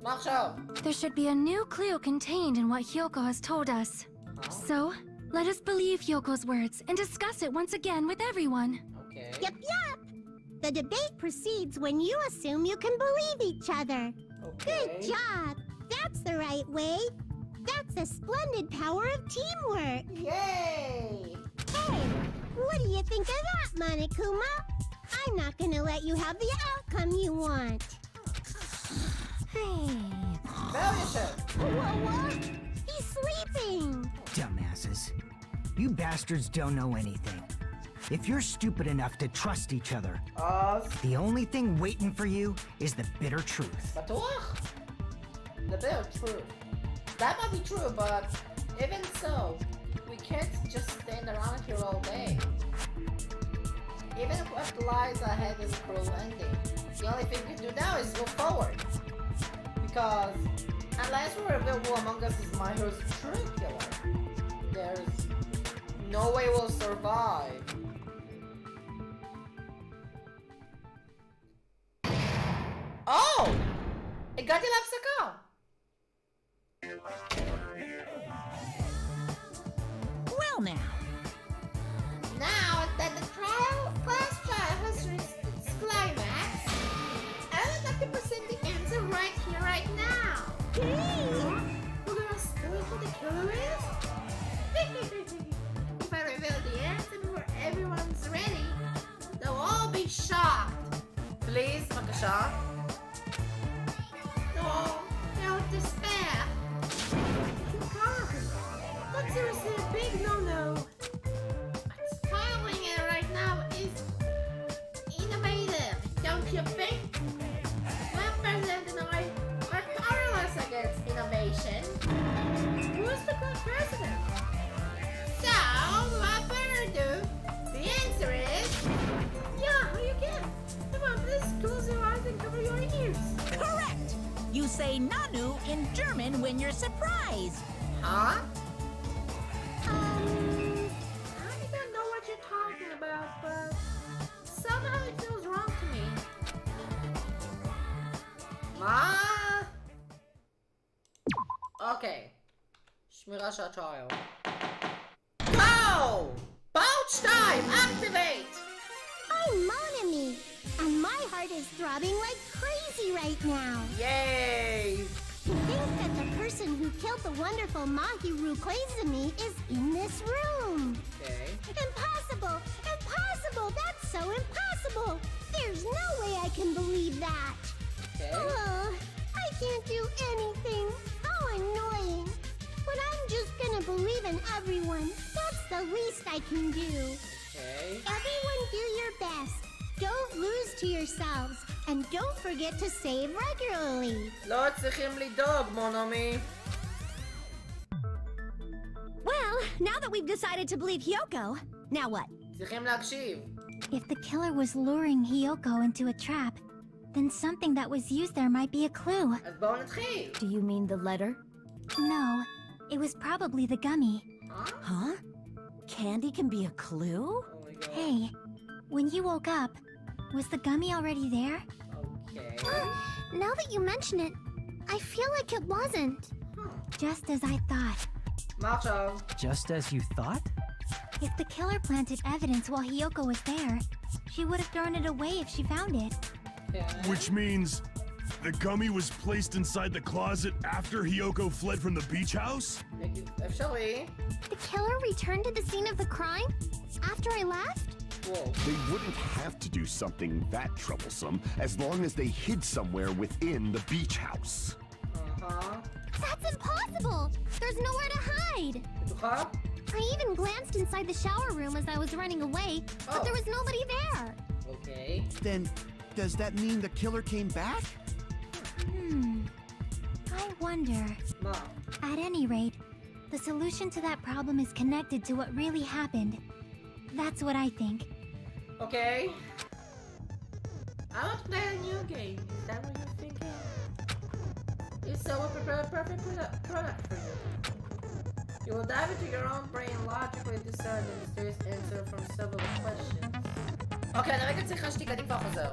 Speaker 1: מה עכשיו?
Speaker 11: There should be a new clue contained in what Hiyoko has told us. So, let us believe Hyoko's words and discuss it once again with everyone.
Speaker 1: Okay.
Speaker 3: Yup, yup! The debate proceeds when you assume you can believe each other.
Speaker 1: Okay.
Speaker 3: Good job! That's the right way. That's the splendid power of teamwork.
Speaker 1: Yay!
Speaker 3: Hey, what do you think of that, Monokuma? I'm not gonna let you have the outcome you want. Hey.
Speaker 1: זהו יושב.
Speaker 3: What? He's sleeping.
Speaker 7: Dumbasses. You bastards don't know anything. If you're stupid enough to trust each other,
Speaker 1: אז
Speaker 7: the only thing waiting for you is the bitter truth.
Speaker 1: בטוח? The bitter truth. That might be true, but even so, we can't just stand around here all day. Even if what lies ahead is a cruel ending, the only thing we can do now is go forward. Because Unless we reveal who among us is my hero's true killer, there's no way we'll survive. Oh! הגעתי להפסקה!
Speaker 2: Well, now.
Speaker 1: Now that the class trial has reached its climax, I would like to present the answer right here, right now. We're gonna spoil who the killer is? If I reveal the answer before everyone's ready, they'll all be shocked. Please, בבקשה. Don't despair. You can't. That's seriously a big no-no. Spoiling it right now is innovative, don't you think? My president and I are powerless against innovation. Who's the good president? So, without further ado, the answer is... Yeah, you can. Come on, please close your eyes and cover your ears.
Speaker 2: Correct! You say Nanu in German when you're surprised.
Speaker 1: Huh? I don't know what you're talking about, but somehow it feels wrong to me. Ma? Okay. שמירה של הטריal. Go! Pouch time! Activate!
Speaker 3: Oh, mon ami! And my heart is throbbing like crazy right now.
Speaker 1: Yay!
Speaker 3: To think that the person who killed the wonderful Mahiru Koizumi is in this room.
Speaker 1: Okay.
Speaker 3: Impossible! Impossible! That's so impossible! There's no way I can believe that.
Speaker 1: Okay.
Speaker 3: Oh, I can't do anything. How annoying. But I'm just gonna believe in everyone. That's the least I can do.
Speaker 1: Okay.
Speaker 3: Everyone do your best. Don't lose to yourselves. And don't forget to save regularly.
Speaker 1: לא צריכים לדאוג, מונומי.
Speaker 9: Well, now that we've decided to believe Hyoko, now what?
Speaker 1: צריכים להקשיב.
Speaker 3: If the killer was luring Hyoko into a trap, then something that was used there might be a clue.
Speaker 1: אז בואו נתחיל.
Speaker 9: Do you mean the letter?
Speaker 3: No, it was probably the gummy.
Speaker 9: Huh? Candy can be a clue?
Speaker 1: Oh my god.
Speaker 3: Hey, when you woke up, was the gummy already there?
Speaker 1: Okay.
Speaker 3: Now that you mention it, I feel like it wasn't. Just as I thought.
Speaker 1: מה עכשיו?
Speaker 6: Just as you thought?
Speaker 3: If the killer planted evidence while Hyoko was there, she would have thrown it away if she found it.
Speaker 1: Okay.
Speaker 10: Which means the gummy was placed inside the closet after Hyoko fled from the beach house?
Speaker 1: אפשרי.
Speaker 3: The killer returned to the scene of the crime? After I left?
Speaker 1: Whoa.
Speaker 4: They wouldn't have to do something that troublesome as long as they hid somewhere within the beach house.
Speaker 1: Uh-huh.
Speaker 3: That's impossible! There's nowhere to hide!
Speaker 1: בטוחה?
Speaker 3: I even glanced inside the shower room as I was running away, but
Speaker 1: Oh.
Speaker 3: there was nobody there.
Speaker 1: Okay.
Speaker 8: Then, does that mean the killer came back?
Speaker 3: I wonder.
Speaker 1: מה?
Speaker 3: At any rate, the solution to that problem is connected to what really happened. That's what I think.
Speaker 1: Okay. I want to play a new game. Is that what you're thinking? If so, we'll prepare a perfect product for you. You will dive into your own brain logically discern the mysterious answer from several questions. אוקיי, אני רגע צריכה שתיקה, אני כבר חוזר.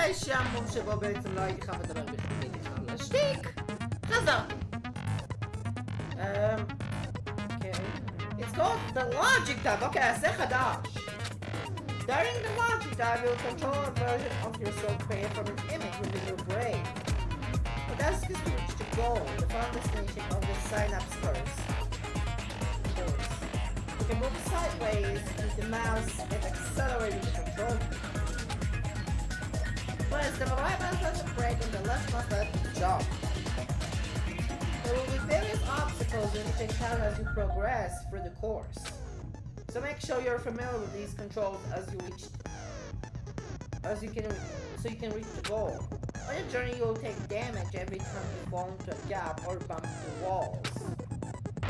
Speaker 1: אחרי שעמום שבו בעצם לא הייתי חייב לדבר בכלל להשתיק, חזרתי. Okay. It's called the logic dive. Okay, אז זה חדש. During the logic dive, you'll control a version of yourself created from an image within your brain. But that's just to reach the goal, the final destination of the synapse course. You can move sideways with the mouse and accelerate with the control. Whereas the right mouse lets it break and the left mouse lets it jump. There will be various obstacles that you can encounter as you progress through the course. So make sure you're familiar with these controls so you can reach the goal. On your journey, you'll take damage every time you fall into a gap or bump into walls.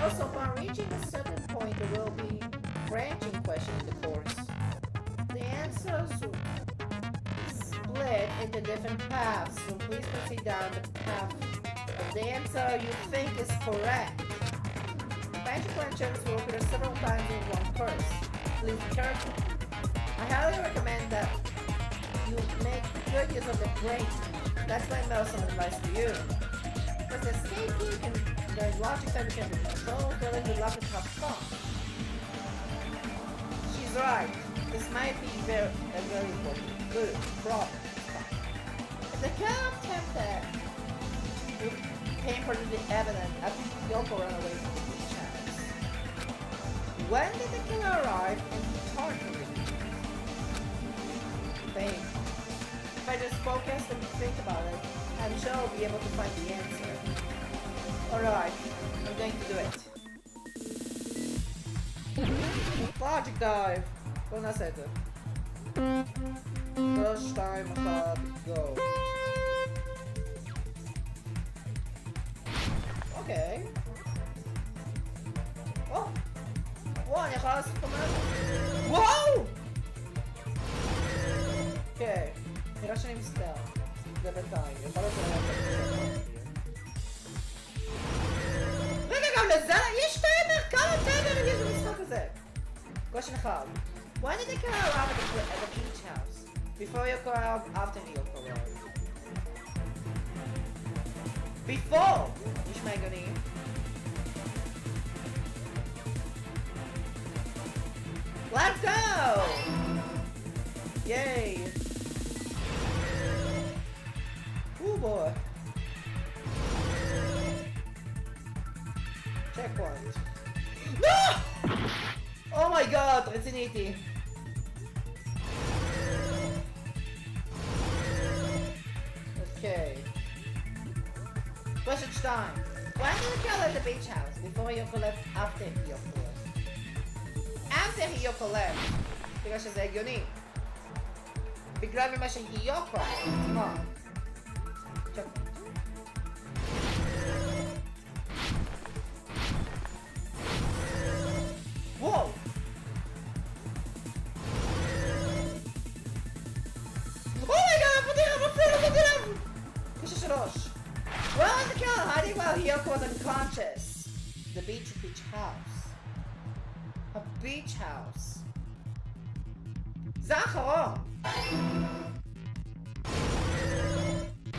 Speaker 1: Also, upon reaching a certain point, there will be branching questions in the course. The answers will split into different paths, so please proceed down the path of the answer you think is correct. Branching questions will occur several times in one course. Please be careful. I highly recommend that you make good use of the brain. That's my medicine advice to you. With the escape key, you can learn logic time, you can control, feeling the logic have fun. She's right. This might be a very important good problem. If the killer attempted to tamper the evidence after Yoko ran away from the beach house. When did the killer arrive and he targeted the beach? Think. If I just focus and think about it, I'm sure I'll be able to find the answer. Alright, I'm going to do it. Logic dive! בואו נעשה את זה. 3, 2, 1, go. אוקיי. וואו, אני יכולה לעשות את המלך. וואו! אוקיי, נראה שאני מסתר. זה בינתיים, יכול להיות שאני רגע, גם לזה יש טיימר! כמה טיימרים יש במשחק הזה? Question 1. When did the killer arrive at the beach house? Before Yoko arrived, after Yoko arrived? Before! נשמע הגיוני. Let's go! Yay! Oh boy! Checkpoint. No! Oh my god, רציני איתי. Okay. Question 2. When did the killer at the beach house? Before Yoko left, after Yoko left? After Yoko left. בגלל שזה הגיוני. בגלל ממה שיוקו. מה? Whoa! Oh my god, Question 3. Well, is the killer hiding while Hiyoko was unconscious? The beach house. A beach house. זה האחרון.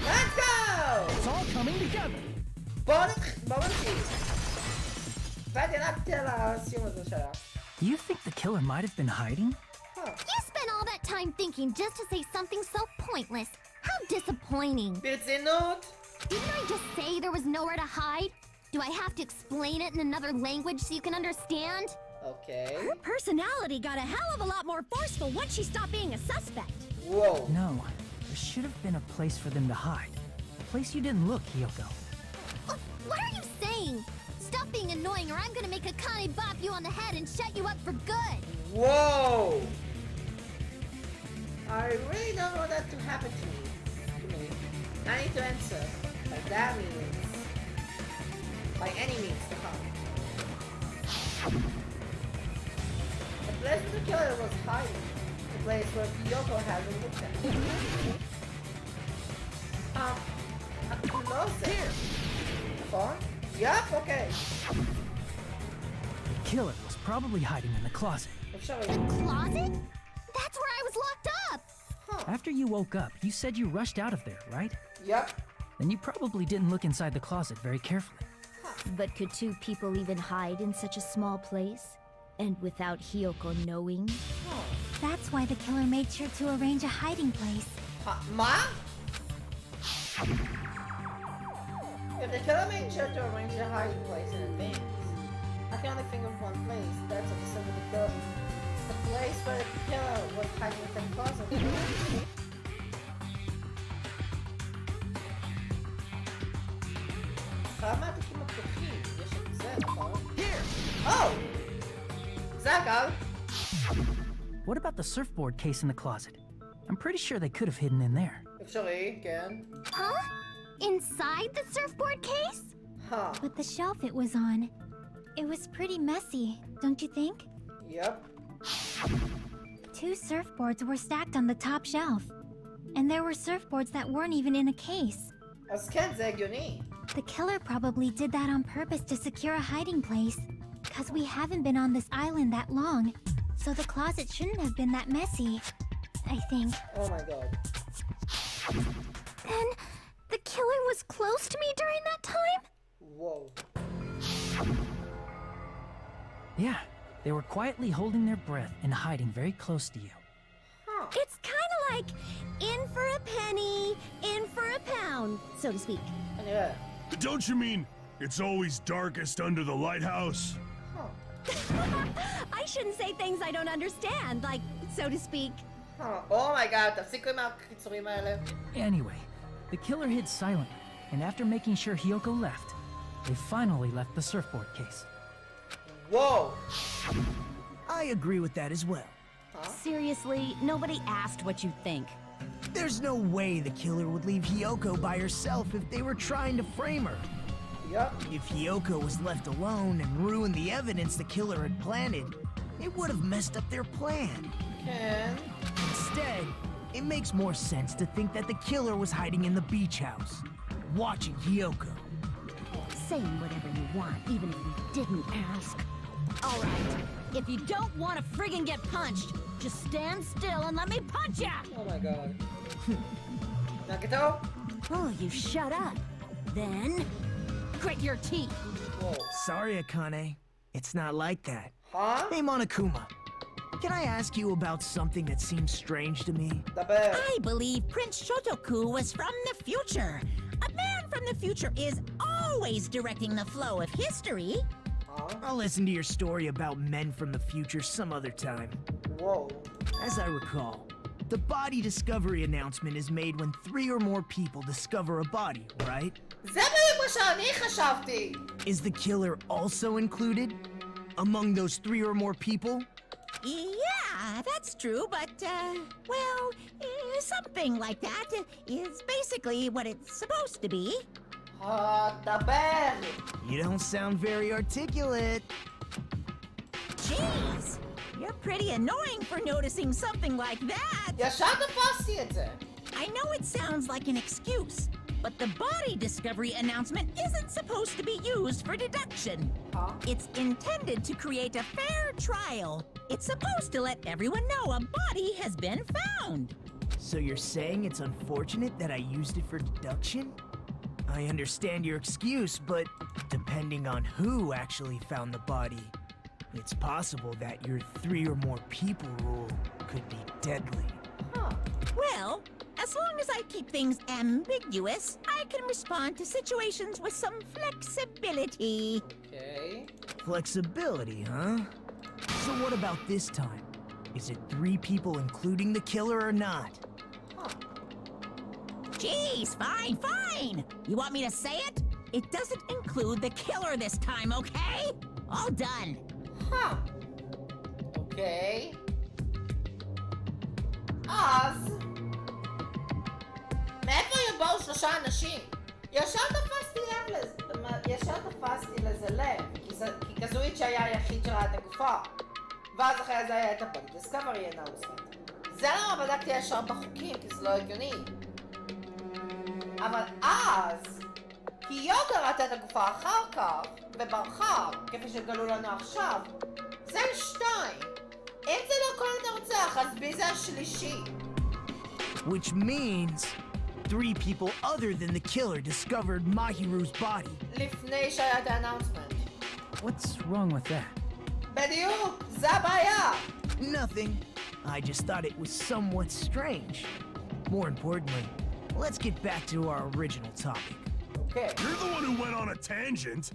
Speaker 1: Let's go!
Speaker 6: It's all coming together.
Speaker 1: בואו נמשיך. והדלגתי על הסיום הזה שלה.
Speaker 6: Do you think the killer might have been hiding?
Speaker 3: You spent all that time thinking just to say something so pointless. How disappointing.
Speaker 1: ברצינות?
Speaker 3: Didn't I just say there was nowhere to hide? Do I have to explain it in another language so you can understand?
Speaker 1: Okay.
Speaker 9: Her personality got a hell of a lot more forceful once she stopped being a suspect.
Speaker 1: Whoa.
Speaker 6: No, there should have been a place for them to hide. A place you didn't look, Hiyoko.
Speaker 3: Oh, what are you saying? Stop being annoying or I'm gonna make Akane bop you on the head and shut you up for good.
Speaker 1: Whoa! I really don't want that to happen to me. I need to answer. Like that means... by any means to come. The place where the killer was hiding. The place where Yoko hasn't looked at. Close it. Here! Phone? Yep, okay.
Speaker 6: The killer was probably hiding in the closet.
Speaker 3: The closet? That's where I was locked up.
Speaker 1: Huh.
Speaker 6: After you woke up, you said you rushed out of there, right?
Speaker 1: Yep.
Speaker 6: Then you probably didn't look inside the closet very carefully.
Speaker 9: But could two people even hide in such a small place? And without Hiyoko knowing?
Speaker 3: That's why the killer made sure to arrange a hiding place.
Speaker 1: מה? If the killer made sure to arrange a hiding place in advance, I can only think of one place. That's the place where the killer was hiding within the closet. כמה התיקים הפתוחים? יש את זה, נכון? Oh! זה אגב.
Speaker 6: What about the surfboard case in the closet? I'm pretty sure they could have hidden in there.
Speaker 1: אפשרי, כן.
Speaker 3: Huh? Inside the surfboard case?
Speaker 1: Huh.
Speaker 3: But the shelf it was on, it was pretty messy, don't you think?
Speaker 1: Yep.
Speaker 3: 2 surfboards were stacked on the top shelf. And there were surfboards that weren't even in a case.
Speaker 1: אז כן, זה הגיוני.
Speaker 3: The killer probably did that on purpose to secure a hiding place. Cause we haven't been on this island that long, so the closet shouldn't have been that messy, I think.
Speaker 1: Oh my god.
Speaker 3: Then, the killer was close to me during that time?
Speaker 1: Whoa.
Speaker 6: Yeah, they were quietly holding their breath and hiding very close to you.
Speaker 1: Huh.
Speaker 9: It's kind of like in for a penny, in for a pound, so to speak.
Speaker 1: Yeah.
Speaker 10: Don't you mean it's always darkest under the lighthouse?
Speaker 9: I shouldn't say things I don't understand, like, so to speak.
Speaker 1: Huh. Oh my god, תפסיקו עם הקיצורים האלה.
Speaker 6: Anyway, the killer hid silently, and after making sure Hiyoko left, they finally left the surfboard case.
Speaker 1: Whoa.
Speaker 5: I agree with that as well.
Speaker 9: Seriously, nobody asked what you think.
Speaker 5: There's no way the killer would leave Hiyoko by herself if they were trying to frame her.
Speaker 1: Yep.
Speaker 5: If Hiyoko was left alone and ruined the evidence the killer had planted, it would have messed up their plan.
Speaker 1: כן.
Speaker 5: Instead, it makes more sense to think that the killer was hiding in the beach house, watching Hiyoko.
Speaker 9: Saying whatever you want, even if you didn't ask. All right, if you don't want to friggin' get punched, just stand still and let me punch ya!
Speaker 1: Oh my god. Nagito?
Speaker 9: Oh, you shut up. Then, grit your teeth.
Speaker 1: Whoa.
Speaker 5: Sorry, Akane. It's not like that.
Speaker 1: Huh?
Speaker 5: Hey, Monokuma. Can I ask you about something that seems strange to me?
Speaker 1: דבר.
Speaker 2: I believe Prince Shotoku was from the future. A man from the future is always directing the flow of history.
Speaker 5: I'll listen to your story about men from the future some other time.
Speaker 1: Whoa.
Speaker 5: As I recall, the body discovery announcement is made when 3 or more people discover a body, right?
Speaker 1: זה בדיוק מה שאני חשבתי.
Speaker 5: Is the killer also included among those 3 or more people?
Speaker 2: Yeah, that's true, but, well, something like that is basically what it's supposed to be.
Speaker 1: דבר.
Speaker 5: You don't sound very articulate.
Speaker 2: Jeez, you're pretty annoying for noticing something like that.
Speaker 1: ישר תפסתי את זה.
Speaker 2: I know it sounds like an excuse, but the body discovery announcement isn't supposed to be used for deduction.
Speaker 1: Huh?
Speaker 2: It's intended to create a fair trial. It's supposed to let everyone know a body has been found.
Speaker 5: So you're saying it's unfortunate that I used it for deduction? I understand your excuse, but depending on who actually found the body, it's possible that your 3 or more people rule could be deadly.
Speaker 1: Huh.
Speaker 2: Well, as long as I keep things ambiguous, I can respond to situations with some flexibility.
Speaker 1: Okay.
Speaker 5: Flexibility, huh? So what about this time? Is it 3 people including the killer or not?
Speaker 2: Jeez, fine, fine. You want me to say it? It doesn't include the killer this time, okay? All done.
Speaker 1: Huh. Okay. אז... מאיפה יבואו 3 אנשים? ישר תפסתי לזה לב, כי קזואיץ' היה היחיד שראה את הגופה. ואז אחרי זה היה את הפרק דיסקאברי אנאונסמנט. זה למה בדקתי ישר בחוקים, כי זה לא הגיוני. אבל אז, היוקו ראתה את הגופה אחר כך, וברחה, כפי שגלו לנו עכשיו, זה 2. אם זה לא כל הנרצח, אז בי זה השלישי.
Speaker 5: Which means 3 people other than the killer discovered Mahiru's body.
Speaker 1: לפני שהיה את האנאונסמנט.
Speaker 6: What's wrong with that?
Speaker 1: בדיוק, זה הבעיה!
Speaker 5: Nothing. I just thought it was somewhat strange. More importantly, let's get back to our original topic.
Speaker 1: אוקיי.
Speaker 10: You're the one who went on a tangent.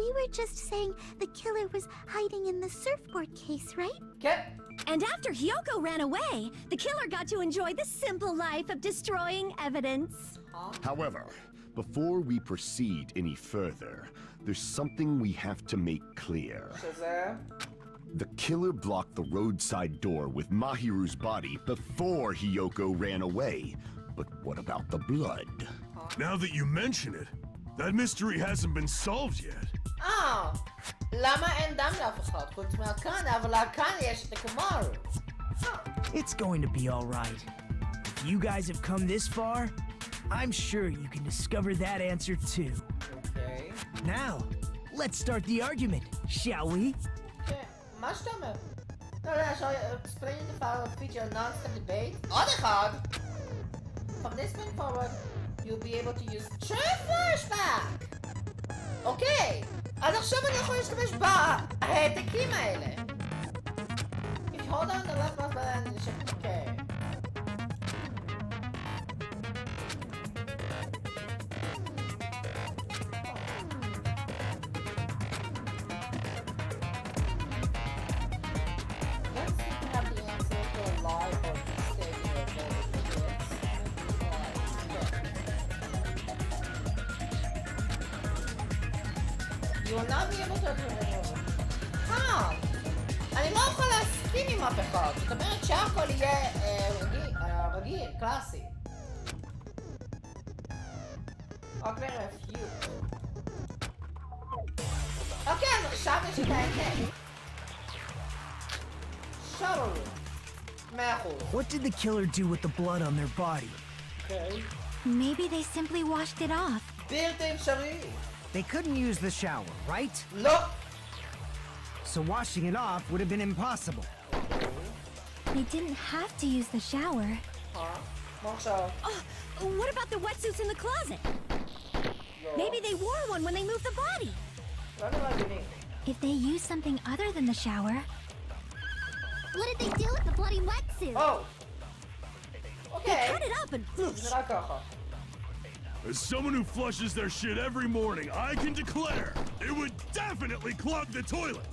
Speaker 3: We were just saying the killer was hiding in the surfboard case, right?
Speaker 1: כן.
Speaker 9: And after Hyoko ran away, the killer got to enjoy the simple life of destroying evidence.
Speaker 4: However, before we proceed any further, there's something we have to make clear.
Speaker 1: שזה...
Speaker 4: The killer blocked the roadside door with Mahiru's body before Hyoko ran away. But what about the blood?
Speaker 10: Now that you mention it, that mystery hasn't been solved yet.
Speaker 1: למה אין דם לאף אחד? חוץ מהקאנה, אבל לקאנה יש את הקמארו.
Speaker 5: It's going to be alright. If you guys have come this far, I'm sure you can discover that answer too.
Speaker 1: אוקיי.
Speaker 5: Now, let's start the argument, shall we?
Speaker 1: כן, מה שאתה אומר? לא, explain the power of feature non-stop debate. עוד אחד! From this point forward, you'll be able to use true flashback! אוקיי, אז עכשיו אני יכול להשתמש בהעתקים האלה. If you hold on the left mouse button, you should... אוקיי. Let's see if we have the answer to a lie or mistake in your vote. You will not be able to remember. אני לא יכול להסכים עם אף אחד. זאת אומרת שהכל יהיה רגיל, קלאסי. רק נראה פיו. אוקיי, אז עכשיו יש את האמת. Shuttle room. 100%.
Speaker 5: What did the killer do with the blood on their body?
Speaker 1: אוקיי.
Speaker 3: Maybe they simply washed it off.
Speaker 1: בלתי אפשרי.
Speaker 7: They couldn't use the shower, right?
Speaker 1: לא.
Speaker 7: So washing it off would have been impossible.
Speaker 3: They didn't have to use the shower.
Speaker 1: מה עכשיו?
Speaker 9: What about the wetsuits in the closet? Maybe they wore one when they moved the body.
Speaker 1: לא נראה לי.
Speaker 3: If they used something other than the shower... What did they do with the bloody wetsuit?
Speaker 1: Oh! אוקיי.
Speaker 9: Cut it up and...
Speaker 1: זה רק ככה.
Speaker 10: As someone who flushes their shit every morning, I can declare it would definitely clog the toilet.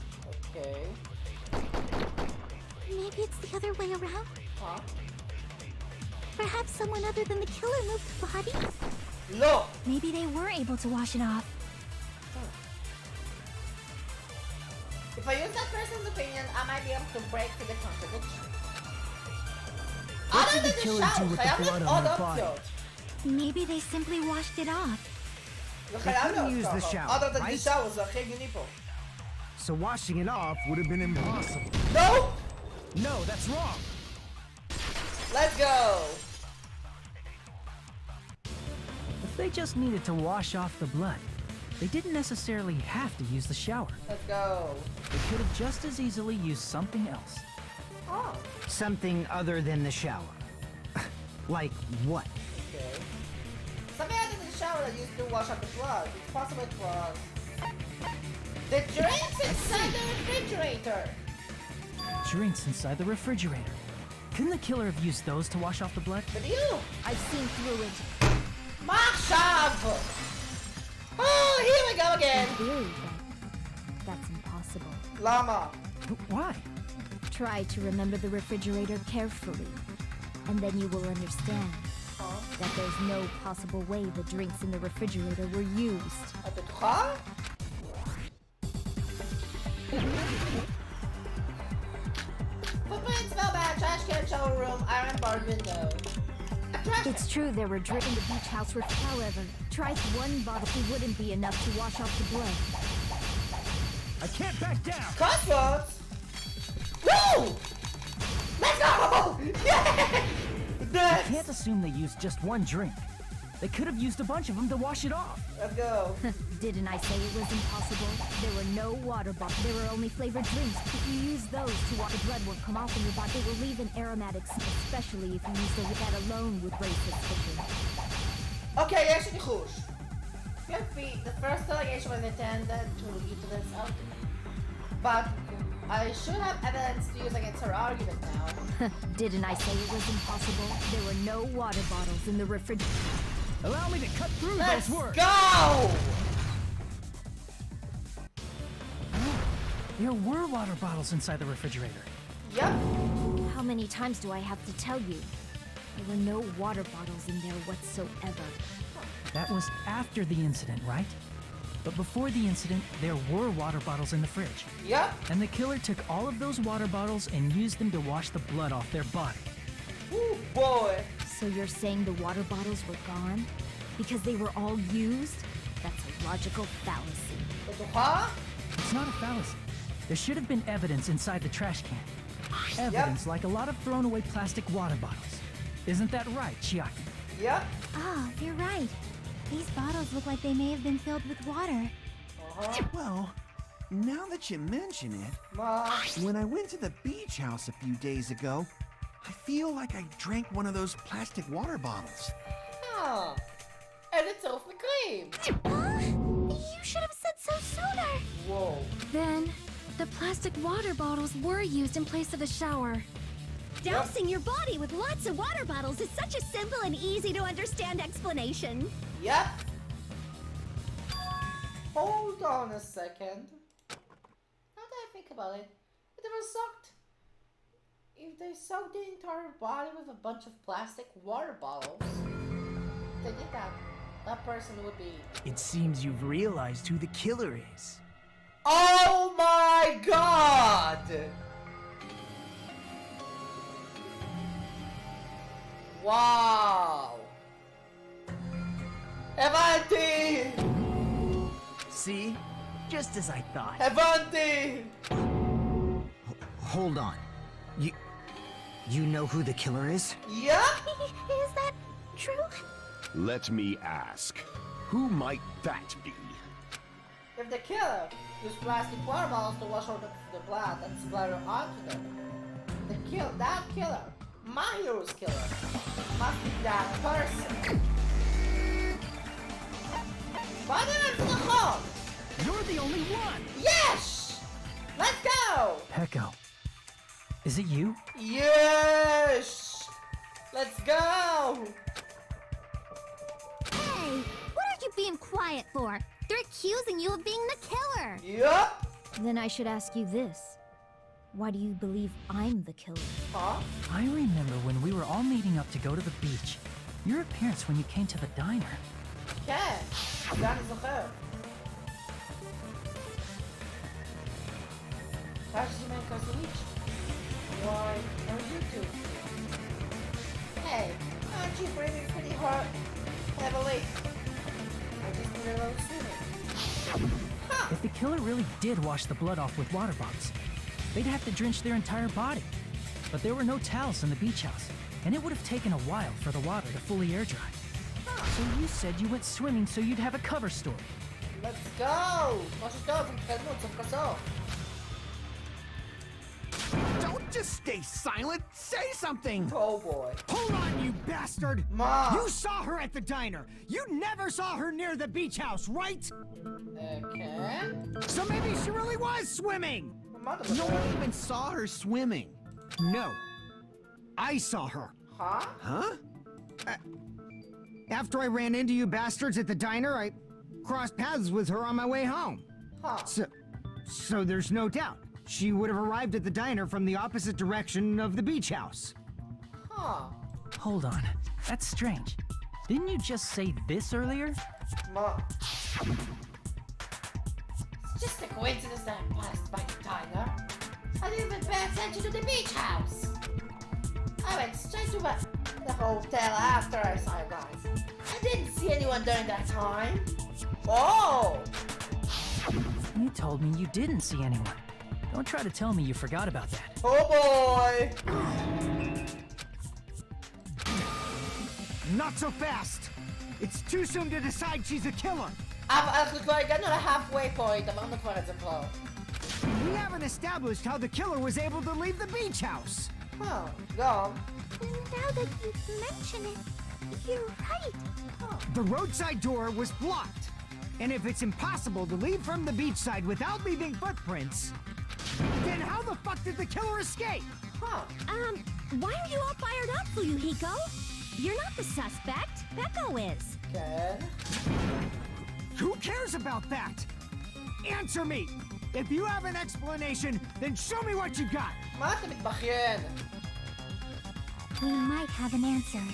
Speaker 1: אוקיי.
Speaker 3: Maybe it's the other way around?
Speaker 1: Huh?
Speaker 3: Perhaps someone other than the killer moved the body?
Speaker 1: לא!
Speaker 3: Maybe they were able to wash it off.
Speaker 1: If I use that person's opinion, I might be able to break through the contradiction.
Speaker 5: What did the killer do with the
Speaker 1: חייב
Speaker 5: blood
Speaker 1: להיות
Speaker 5: on
Speaker 1: עוד
Speaker 5: their body?
Speaker 1: אופציות.
Speaker 3: Maybe they simply washed it off.
Speaker 1: זה חייב
Speaker 7: couldn't
Speaker 1: להיות
Speaker 7: use the
Speaker 1: ככה.
Speaker 7: shower,
Speaker 1: Other than the
Speaker 7: right?
Speaker 1: shower, זה הכי הגיוני פה.
Speaker 7: So washing it off would have been impossible.
Speaker 1: No!
Speaker 5: No, that's wrong.
Speaker 1: Let's go!
Speaker 6: If they just needed to wash off the blood, they didn't necessarily have to use the shower.
Speaker 1: Let's go.
Speaker 6: They could have just as easily used something else.
Speaker 1: Oh,
Speaker 7: Something other than the shower. Like what?
Speaker 1: okay. Something other than the shower that used to wash out the blood. It's possible it was... The drinks inside the refrigerator!
Speaker 6: Drinks inside the refrigerator. Couldn't the killer have used those to wash off the blood?
Speaker 1: But you!
Speaker 9: I've seen through it.
Speaker 1: מה עכשיו? Oh, here we go again!
Speaker 9: Theory, but that's impossible.
Speaker 1: למה?
Speaker 6: But why?
Speaker 9: Try to remember the refrigerator carefully, and then you will understand that there's no possible way the drinks in the refrigerator were used.
Speaker 1: את בטוחה? Footprints, smell bad, trash can, shower room, iron bar window. A trash
Speaker 9: It's true there were drinks in the beach house roof. However, try one bottle wouldn't be enough to wash off the blood.
Speaker 5: I can't back down.
Speaker 1: Crossroads! Woo! Let's go! Yeah!
Speaker 6: You can't assume they used just one drink. They could have used a bunch of them to wash it off.
Speaker 1: Let's go.
Speaker 9: Didn't I say it was impossible? There were no water bottles. There were only flavored drinks. If you use those to wash, the blood won't come off in your body. They will leave an aromatic smell, especially if you use them. That alone would raise suspicion.
Speaker 1: Okay, יש לי ניחוש. יופי, the first delegation was intended to lead to this outcome. But I should have evidence to use against her argument now.
Speaker 9: Didn't I say it was impossible? There were no water bottles in the refrigerator.
Speaker 6: Allow me to cut through
Speaker 1: Let's
Speaker 6: those words.
Speaker 1: go!
Speaker 6: There were water bottles inside the refrigerator.
Speaker 1: Yep.
Speaker 9: How many times do I have to tell you? There were no water bottles in there whatsoever.
Speaker 6: That was after the incident, right? But before the incident, there were water bottles in the fridge.
Speaker 1: Yep.
Speaker 6: And the killer took all of those water bottles and used them to wash the blood off their body.
Speaker 1: Ooh, boy.
Speaker 9: So you're saying the water bottles were gone? Because they were all used? That's a logical fallacy.
Speaker 1: Huh?
Speaker 6: It's not a fallacy. There should have been evidence inside the trash can. Evidence like a lot of thrown away plastic water bottles. Isn't that right, Chiaki?
Speaker 1: Yep.
Speaker 3: Ah, you're right. These bottles look like they may have been filled with water.
Speaker 8: Well, now that you mention it,
Speaker 1: Ma.
Speaker 8: when I went to the beach house a few days ago, I feel like I drank one of those plastic water bottles.
Speaker 1: Ah. And it's off the cream.
Speaker 3: You should have said so sooner.
Speaker 1: Whoa.
Speaker 11: Then, the plastic water bottles were used in place of the shower.
Speaker 3: Dousing your body with lots of water bottles is such a simple and easy to understand explanation.
Speaker 1: Yep. Hold on a second. Now that I think about it, if they were soaked, if they soaked the entire body with a bunch of plastic water bottles, they did that. That person would be.
Speaker 5: It seems you've realized who the killer is.
Speaker 1: Oh my god! Wow! Avanti!
Speaker 5: See? Just as I thought.
Speaker 1: Avanti!
Speaker 7: Hold on. You know who the killer is?
Speaker 1: Yeah?
Speaker 3: Is that true?
Speaker 4: Let me ask, who might that be?
Speaker 1: If the killer used plastic water bottles to wash out the blood and splatter onto them, that killer, my hero's killer, must be that person. Why did I home?
Speaker 6: You're the only one!
Speaker 1: Yes! Let's go!
Speaker 6: Pecco. Is it you?
Speaker 1: Yes! Let's go!
Speaker 3: Hey, what are you being quiet for? They're accusing you of being the killer.
Speaker 1: Yup!
Speaker 9: Then I should ask you this. Why do you believe I'm the killer?
Speaker 1: Huh?
Speaker 6: I remember when we were all meeting up to go to the beach. Your appearance when you came to the diner.
Speaker 1: כן, זה אני זוכר. Każdy man goes to each. Why are you two? Hey, aren't you breathing pretty hard? Heavily? I just need a little swimming. Huh.
Speaker 6: If the killer really did wash the blood off with water bottles, they'd have to drench their entire body. But there were no towels in the beach house, and it would have taken a while for the water to fully air dry. So you said you went swimming so you'd have a cover story.
Speaker 1: Let's go! Może to wykręcą w kosowo.
Speaker 8: Don't just stay silent. Say something.
Speaker 1: Oh boy.
Speaker 5: Hold on, you bastard!
Speaker 1: Ma!
Speaker 5: You saw her at the diner. You never saw her near the beach house, right?
Speaker 1: Okay.
Speaker 5: So maybe she really was swimming.
Speaker 8: No one even saw her swimming.
Speaker 5: No. I saw her.
Speaker 1: Huh?
Speaker 8: Huh?
Speaker 7: After I ran into you bastards at the diner, I crossed paths with her on my way home.
Speaker 1: Huh.
Speaker 7: So there's no doubt. She would have arrived at the diner from the opposite direction of the beach house.
Speaker 1: Huh.
Speaker 6: Hold on. That's strange. Didn't you just say this earlier?
Speaker 1: Ma. It's just a coincidence that I passed by the diner. I didn't even pay attention to the beach house. I went straight to the hotel after I saw you guys. I didn't see anyone during that time. Oh!
Speaker 6: You told me you didn't see anyone. Don't try to tell me you forgot about that.
Speaker 1: Oh boy!
Speaker 5: Not so fast.
Speaker 7: It's too soon to decide she's a killer.
Speaker 1: אבל אנחנו כבר הגענו ל-halfway point, אמרנו כבר את זה כבר.
Speaker 7: We haven't established how the killer was able to leave the beach house.
Speaker 1: גם.
Speaker 3: Now that you mention it, you're right.
Speaker 7: The roadside door was blocked. And if it's impossible to leave from the beachside without leaving footprints, then how the fuck did the killer escape?
Speaker 9: Why are you all fired up, Fuyuhiko? You're not the suspect. Peko is.
Speaker 1: כן.
Speaker 7: Who cares about that? Answer me! If you have an explanation, then show me what you got!
Speaker 1: מה אתה מתבכיין?
Speaker 3: We might have an answer.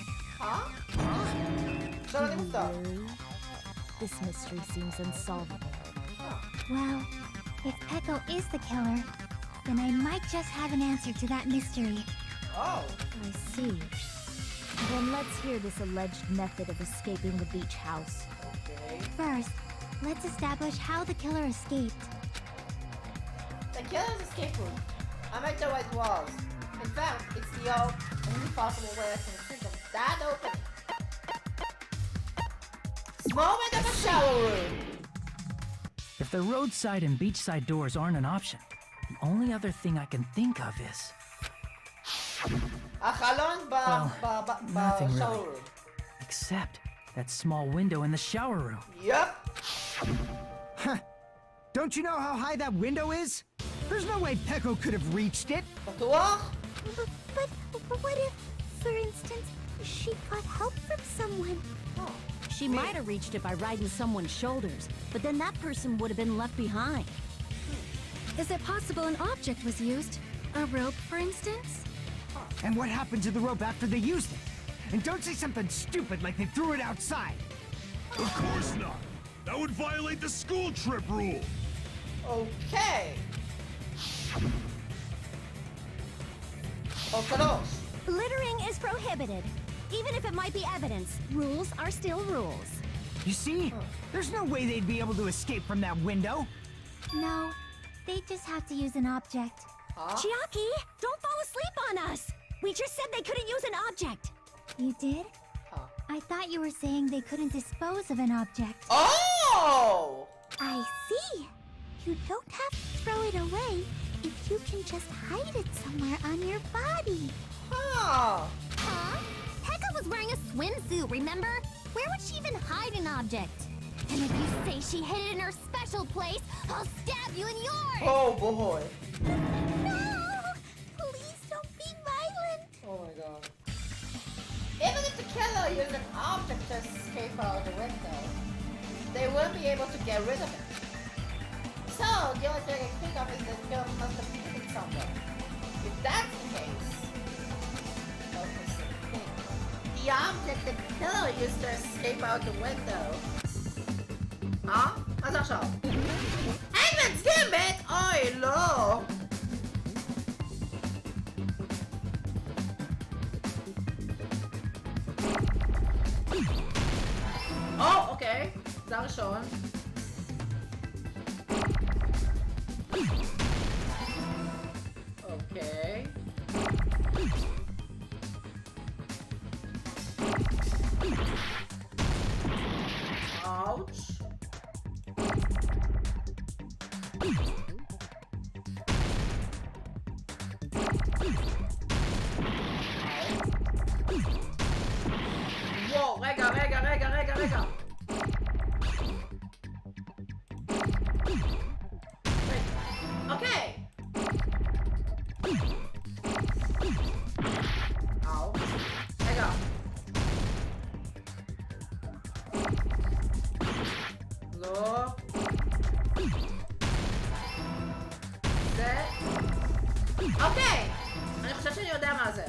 Speaker 1: עכשיו אני מופתע.
Speaker 9: This mystery seems unsolvable.
Speaker 3: Well, if Peko is the killer, then I might just have an answer to that mystery.
Speaker 1: Oh.
Speaker 9: I see. Then let's hear this alleged method of escaping the beach house.
Speaker 1: Okay.
Speaker 3: First, let's establish how the killer escaped.
Speaker 1: The killer's escape room. I might know what it was. In fact, it's the only possible way I can think of that open. Small window of a shower room.
Speaker 6: If the roadside and beachside doors aren't an option, the only other thing I can think of is...
Speaker 1: החלון
Speaker 6: nothing
Speaker 1: בשאור
Speaker 6: really.
Speaker 1: room.
Speaker 6: Except that small window in the shower room.
Speaker 1: Yup.
Speaker 7: Huh. Don't you know how high that window is? There's no way Peko could have reached it.
Speaker 1: בטוח?
Speaker 3: But what if, for instance, she got help from someone?
Speaker 9: She might have reached it by riding someone's shoulders, but then that person would have been left behind.
Speaker 11: Is it possible an object was used? A rope, for instance?
Speaker 7: And what happened to the rope after they used it? And don't say something stupid like they threw it outside.
Speaker 10: Of course not. That would violate the school trip rule.
Speaker 1: Okay. שלוש.
Speaker 9: Littering is prohibited. Even if it might be evidence, rules are still rules.
Speaker 7: You see? There's no way they'd be able to escape from that window.
Speaker 3: No, they just have to use an object.
Speaker 9: Chiaki, don't fall asleep on us! We just said they couldn't use an object.
Speaker 3: You did? I thought you were saying they couldn't dispose of an object.
Speaker 1: Oh!
Speaker 3: I see. You don't have to throw it away if you can just hide it somewhere on your body.
Speaker 1: Huh?
Speaker 9: Pekka was wearing a swimsuit, remember? Where would she even hide an object? And if you say she hid it in her special place, I'll stab you in yours!
Speaker 1: Oh boy.
Speaker 3: No! Please don't be violent.
Speaker 1: Oh my god. Even if the killer used an object to escape out the window, they won't be able to get rid of it. So, the only thing I can think of is that the killer must have hidden it somewhere. If that's the case, the object the killer used to escape out the window. מה זה עכשיו? Edmund's Gambit! אוי, לא! אוקיי, זה הראשון. אוקיי. Ouch. וואו, רגע. אוקיי. אאו. רגע. לא. זה. אוקיי. אני חושב שאני יודע מה זה.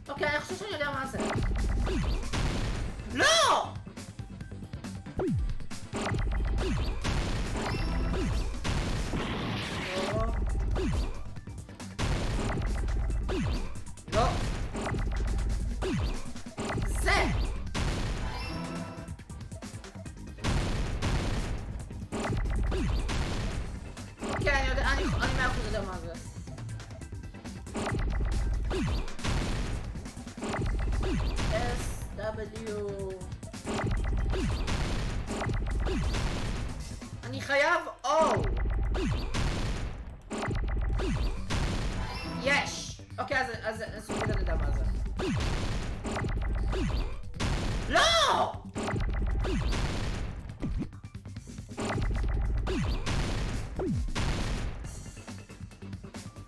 Speaker 1: אוקיי, אני חושב שאני יודע מה זה. לא! לא. אני 100% יודע מה זה. SW... אני חייב O! יש! אוקיי, אז סופית אני יודע מה זה. לא!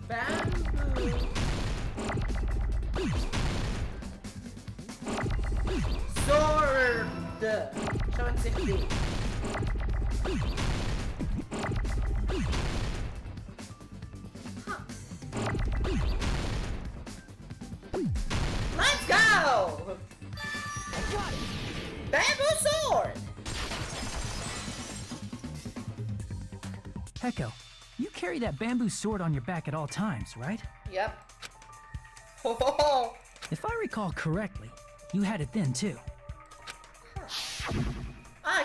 Speaker 1: Bamboo. Sword. עכשיו אני צריך B. Let's go! Bamboo sword!
Speaker 6: Peko, you carry that bamboo sword on your back at all times, right?
Speaker 1: Yep. Ho ho ho!
Speaker 6: If I recall correctly, you had it then too.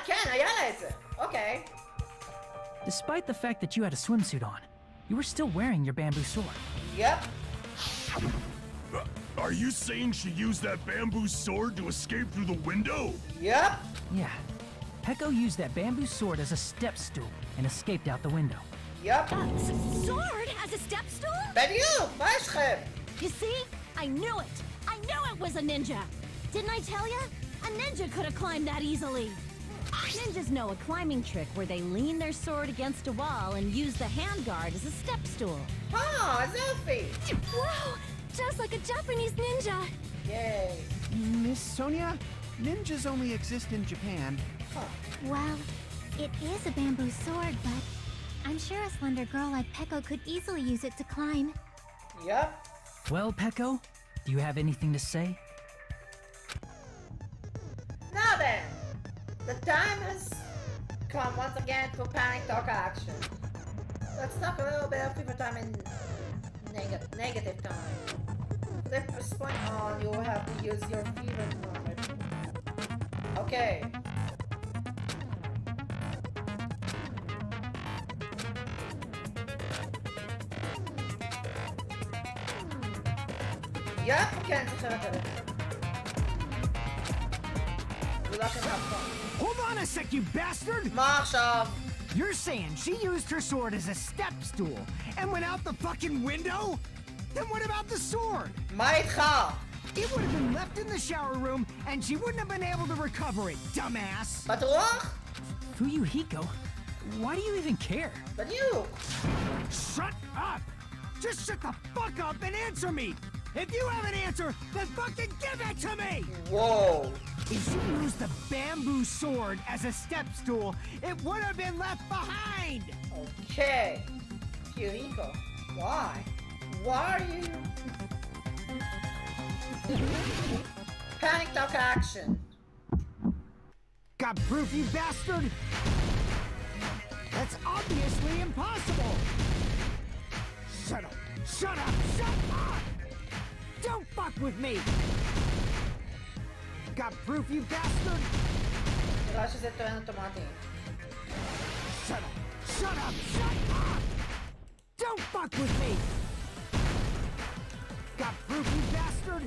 Speaker 1: כן, היה לה את זה. אוקיי.
Speaker 6: Despite the fact that you had a swimsuit on, you were still wearing your bamboo sword.
Speaker 1: Yep.
Speaker 10: Are you saying she used that bamboo sword to escape through the window?
Speaker 1: Yep.
Speaker 6: Yeah. Peko used that bamboo sword as a step stool and escaped out the window.
Speaker 1: Yep.
Speaker 9: Sword as a step stool?
Speaker 1: בדיוק, מה יש לכם?
Speaker 9: You see? I knew it! I knew it was a ninja! Didn't I tell ya? A ninja could have climbed that easily! Ninjas know a climbing trick where they lean their sword against a wall and use the handguard as a step stool.
Speaker 1: אז יופי.
Speaker 11: Wow! Just like a Japanese ninja!
Speaker 1: Yay.
Speaker 8: Miss Sonia, ninjas only exist in Japan.
Speaker 3: Well, it is a bamboo sword, but I'm sure a slender girl like Peko could easily use it to climb.
Speaker 1: Yep.
Speaker 6: Well, Peko, do you have anything to say?
Speaker 1: Now then, the time has come once again for panic talk action. Let's talk a little bit of fever time in negative time. From this point on, you will have to use your fever moment. Okay. יפ, כן, זוכרת עליך. Good luck and have fun.
Speaker 7: Hold on a sec, you bastard!
Speaker 1: מה עכשיו?
Speaker 7: You're saying she used her sword as a step stool and went out the fucking window? Then what about the sword?
Speaker 1: מה איתך?
Speaker 7: It would have been left in the shower room and she wouldn't have been able to recover it, dumbass!
Speaker 1: בטוח?
Speaker 6: Fuyuhiko, why do you even care?
Speaker 1: בדיוק.
Speaker 7: Shut up! Just shut the fuck up and answer me! If you have an answer, then fucking give it to me!
Speaker 1: Whoa.
Speaker 7: If she used the bamboo sword as a step stool, it would have been left behind!
Speaker 1: Okay. Yuriko, why? Why are you... Panic talk action.
Speaker 7: Got proof, you bastard? That's obviously impossible! Shut up! Shut up! Shut up! Don't fuck with me! Got proof, you bastard?
Speaker 1: נראה שזה טוען אוטומטי.
Speaker 7: Shut up! Shut up! Shut up! Don't fuck with me! Got proof, you bastard?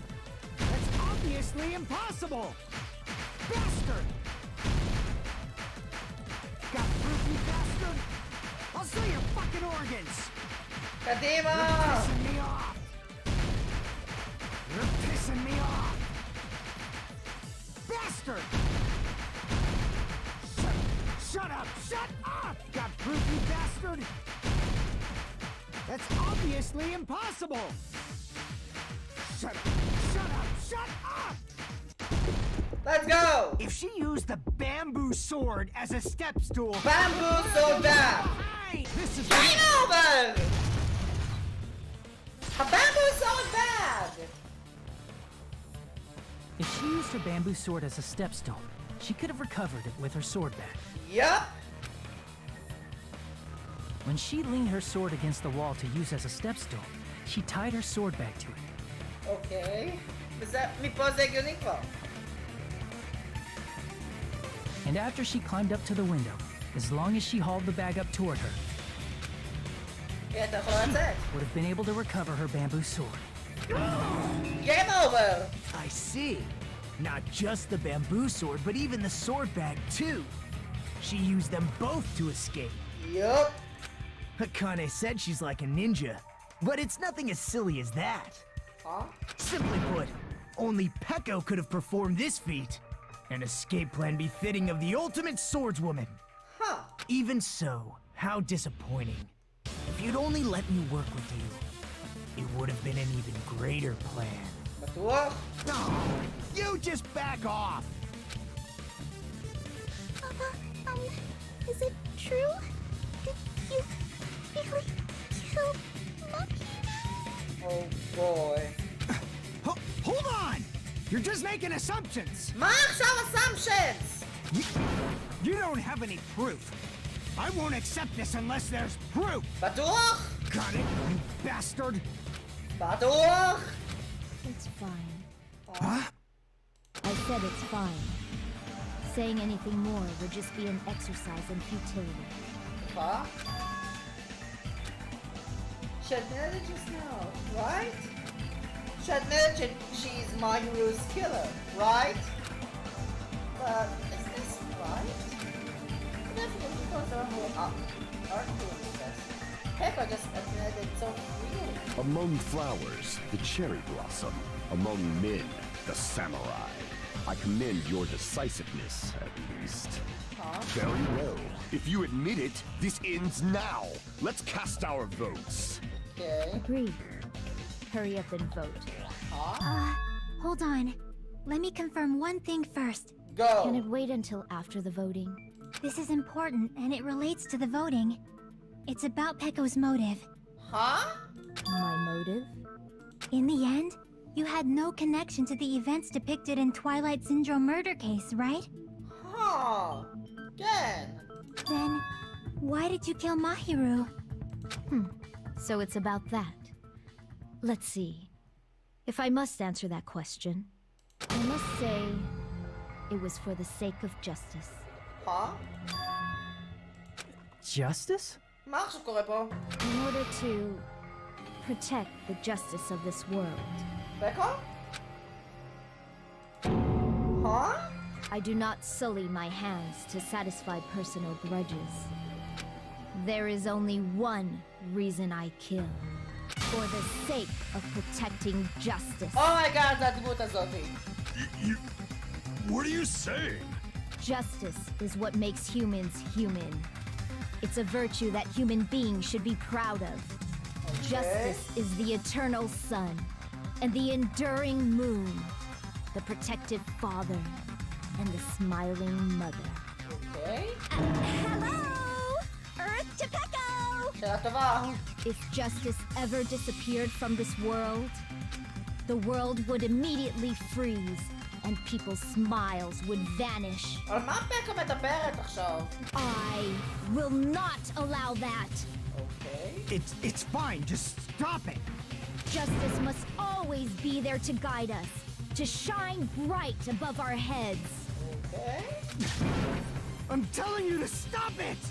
Speaker 7: That's obviously impossible! Bastard! Got proof, you bastard? I'll sell your fucking organs!
Speaker 1: קדימה!
Speaker 7: You're pissing me off! You're pissing me off! Bastard! Shut up! Shut up! Shut up! Got proof, you bastard? That's obviously impossible! Shut up! Shut up! Shut up!
Speaker 1: Let's go!
Speaker 7: If she used the bamboo sword as a step stool...
Speaker 1: Bamboo soda!
Speaker 7: This is...
Speaker 1: Game over! A bamboo so bad!
Speaker 6: If she used her bamboo sword as a step stool, she could have recovered it with her sword back.
Speaker 1: Yup!
Speaker 6: When she leaned her sword against the wall to use as a step stool, she tied her sword back to it.
Speaker 1: אוקיי. וזה, מפה זה הגיוני כבר.
Speaker 6: And after she climbed up to the window, as long as she hauled the bag up toward her,
Speaker 1: כן, אתה יכול לצאת.
Speaker 6: would have been able to recover her bamboo sword.
Speaker 1: Game over!
Speaker 5: I see. Not just the bamboo sword, but even the sword bag, too. She used them both to escape.
Speaker 1: Yup.
Speaker 5: Akane said she's like a ninja, but it's nothing as silly as that.
Speaker 1: Huh?
Speaker 5: Simply put, only Peko could have performed this feat. An escape plan befitting of the ultimate swordswoman.
Speaker 1: Huh.
Speaker 5: Even so, how disappointing. If you'd only let me work with you, it would have been an even greater plan.
Speaker 1: בטוח?
Speaker 5: No, you just back off.
Speaker 3: Is it true? Did you really kill Monkey?
Speaker 1: Oh boy.
Speaker 7: Hold on! You're just making assumptions!
Speaker 1: מה עכשיו assumptions?
Speaker 7: You don't have any proof. I won't accept this unless there's proof!
Speaker 1: בטוח?
Speaker 7: Got it, you bastard!
Speaker 1: בטוח?
Speaker 9: It's fine.
Speaker 7: Huh?
Speaker 9: I said it's fine. Saying anything more would just be an exercise in futility.
Speaker 1: מה? She admitted just now, right? She admitted she's Mahiru's killer, right? But is this right? Definitely because of who aren't doing this. Peko just admitted it so freely.
Speaker 4: Among flowers, the cherry blossom. Among men, the samurai. I commend your decisiveness, at least.
Speaker 1: Huh?
Speaker 4: Very well. If you admit it, this ends now. Let's cast our votes.
Speaker 1: Okay.
Speaker 9: Agreed. Hurry up and vote.
Speaker 1: Huh?
Speaker 3: Hold on. Let me confirm one thing first.
Speaker 1: Go.
Speaker 9: Can it wait until after the voting?
Speaker 3: This is important, and it relates to the voting. It's about Peko's motive.
Speaker 1: Huh?
Speaker 9: My motive?
Speaker 3: In the end, you had no connection to the events depicted in Twilight Syndrome murder case, right?
Speaker 1: Huh. Again.
Speaker 3: Then, why did you kill Mahiru?
Speaker 9: So it's about that. Let's see. If I must answer that question, I must say it was for the sake of justice.
Speaker 1: Huh?
Speaker 6: Justice?
Speaker 1: מה עכשיו קורה פה?
Speaker 9: In order to protect the justice of this world.
Speaker 1: פקו? Huh?
Speaker 9: I do not sully my hands to satisfy personal grudges. There is only one reason I kill. For the sake of protecting justice.
Speaker 1: אומייגאד, זה הדמות הזאתי.
Speaker 10: What are you saying?
Speaker 9: Justice is what makes humans human. It's a virtue that human beings should be proud of. Justice is the eternal sun and the enduring moon, the protective father and the smiling mother.
Speaker 1: אוקיי.
Speaker 2: Hello! Earth to Peko!
Speaker 1: שאלה טובה.
Speaker 9: If justice ever disappeared from this world, the world would immediately freeze and people's smiles would vanish.
Speaker 1: על מה פקו מדברת עכשיו?
Speaker 9: I will not allow that.
Speaker 1: אוקיי.
Speaker 7: It's fine, just stop it!
Speaker 9: Justice must always be there to guide us, to shine bright above our heads.
Speaker 1: אוקיי.
Speaker 7: I'm telling you to stop it!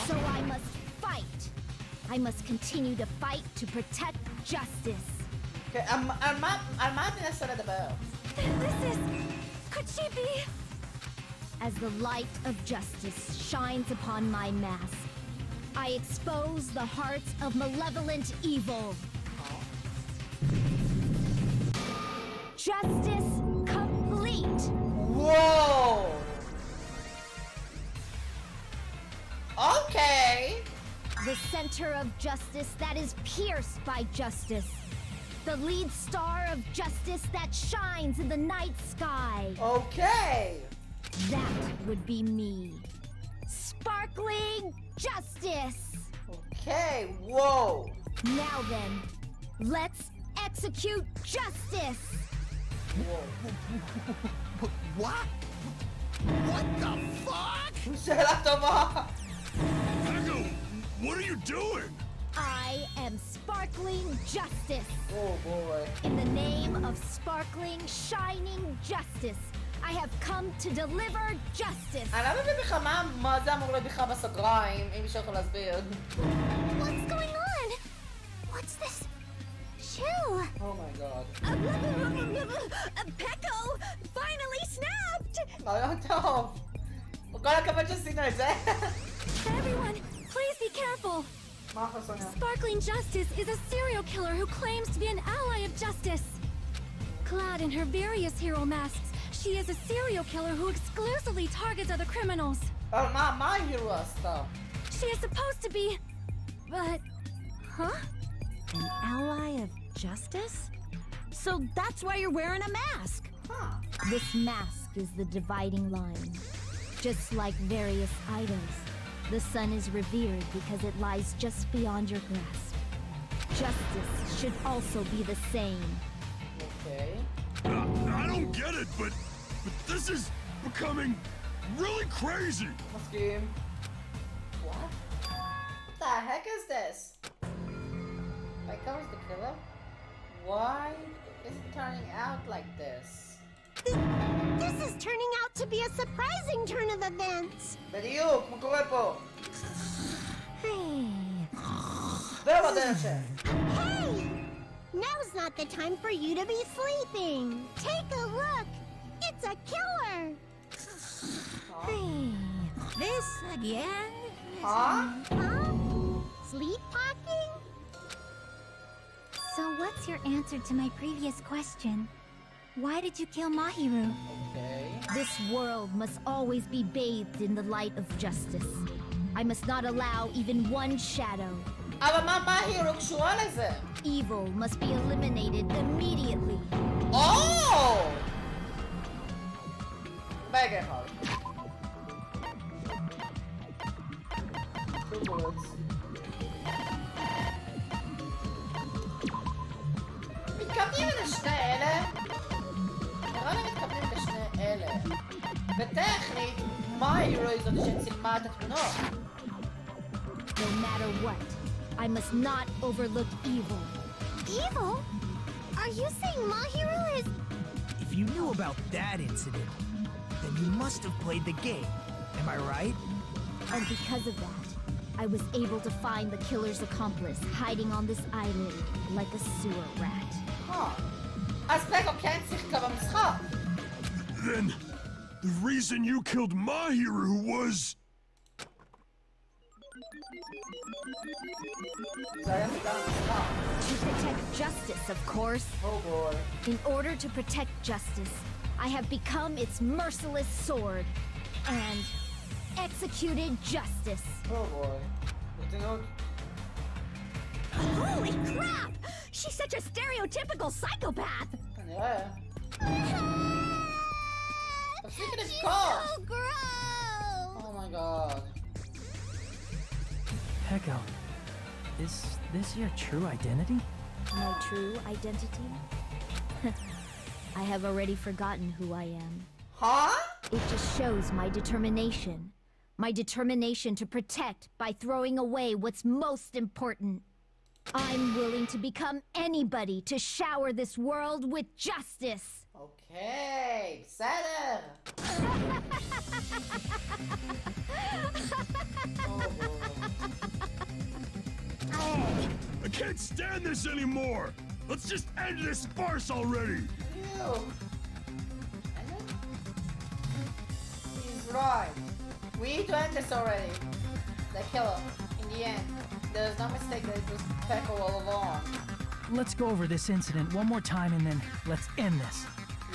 Speaker 9: So I must fight. I must continue to fight to protect justice.
Speaker 1: אוקיי, על מה את מנסה לדבר?
Speaker 9: This is... Could she be? As the light of justice shines upon my mask, I expose the hearts of malevolent evil. Justice complete!
Speaker 1: Whoa! Okay!
Speaker 9: The center of justice that is pierced by justice. The lead star of justice that shines in the night sky.
Speaker 1: Okay!
Speaker 9: That would be me. Sparkling justice!
Speaker 1: Okay, whoa!
Speaker 9: Now then, let's execute justice!
Speaker 8: What? What the fuck?
Speaker 1: שאלה טובה!
Speaker 10: Peko, what are you doing?
Speaker 9: I am sparkling justice.
Speaker 1: Oh boy.
Speaker 9: In the name of sparkling, shining justice, I have come to deliver justice.
Speaker 1: אני לא מבין בכלל מה זה אמור להיות בכלל בסוגריים, אם מישהו יכול להסביר.
Speaker 3: What's going on?
Speaker 1: באמת שעשינו את זה?
Speaker 11: Everyone, please be careful.
Speaker 1: מה אנחנו עושים?
Speaker 11: Sparkling Justice is a serial killer who claims to be an ally of justice. Clad in her various hero masks, she is a serial killer who exclusively targets other criminals.
Speaker 1: אבל מה ההירו עשתה?
Speaker 11: She is supposed to be... But... Huh?
Speaker 2: An ally of justice? So that's why you're wearing a mask.
Speaker 1: Huh.
Speaker 9: This mask is the dividing line. Just like various idols, the sun is revered because it lies just beyond your grasp. Justice should also be the same.
Speaker 1: Okay.
Speaker 10: I don't get it, but this is becoming really crazy.
Speaker 1: מסכים. What? What the heck is this? Michael is the killer? Why is it turning out like this?
Speaker 3: This is turning out to be a surprising turn of events.
Speaker 1: בדיוק, מה קורה פה?
Speaker 3: Hey.
Speaker 1: זהו בדרך.
Speaker 3: Hey! Now's not the time for you to be sleeping. Take a look. It's a killer. Hey.
Speaker 2: This again?
Speaker 1: Huh?
Speaker 3: Huh? Sleepwalking? So what's your answer to my previous question? Why did you kill Mahiru?
Speaker 1: Okay.
Speaker 9: This world must always be bathed in the light of justice. I must not allow even one shadow.
Speaker 1: אבל מה ההירו קשורה לזה?
Speaker 9: Evil must be eliminated immediately.
Speaker 1: Oh! ברגע אחד. Two bullets. מתכוונים לשני אלה? נראה לי מתכוונים לשני אלה. וטכנית, מה ההירו היא זאת שצילמה את התמונות?
Speaker 9: No matter what, I must not overlook evil.
Speaker 3: Evil? Are you saying Mahiru is...
Speaker 5: If you knew about that incident, then you must have played the game. Am I right?
Speaker 9: And because of that, I was able to find the killer's accomplice hiding on this island like a sewer rat.
Speaker 1: אז פקו כן שיחקה במשחק.
Speaker 10: Then the reason you killed Mahiru was...
Speaker 1: זה היה בגלל המשחק.
Speaker 9: To protect justice, of course.
Speaker 1: Oh boy.
Speaker 9: In order to protect justice, I have become its merciless sword and executed justice.
Speaker 1: Oh boy. ברצינות.
Speaker 2: Holy crap! She's such a stereotypical psychopath!
Speaker 1: כנראה. תפסיקי
Speaker 3: She's
Speaker 1: לבכות!
Speaker 3: so gross!
Speaker 1: Oh my god.
Speaker 6: Echo, is this your true identity?
Speaker 9: My true identity? I have already forgotten who I am.
Speaker 1: Huh?
Speaker 9: It just shows my determination. My determination to protect by throwing away what's most important. I'm willing to become anybody to shower this world with justice.
Speaker 1: אוקיי, בסדר.
Speaker 10: I can't stand this anymore! Let's just end this farce already!
Speaker 1: Ew. He's right. We need to end this already. The killer, in the end. There's no mistake that it was Peko all along.
Speaker 6: Let's go over this incident one more time and then let's end this.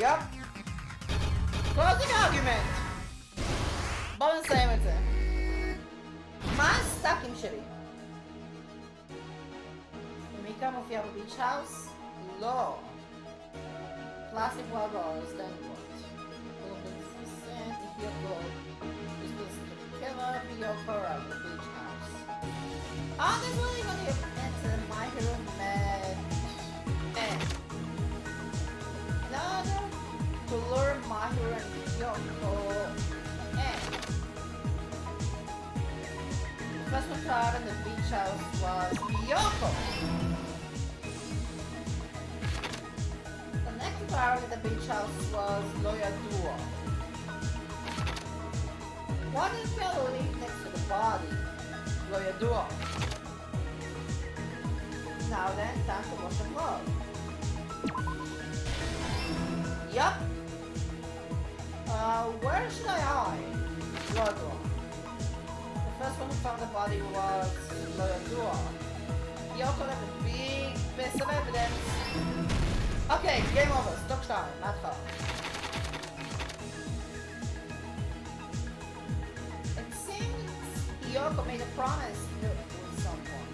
Speaker 1: Yup. Closing argument. בואו נסיים את זה. מה הסטאקים שלי? מיקה מופיע בביץ' האוס? לא. פלאסטיק וואברס, then what? Yoko at the beach house. Oh, there's really gonna be into My Hero Med. Another to lure My Hero and Yoko. The first one tried in the beach house was Yoko. The next trial in the beach house was Lawyer Duo. What is fellow leaf next to the body? Lawyer Duo. Now then, time to wash them up. Yup. Where should I hide? Lawyer Duo. first one who found the body was Loyadua. Yoko left a big piece of evidence. Okay, game over. Stock down. מההתחלה. It seems Yoko made a promise with someone.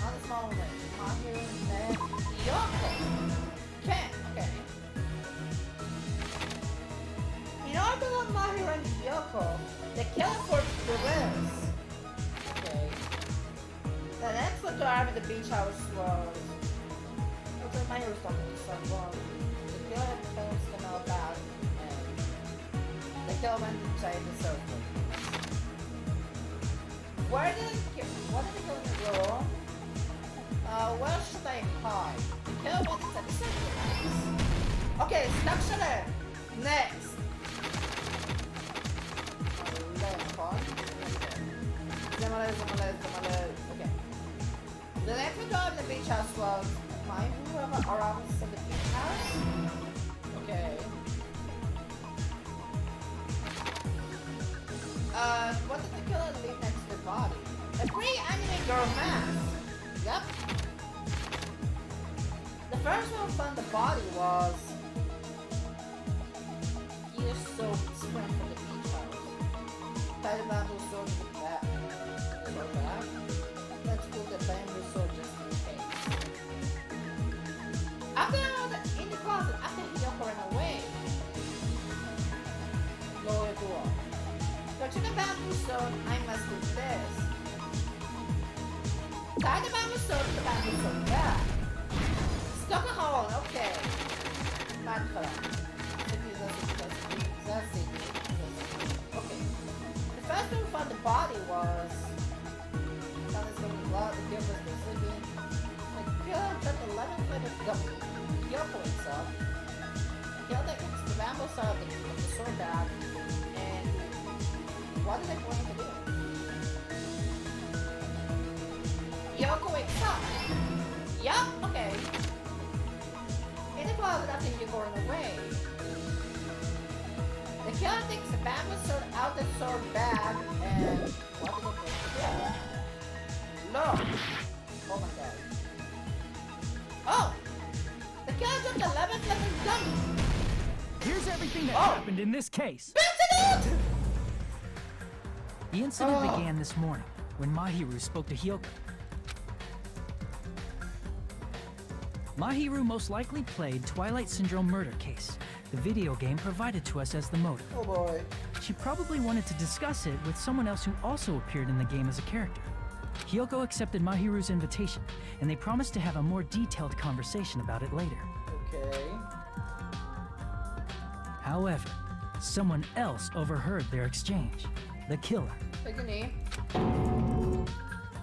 Speaker 1: On this moment, Mahiru met Yoko. Okay. In order to Mahiru and Yoko, the killer forged the wills. Okay. The next one to arrive at the beach house was... Okay, Mahiru's talking to someone. The killer claims to know about and the killer went inside the circle. What did the killer go? Where should I hide? The killer went inside the circle. Okay, structure it. Next. Okay. The next we go in the beach house was my whoever around the beach house. Okay. What did the killer leave next to the body? A pretty anime girl mask. Yep. The first one who found the body was gear soaked spring from the beach house. Tied the bamboo sword to the back. Let's put the bamboo sword just in case. In the closet, after Hiyoko ran away. Lower door. Touching the bamboo sword, I must do this. Tie the bamboo sword to the bamboo sword back. Stuck a hole, okay. Bad for that. That's it. Okay. The first one who found the body was... Found this little blood, the killer was still sleeping. The killer took 11 flavored gummy. Yoko himself. The killer takes the bamboo sword of the sword bag. And... what is it going to do? Yoko wakes up. Yup, okay. In the closet after Yoko ran away. The killer takes the bamboo sword out the sword bag and... what is it going to do? Look! Oh my god. Oh! The killer took the 11th level dummy!
Speaker 6: Here's everything that happened in this case. The incident began this morning when Mahiru spoke to Hiyoko. Mahiru most likely played Twilight Syndrome Murder Case, the video game provided to us as the motive.
Speaker 1: Oh boy.
Speaker 6: She probably wanted to discuss it with someone else who also appeared in the game as a character. Hiyoko accepted Mahiru's invitation, and they promised to have a more detailed conversation about it later.
Speaker 1: Okay.
Speaker 6: However, someone else overheard their exchange. The killer.
Speaker 1: Take a knee.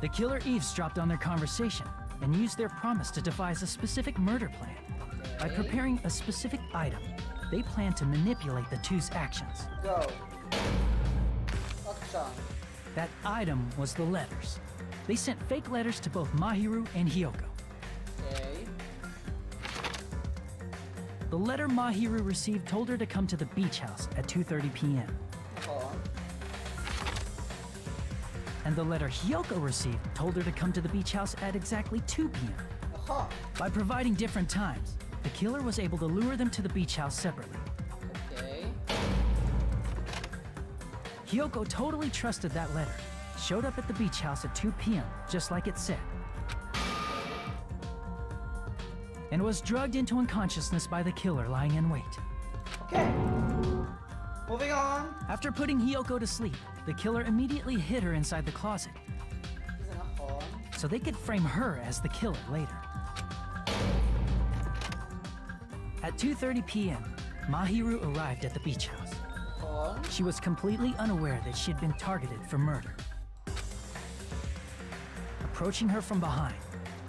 Speaker 6: The killer eavesdropped on their conversation and used their promise to devise a specific murder plan. By preparing a specific item, they plan to manipulate the two's actions.
Speaker 1: Go. Action.
Speaker 6: That item was the letters. They sent fake letters to both Mahiru and Hiyoko.
Speaker 1: Okay.
Speaker 6: The letter Mahiru received told her to come to the beach house at 2:30 p.m.
Speaker 1: Hold on.
Speaker 6: And the letter Hiyoko received told her to come to the beach house at exactly 2 p.m.
Speaker 1: Aha.
Speaker 6: By providing different times, the killer was able to lure them to the beach house separately.
Speaker 1: Okay.
Speaker 6: Hiyoko totally trusted that letter, showed up at the beach house at 2 p.m., just like it said, and was drugged into unconsciousness by the killer lying in wait.
Speaker 1: Okay. Moving on.
Speaker 6: After putting Hiyoko to sleep, the killer immediately hid her inside the closet,
Speaker 1: He's in a hole.
Speaker 6: so they could frame her as the killer later. At 2:30 p.m., Mahiru arrived at the beach house.
Speaker 1: Hold on.
Speaker 6: She was completely unaware that she had been targeted for murder. Approaching her from behind,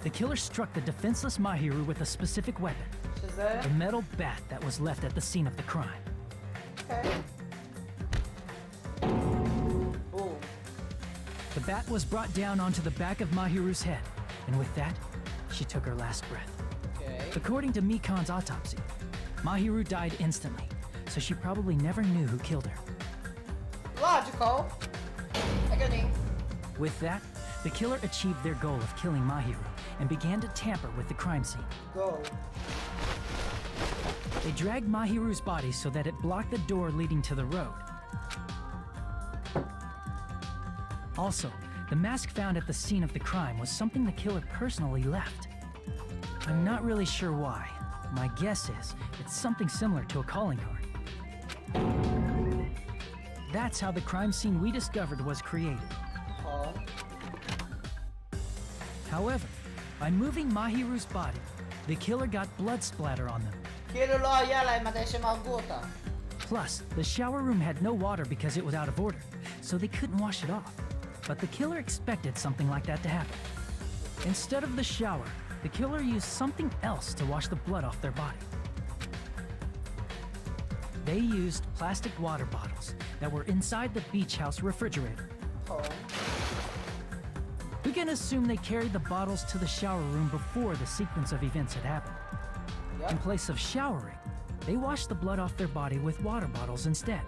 Speaker 6: the killer struck the defenseless Mahiru with a specific weapon,
Speaker 1: She's there.
Speaker 6: the metal bat that was left at the scene of the crime.
Speaker 1: Okay. Boom.
Speaker 6: The bat was brought down onto the back of Mahiru's head, and with that, she took her last breath.
Speaker 1: Okay.
Speaker 6: According to Mikan's autopsy, Mahiru died instantly, so she probably never knew who killed her.
Speaker 1: Logical. Agony.
Speaker 6: With that, the killer achieved their goal of killing Mahiru and began to tamper with the crime scene.
Speaker 1: Go.
Speaker 6: They dragged Mahiru's body so that it blocked the door leading to the road. Also, the mask found at the scene of the crime was something the killer personally left. I'm not really sure why. My guess is it's something similar to a calling card. That's how the crime scene we discovered was created.
Speaker 1: Oh.
Speaker 6: However, by moving Mahiru's body, the killer got blood splatter on them.
Speaker 1: כאילו לא היה להם מתי שהם הרגו אותה.
Speaker 6: Plus, the shower room had no water because it was out of order, so they couldn't wash it off. But the killer expected something like that to happen. Instead of the shower, the killer used something else to wash the blood off their body. They used plastic water bottles that were inside the beach house refrigerator.
Speaker 1: Oh.
Speaker 6: We can assume they carried the bottles to the shower room before the sequence of events had happened. In place of showering, they washed the blood off their body with water bottles instead.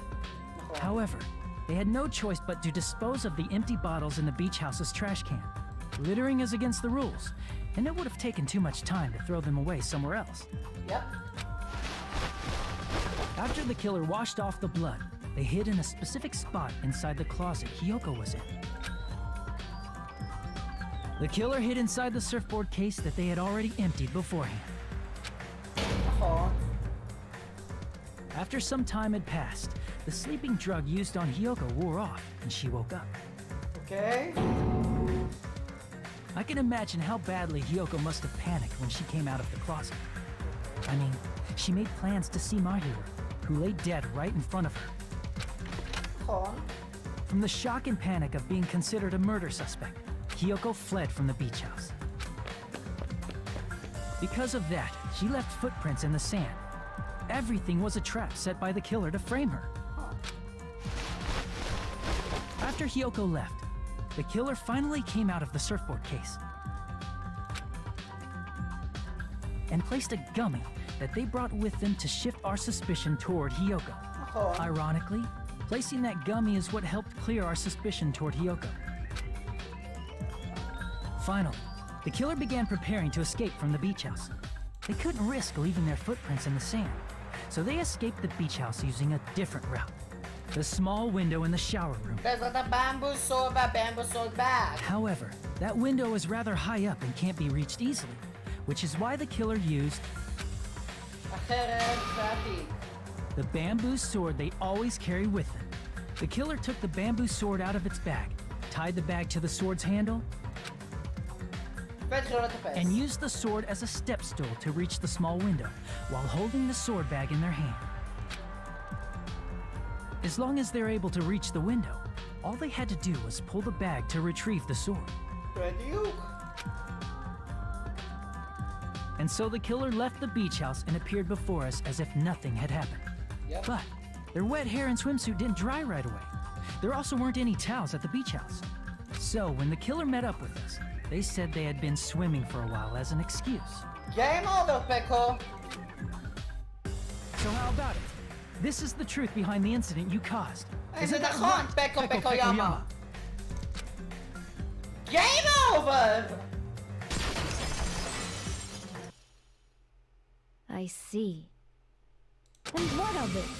Speaker 6: However, they had no choice but to dispose of the empty bottles in the beach house's trash can. Littering is against the rules, and it would have taken too much time to throw them away somewhere else.
Speaker 1: Yep.
Speaker 6: After the killer washed off the blood, they hid in a specific spot inside the closet Hiyoko was in. The killer hid inside the surfboard case that they had already emptied beforehand.
Speaker 1: Oh.
Speaker 6: After some time had passed, the sleeping drug used on Hiyoko wore off and she woke up.
Speaker 1: Okay.
Speaker 6: I can imagine how badly Hiyoko must have panicked when she came out of the closet. I mean, she made plans to see Mahiru, who lay dead right in front of her.
Speaker 1: Oh.
Speaker 6: From the shock and panic of being considered a murder suspect, Hiyoko fled from the beach house. Because of that, she left footprints in the sand. Everything was a trap set by the killer to frame her. After Hiyoko left, the killer finally came out of the surfboard case and placed a gummy that they brought with them to shift our suspicion toward Hiyoko.
Speaker 1: Oh.
Speaker 6: Ironically, placing that gummy is what helped clear our suspicion toward Hiyoko. Finally, the killer began preparing to escape from the beach house. They couldn't risk leaving their footprints in the sand, so they escaped the beach house using a different route. The small window in the shower room.
Speaker 1: בעזרת הבמבו סוד והבמבו סוד bag.
Speaker 6: However, that window is rather high up and can't be reached easily, which is why the killer used
Speaker 1: החרב והתיק.
Speaker 6: the bamboo sword they always carry with them. The killer took the bamboo sword out of its bag, tied the bag to the sword's handle,
Speaker 1: והתחילו לטפס.
Speaker 6: and used the sword as a step stool to reach the small window while holding the sword bag in their hand. As long as they're able to reach the window, all they had to do was pull the bag to retrieve the sword.
Speaker 1: בדיוק.
Speaker 6: And so the killer left the beach house and appeared before us as if nothing had happened.
Speaker 1: Yep.
Speaker 6: But their wet hair and swimsuit didn't dry right away. There also weren't any towels at the beach house. So when the killer met up with us, they said they had been swimming for a while as an excuse.
Speaker 1: Game over, Peko.
Speaker 6: So how about it? This is the truth behind the incident you caused.
Speaker 1: זה
Speaker 6: Isn't that
Speaker 1: נכון,
Speaker 6: right,
Speaker 1: פקו
Speaker 6: Peko
Speaker 1: פקו ימה. Game over!
Speaker 9: I see. And what of it?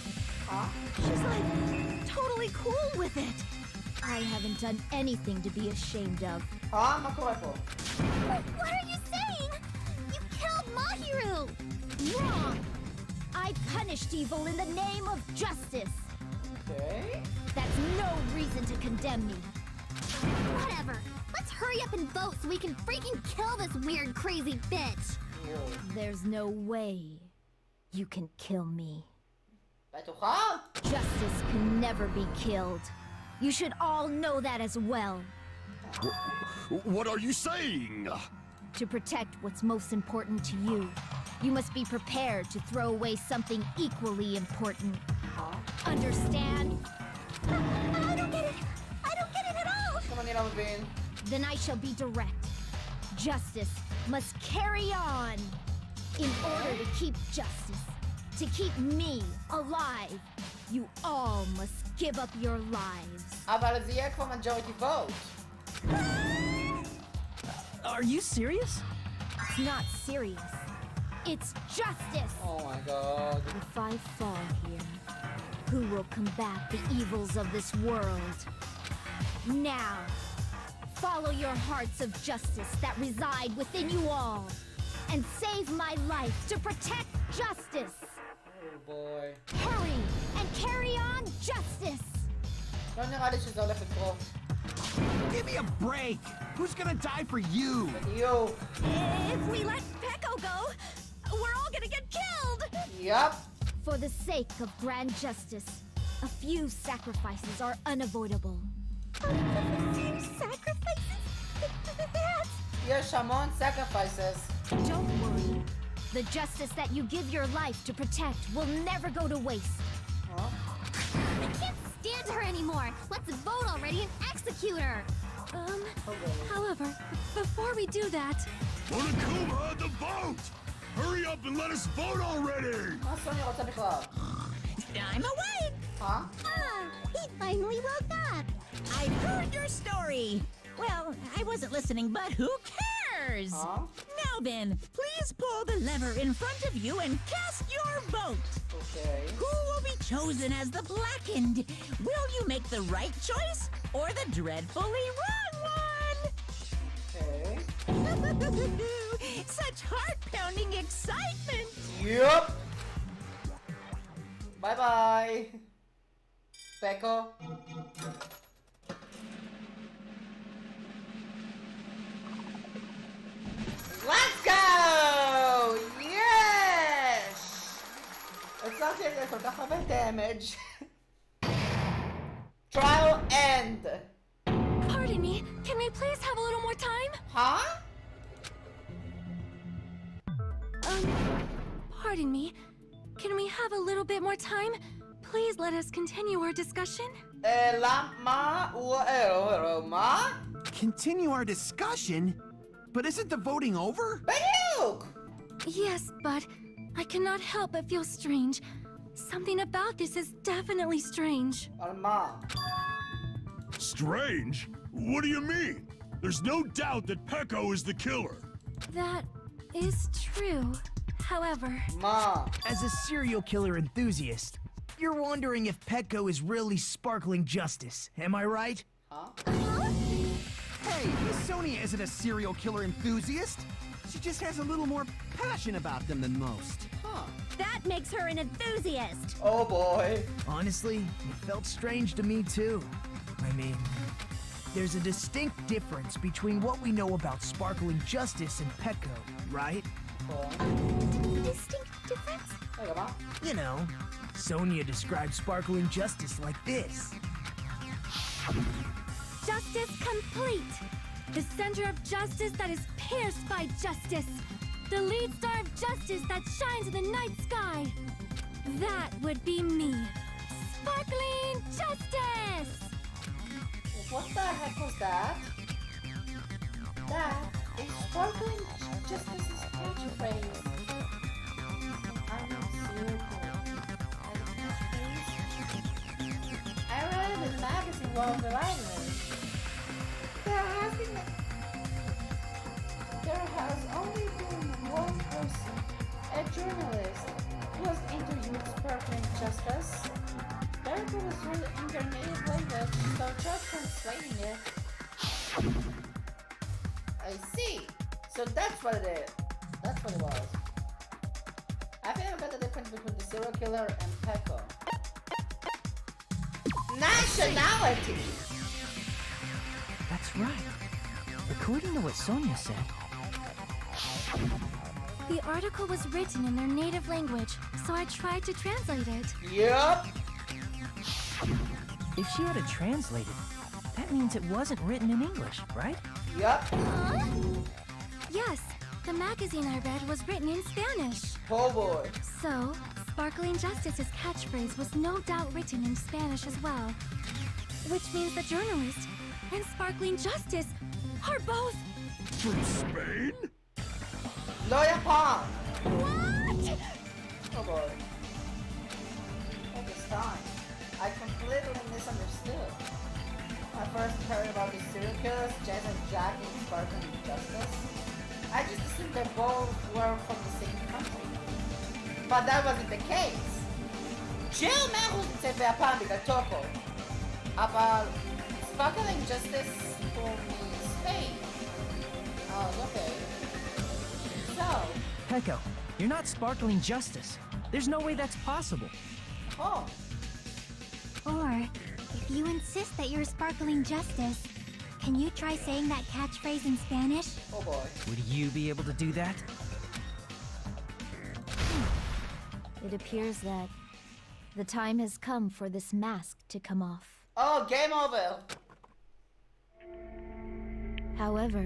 Speaker 1: Huh?
Speaker 9: She's like totally cool with it. I haven't done anything to be ashamed of.
Speaker 1: מה קורה פה?
Speaker 3: What are you saying? You killed Mahiru!
Speaker 9: Wrong! I punished evil in the name of justice.
Speaker 1: Okay.
Speaker 9: That's no reason to condemn me.
Speaker 3: Whatever. Let's hurry up and vote so we can freaking kill this weird, crazy bitch.
Speaker 9: There's no way you can kill me.
Speaker 1: בטוחה?
Speaker 9: Justice can never be killed. You should all know that as well.
Speaker 4: What are you saying?
Speaker 9: To protect what's most important to you, you must be prepared to throw away something equally important. Understand?
Speaker 3: I don't get it. I don't get it at all.
Speaker 1: גם אני לא מבין.
Speaker 9: Then I shall be direct. Justice must carry on. In order to keep justice, to keep me alive, you all must give up your lives.
Speaker 1: אבל זה יהיה כבר majority vote.
Speaker 6: Are you serious?
Speaker 9: It's not serious. It's justice.
Speaker 1: Oh my god.
Speaker 9: If I fall here, who will combat the evils of this world? Now, follow your hearts of justice that reside within you all, and save my life to protect justice.
Speaker 1: Oh boy.
Speaker 9: Hurry and carry on justice.
Speaker 1: לא נראה לי שזה הולך לקרות.
Speaker 8: Give me a break! Who's gonna die for you?
Speaker 1: יו.
Speaker 9: If we let Pecco go, we're all gonna get killed.
Speaker 1: יפ.
Speaker 9: For the sake of grand justice, a few sacrifices are unavoidable. A few sacrifices? That's...
Speaker 1: יש המון sacrifices.
Speaker 9: Don't worry. The justice that you give your life to protect will never go to waste.
Speaker 1: Huh?
Speaker 11: I can't stand her anymore. Let's vote already and execute her.
Speaker 9: However, before we do that,
Speaker 10: Monokuma, the vote! Hurry up and let us vote already!
Speaker 1: מה סוניה רוצה בכלל?
Speaker 2: I'm awake!
Speaker 11: He finally woke up.
Speaker 2: I've heard your story! Well, I wasn't listening, but who cares?
Speaker 1: Huh?
Speaker 2: Now then, please pull the lever in front of you and cast your vote!
Speaker 1: Okay.
Speaker 2: Who will be chosen as the blackened? Will you make the right choice or the dreadfully wrong one?
Speaker 1: Okay.
Speaker 2: Such heart-pounding excitement!
Speaker 1: Yup. Bye bye. Pecco. Let's go! Yes! הצלחתי את זה כל כך הרבה damage. Trial end.
Speaker 11: Pardon me, can we please have a little more time?
Speaker 1: Huh?
Speaker 11: Pardon me. Can we have a little bit more time? Please let us continue our discussion.
Speaker 1: מה?
Speaker 8: Continue our discussion? But isn't the voting over?
Speaker 1: בדיוק!
Speaker 11: Yes, but I cannot help but feel strange. Something about this is definitely strange.
Speaker 1: על מה?
Speaker 10: Strange? What do you mean? There's no doubt that Pecco is the killer.
Speaker 11: That is true. However,
Speaker 1: מה?
Speaker 5: As a serial killer enthusiast, you're wondering if Pecco is really sparkling justice, am I right?
Speaker 1: Huh?
Speaker 8: Hey, Miss Sonia isn't a serial killer enthusiast. She just has a little more passion about them than most.
Speaker 1: Huh.
Speaker 9: that makes her an enthusiast.
Speaker 1: Oh boy.
Speaker 5: Honestly, it felt strange to me too. I mean, there's a distinct difference between what we know about sparkling justice and Pecco, right?
Speaker 11: Distinct difference?
Speaker 1: רגע, מה?
Speaker 5: You know, Sonia describes sparkling justice like this.
Speaker 11: Justice complete. The center of justice that is pierced by justice. The lead star of justice that shines in the night sky. That would be me. Sparkling justice!
Speaker 1: What the heck was that? That is sparkling justice's catchphrase. I'm not serial killer. As a catchphrase? I read it in the magazine while on the library. There has only been one person, a journalist, who has interviewed sparkling justice. Therefore was written in their native language, so just translating it. I see. So that's what it is. That's what it was. I think I got the difference between the serial killer and Pecco. Nationality!
Speaker 6: That's right. According to what Sonia said,
Speaker 11: The article was written in their native language, so I tried to translate it.
Speaker 1: Yup!
Speaker 6: if she had to translate it, that means it wasn't written in English, right?
Speaker 1: Yup!
Speaker 11: Huh? Yes, the magazine I read was written in Spanish.
Speaker 1: Oh boy.
Speaker 11: So, Sparkling Justice's catchphrase was no doubt written in Spanish as well. Which means the journalist and Sparkling Justice are both...
Speaker 10: From Spain?
Speaker 1: לא יפן!
Speaker 11: What?
Speaker 1: Oh boy. All this time, I completely misunderstood. I first heard about the serial killers just Jack and Spartan and Justice. I just assumed they both were from the same country. But that wasn't the case. Jill 100% נמצאת ביפן בגלל טוקו. אבל Sparkle and Justice הוא מספיין. Okay. So...
Speaker 6: Peko, you're not sparkling justice. There's no way that's possible.
Speaker 1: Oh.
Speaker 3: Or, if you insist that you're sparkling justice, can you try saying that catchphrase in Spanish?
Speaker 1: Oh boy.
Speaker 6: Would you be able to do that?
Speaker 9: It appears that the time has come for this mask to come off.
Speaker 1: Oh, game over.
Speaker 9: However,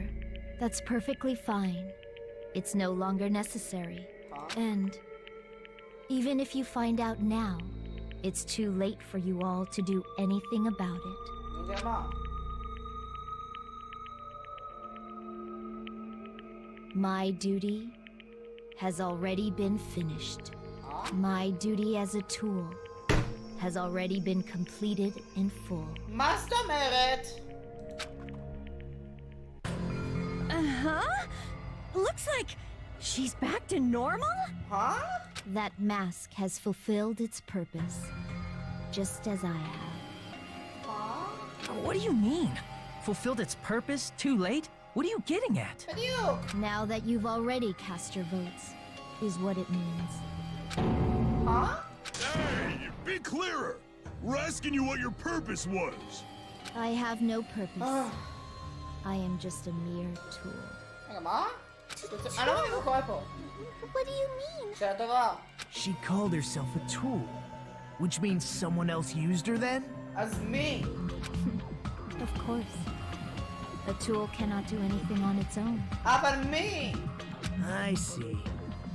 Speaker 9: that's perfectly fine. It's no longer necessary. And even if you find out now, it's too late for you all to do anything about it. My duty has already been finished. My duty as a tool has already been completed in full.
Speaker 1: מה זאת אומרת?
Speaker 2: Uh-huh. Looks like she's back to normal?
Speaker 1: Huh?
Speaker 9: That mask has fulfilled its purpose, just as I have.
Speaker 6: What do you mean? Fulfilled its purpose? Too late? What are you getting at?
Speaker 1: בדיוק.
Speaker 9: Now that you've already cast your votes, is what it means.
Speaker 1: Huh?
Speaker 10: Hey, be clearer. We're asking you what your purpose was.
Speaker 9: I have no purpose. I am just a mere tool.
Speaker 1: רגע, מה? אני לא מבין מה קורה פה.
Speaker 3: What do you mean?
Speaker 1: שאלה טובה.
Speaker 5: She called herself a tool, which means someone else used her then?
Speaker 1: אז מי?
Speaker 9: Of course. A tool cannot do anything on its own.
Speaker 1: אבל מי?
Speaker 5: I see.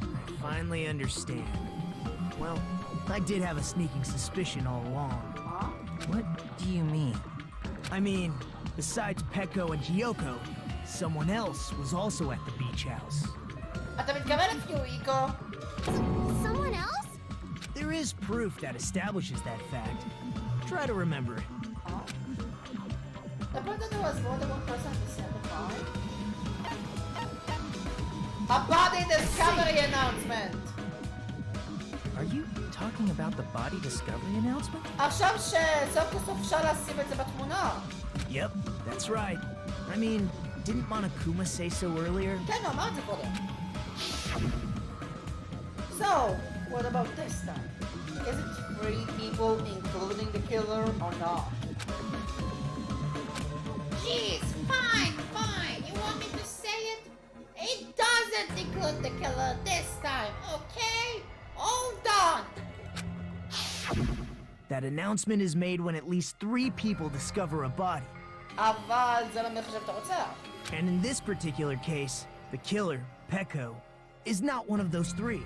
Speaker 5: I finally understand. Well, I did have a sneaking suspicion all along.
Speaker 6: What do you mean?
Speaker 5: I mean, besides Peko and Hiyoko, someone else was also at the beach house.
Speaker 1: אתה מתכוון לפיואיקו?
Speaker 3: Someone else?
Speaker 5: There is proof that establishes that fact. Try to remember it.
Speaker 1: The person who was more than one person at the same time? A body discovery announcement!
Speaker 6: Are you talking about the body discovery announcement?
Speaker 1: עכשיו שסוף כל סוף אפשר לשים את זה בתמונה.
Speaker 5: Yep, that's right. I mean, didn't Monokuma say so earlier?
Speaker 1: כן, הוא אמר את זה קודם. So, what about this time? Is it 3 people including the killer or not? Jeez, fine. You want me to say it? It doesn't include the killer this time, okay? Hold on.
Speaker 5: That announcement is made when at least 3 people discover a body.
Speaker 1: אבל זה לא מחשב את הרוצח.
Speaker 5: And in this particular case, the killer, Peko, is not one of those 3.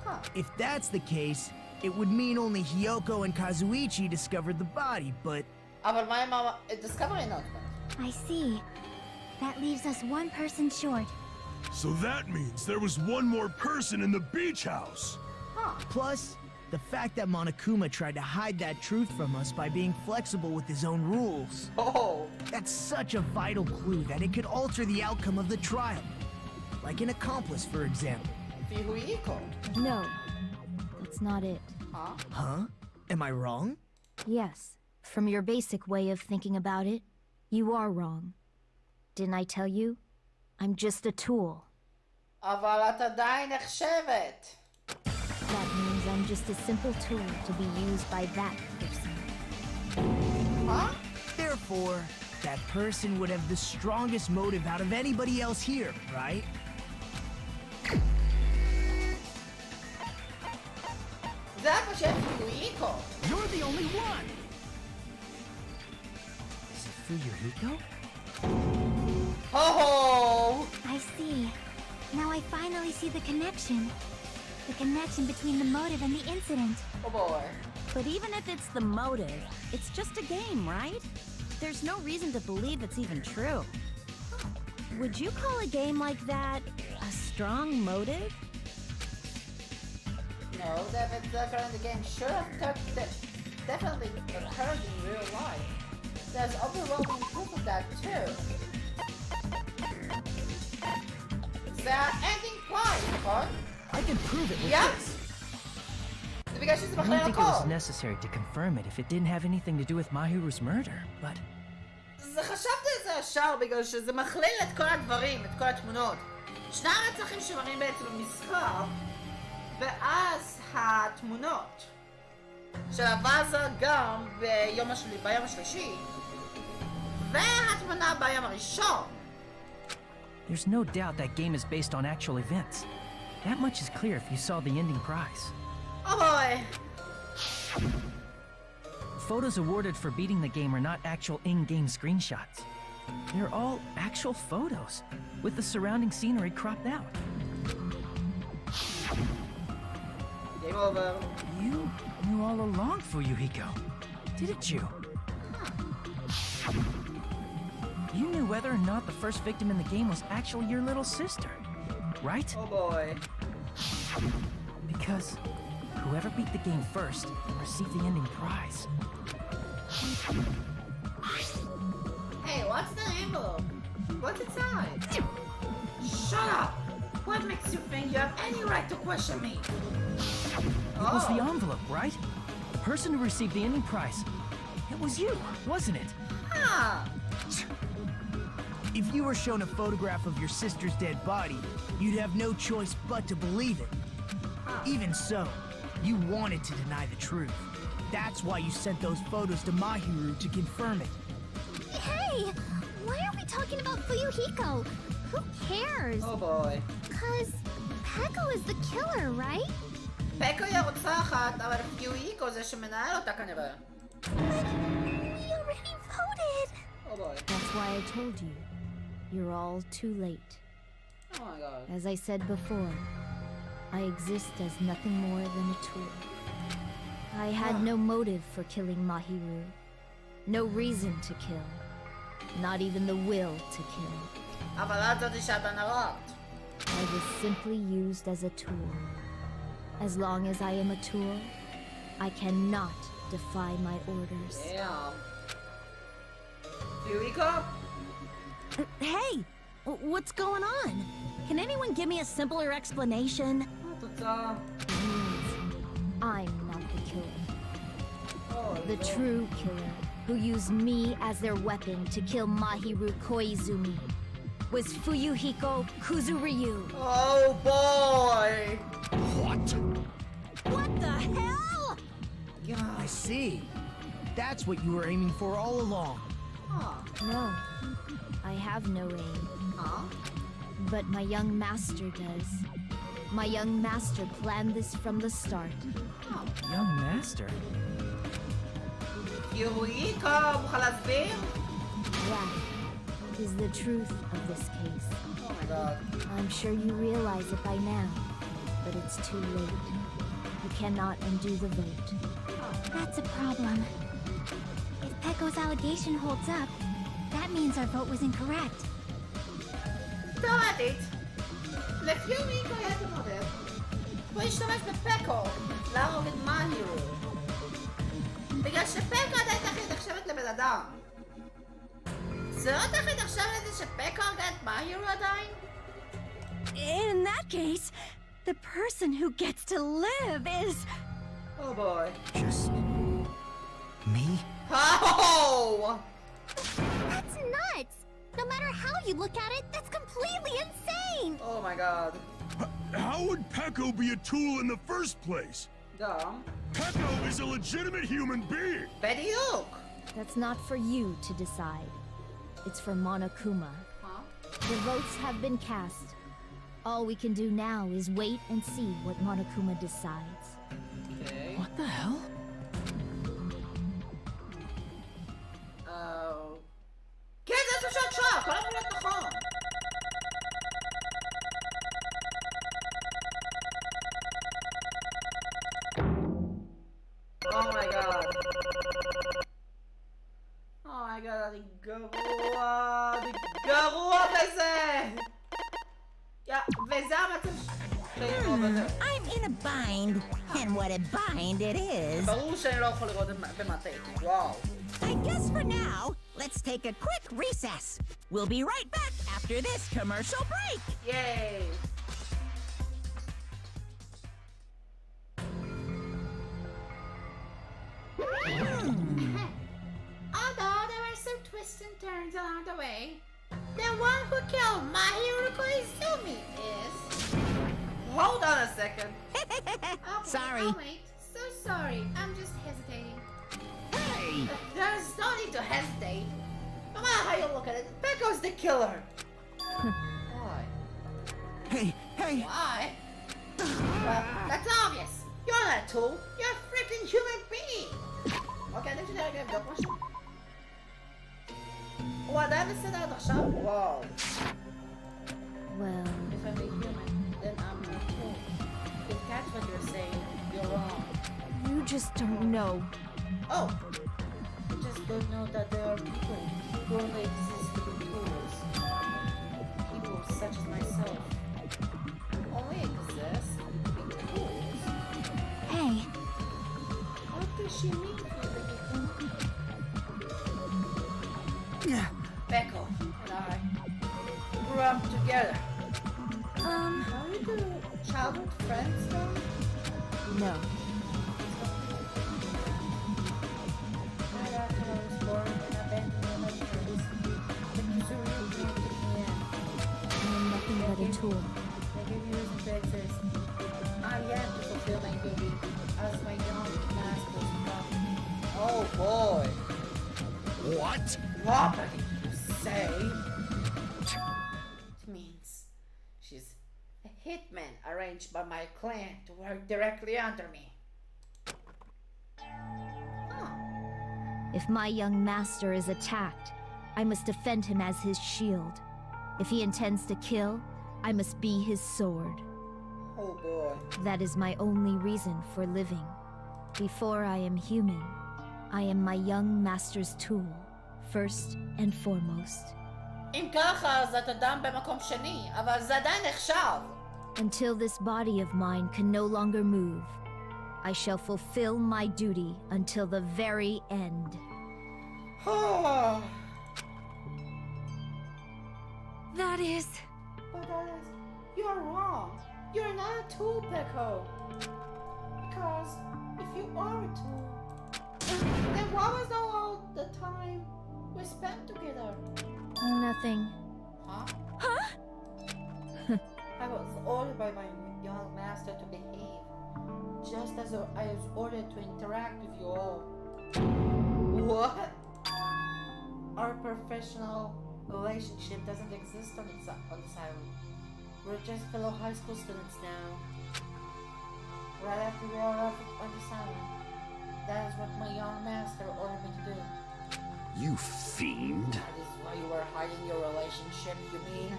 Speaker 1: Huh.
Speaker 5: If that's the case, it would mean only Hiyoko and Kazuichi discovered the body, but...
Speaker 1: אבל מה עם ה-discovery announcement?
Speaker 3: I see. That leaves us 1 person short.
Speaker 10: So that means there was one more person in the beach house.
Speaker 1: Huh.
Speaker 5: Plus, the fact that Monokuma tried to hide that truth from us by being flexible with his own rules.
Speaker 1: Oh.
Speaker 5: That's such a vital clue that it could alter the outcome of the trial. Like an accomplice, for example.
Speaker 1: פיואיקו.
Speaker 9: No, that's not it.
Speaker 1: Huh?
Speaker 5: Huh? Am I wrong?
Speaker 9: Yes, from your basic way of thinking about it, you are wrong. Didn't I tell you? I'm just a tool.
Speaker 1: אבל את עדיין נחשבת.
Speaker 9: That means I'm just a simple tool to be used by that person.
Speaker 1: Huh?
Speaker 5: Therefore, that person would have the strongest motive out of anybody else here, right?
Speaker 1: זה איפה שיש פיואיקו.
Speaker 6: You're the only one! Is it Fuyuhiko?
Speaker 1: Oh!
Speaker 3: I see. Now I finally see the connection. The connection between the motive and the incident.
Speaker 1: Oh boy.
Speaker 2: But even if it's the motive, it's just a game, right? There's no reason to believe it's even true. Would you call a game like that a strong motive?
Speaker 1: No, that occurred in the game should have definitely occurred in real life. There's overwhelming proof of that too. זה ה-ending prize, נכון?
Speaker 6: I can prove it with
Speaker 1: Yeah.
Speaker 6: this.
Speaker 1: זה בגלל שזה
Speaker 6: I don't
Speaker 1: מכליל
Speaker 6: think it was
Speaker 1: הכל.
Speaker 6: necessary to confirm it if it didn't have anything to do with Mahiru's murder, but
Speaker 1: זה חשבתי על זה ישר בגלל שזה מכליל את כל הדברים, את כל התמונות. שני הרצחים שמראים בעצם במשחק, ואז התמונות של הוואזה גם ביום השלישי, והתמונה ביום הראשון.
Speaker 6: there's no doubt that game is based on actual events. That much is clear if you saw the ending prize.
Speaker 1: Oh boy.
Speaker 6: Photos awarded for beating the game are not actual in-game screenshots. They're all actual photos, with the surrounding scenery cropped out.
Speaker 1: Game over.
Speaker 6: You knew all along, Fuyuhiko, didn't you? You knew whether or not the first victim in the game was actually your little sister, right?
Speaker 1: Oh boy.
Speaker 6: Because whoever beat the game first received the ending prize.
Speaker 1: Hey, what's the envelope? What's inside? Shut up! What makes you think you have any right to question me?
Speaker 6: It was the envelope, right? The person who received the ending prize. It was you, wasn't it?
Speaker 1: Ah!
Speaker 5: If you were shown a photograph of your sister's dead body, you'd have no choice but to believe it. Even so, you wanted to deny the truth. That's why you sent those photos to Mahiru to confirm it.
Speaker 3: Hey! Why are we talking about Fuyuhiko? Who cares?
Speaker 1: Oh boy.
Speaker 3: Cause Peko is the killer, right?
Speaker 1: פקו היא הרוצחת, אבל פיואיקו זה שמנהל אותה כנראה.
Speaker 3: We already voted!
Speaker 1: Oh boy.
Speaker 9: That's why I told you. You're all too late.
Speaker 1: Oh my god.
Speaker 9: As I said before, I exist as nothing more than a tool. I had no motive for killing Mahiru. No reason to kill. Not even the will to kill.
Speaker 1: אבל את זאתי שאתה נראת.
Speaker 9: I was simply used as a tool. As long as I am a tool, I cannot defy my orders.
Speaker 1: Damn. פיואיקו?
Speaker 2: Hey, what's going on? Can anyone give me a simpler explanation?
Speaker 1: התוצאה.
Speaker 9: I'm not the killer.
Speaker 1: Oh,
Speaker 9: The
Speaker 1: no.
Speaker 9: true killer, who used me as their weapon to kill Mahiru Koizumi, was Fuyuhiko Kuzuryu.
Speaker 1: Oh boy.
Speaker 4: What?
Speaker 2: What the hell?
Speaker 5: I see. That's what you were aiming for all along.
Speaker 1: Huh.
Speaker 9: No, I have no aim.
Speaker 1: Huh?
Speaker 9: But my young master does. My young master planned this from the start.
Speaker 6: Young master?
Speaker 1: פיואיקו, מוכן להסביר?
Speaker 9: That is the truth of this case.
Speaker 1: Oh my god.
Speaker 9: I'm sure you realize it by now, but it's too late. You cannot undo the vote.
Speaker 3: That's a problem. If Peko's allegation holds up, that means our vote was incorrect.
Speaker 1: תאורטית, לפיואיקו היה את המודל. הוא השתמש בפקו להרוג את מאהירו. בגלל שפקו עדיין תכף נחשבת לבן אדם. זה לא תכף נחשב לזה שפקו הרגה את מאהירו עדיין?
Speaker 11: In that case, the person who gets to live is...
Speaker 1: Oh boy.
Speaker 7: Just me?
Speaker 1: Oh!
Speaker 3: That's nuts! No matter how you look at it, that's completely insane!
Speaker 1: Oh my god.
Speaker 10: How would Peko be a tool in the first place?
Speaker 1: גם.
Speaker 10: Peko is a legitimate human being.
Speaker 1: בדיוק.
Speaker 9: That's not for you to decide. It's for Monokuma.
Speaker 1: Huh?
Speaker 9: The votes have been cast. All we can do now is wait and see what Monokuma decides.
Speaker 1: Okay.
Speaker 6: What the hell?
Speaker 1: כן, זה תחושת שעה, כל המולות נכון. Oh my god. Oh my god, אני גרוע בזה! וזה המצב שאני גרוע בזה.
Speaker 2: I'm in a bind, and what a bind it is.
Speaker 1: ברור שאני לא יכול לראות במטה. וואו.
Speaker 2: I guess for now, let's take a quick recess. We'll be right back after this commercial break.
Speaker 1: ייי! Although there were some twists and turns along the way, the one who killed Mahiru Koizumi is... Hold on a second. Okay,
Speaker 2: Sorry.
Speaker 1: I'll wait. So sorry. I'm just hesitating.
Speaker 7: Hey!
Speaker 1: There's no need to hesitate. No matter how you look at it, Becco's the killer. Why?
Speaker 8: Hey, hey!
Speaker 1: Why? Well, that's obvious. You're not a tool. You're a freaking human being. Okay, did you know I gave the question? What did I said out of shop? Whoa.
Speaker 9: Well,
Speaker 1: If I'm a human, then I'm a tool. If that's what you're saying, you're wrong.
Speaker 9: you just don't know.
Speaker 1: Oh! You just don't know that there are people who only exist to be tools. People such as myself. Only exist to be tools.
Speaker 3: Hey,
Speaker 1: What does she mean, Felipe? Becco and I grew up together. Are we the childhood friends now?
Speaker 9: No.
Speaker 1: Right after I was born and abandoned by my parents, the Missouri came to me
Speaker 9: I am nothing but a tool.
Speaker 1: They gave me reason to exist. I am to fulfill my duty as my young master's property. Oh boy.
Speaker 4: What?
Speaker 1: Property, you say? It means she's a hitman arranged by my clan to work directly under me. Huh.
Speaker 9: If my young master is attacked, I must defend him as his shield. If he intends to kill, I must be his sword.
Speaker 1: Oh boy.
Speaker 9: That is my only reason for living. Before I am human, I am my young master's tool, first and foremost.
Speaker 1: אם ככה, אז אתה אדם במקום שני, אבל זה עדיין נחשב.
Speaker 9: Until this body of mine can no longer move, I shall fulfill my duty until the very end.
Speaker 11: That is...
Speaker 1: But you're wrong. You're not a tool, Becco. Because if you are a tool, then what was all the time we spent together?
Speaker 9: Nothing.
Speaker 1: Huh? I was ordered by my young master to behave, just as I was ordered to interact with you all. What? Our professional relationship doesn't exist on this island. We're just fellow high school students now. Right after we are off on this island, that is what my young master ordered me to do.
Speaker 4: You fiend.
Speaker 1: That is why you were hiding your relationship, you mean?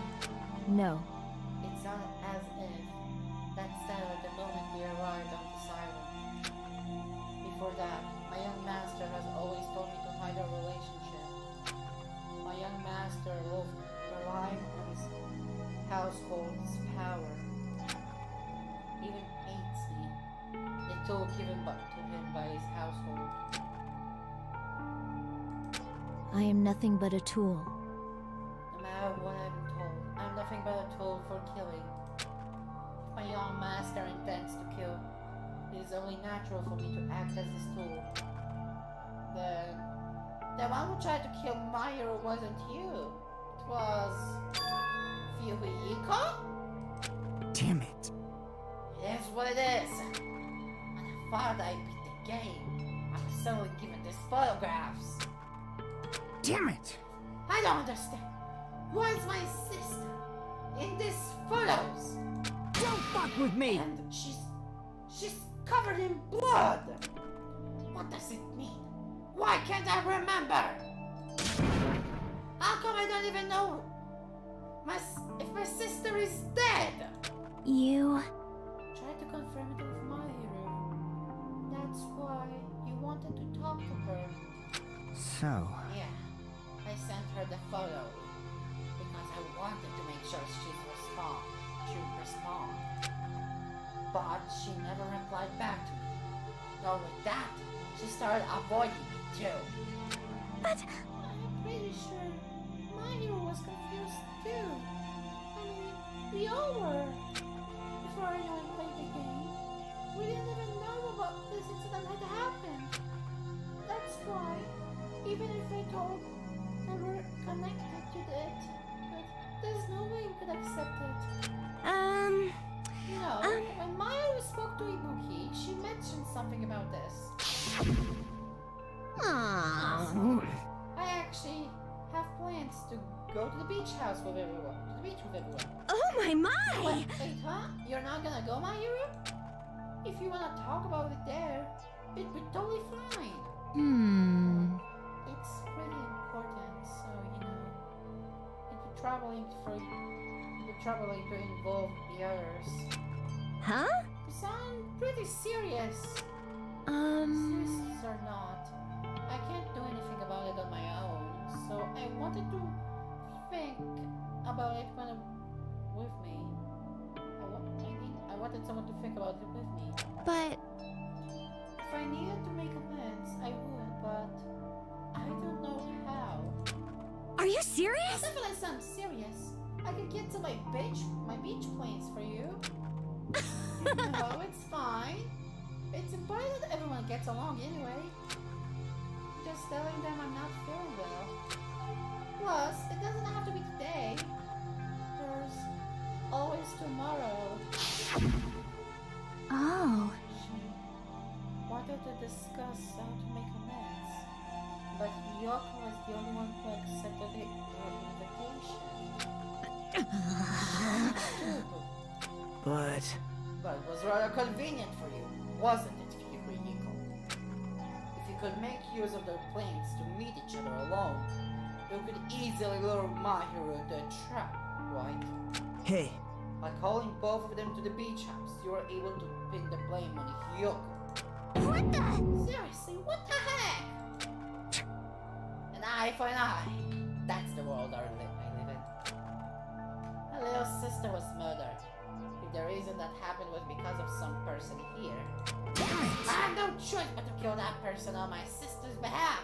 Speaker 9: No.
Speaker 1: It's not as if that started at the moment we arrived on this island. Before that, my young master has always told me to hide our relationship. My young master loved relying on his household's power. Even hates me. The tool given to him by his household.
Speaker 9: I am nothing but a tool.
Speaker 1: No matter what I've been told, I'm nothing but a tool for killing. If my young master intends to kill, it is only natural for me to act as his tool. The one who tried to kill Mahiru wasn't you. It was... Fuyuhiko?
Speaker 5: Damn it.
Speaker 1: It is what it is. When I thought I beat the game, I was suddenly given these photographs.
Speaker 5: Damn it!
Speaker 1: I don't understand. Why is my sister in these photos?
Speaker 7: Don't fuck with me!
Speaker 1: And she's covered in blood. What does it mean? Why can't I remember? How come I don't even know if my sister is dead?
Speaker 3: you...
Speaker 1: Try to confirm it with Mahiru. That's why you wanted to talk to her.
Speaker 7: So,
Speaker 1: Yeah, I sent her the photo because I wanted to make sure she would respond. But she never replied back to me. Not with that, she started avoiding me too.
Speaker 3: But...
Speaker 1: I'm pretty sure my hero was confused too. I mean, we all were. Before anyone played the game, we didn't even know about this incident had happened. That's why, even if we told and we're connected to it, but there's no way we could accept it. You know, when Maya spoke to Ibuki, she mentioned something about this. I actually have plans to go to the beach house with everyone. To the beach with everyone.
Speaker 11: Oh my!
Speaker 1: Wait, huh? You're not gonna go, my hero? If you wanna talk about it there, it'd be totally fine. It's pretty important, so you know, it'd be troubling to involve the others.
Speaker 11: Huh?
Speaker 1: You sound pretty serious. Serious or not, I can't do anything about it on my own, so I wanted to think about it with me. I wanted someone to think about it with me.
Speaker 11: But
Speaker 1: If I needed to make amends, I would, but I don't know how.
Speaker 11: are you serious?
Speaker 1: Definitely sound serious. I could get to my beach plans for you. No, it's fine. It's important that everyone gets along anyway. Just telling them I'm not feeling well. Plus, it doesn't have to be today. There's always tomorrow.
Speaker 3: Oh,
Speaker 1: She wanted to discuss how to make amends, but Yoko was the only one who accepted her invitation.
Speaker 5: But
Speaker 1: But it was rather convenient for you, wasn't it, Yuriko? If you could make use of their planes to meet each other alone, you could easily lure Mahiru into a trap, right?
Speaker 5: hey,
Speaker 1: By calling both of them to the beach house, you were able to pin the blame on Hyoko.
Speaker 3: what the?
Speaker 1: Seriously, what the heck? An eye for an eye. That's the world I live in. My little sister was murdered. If the reason that happened was because of some person here, I had no choice but to kill that person on my sister's behalf,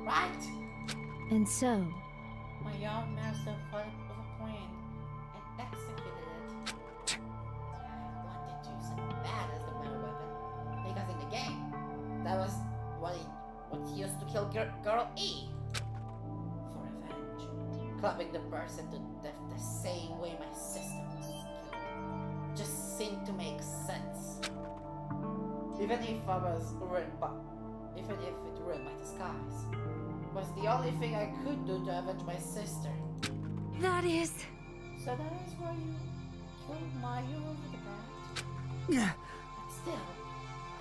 Speaker 1: right?
Speaker 9: And so,
Speaker 1: My young master thought of a plan and executed it. I wanted to use it bad as the murder weapon, because in the game, that was what he used to kill Girl E. For revenge. Clubbing the person to death the same way my sister was killed. Just seemed to make sense. Even if it ruined by disguise. Was the only thing I could do to avenge my sister.
Speaker 11: That is...
Speaker 1: So that is why you killed Mayu over the bat?
Speaker 5: yeah,
Speaker 1: But still,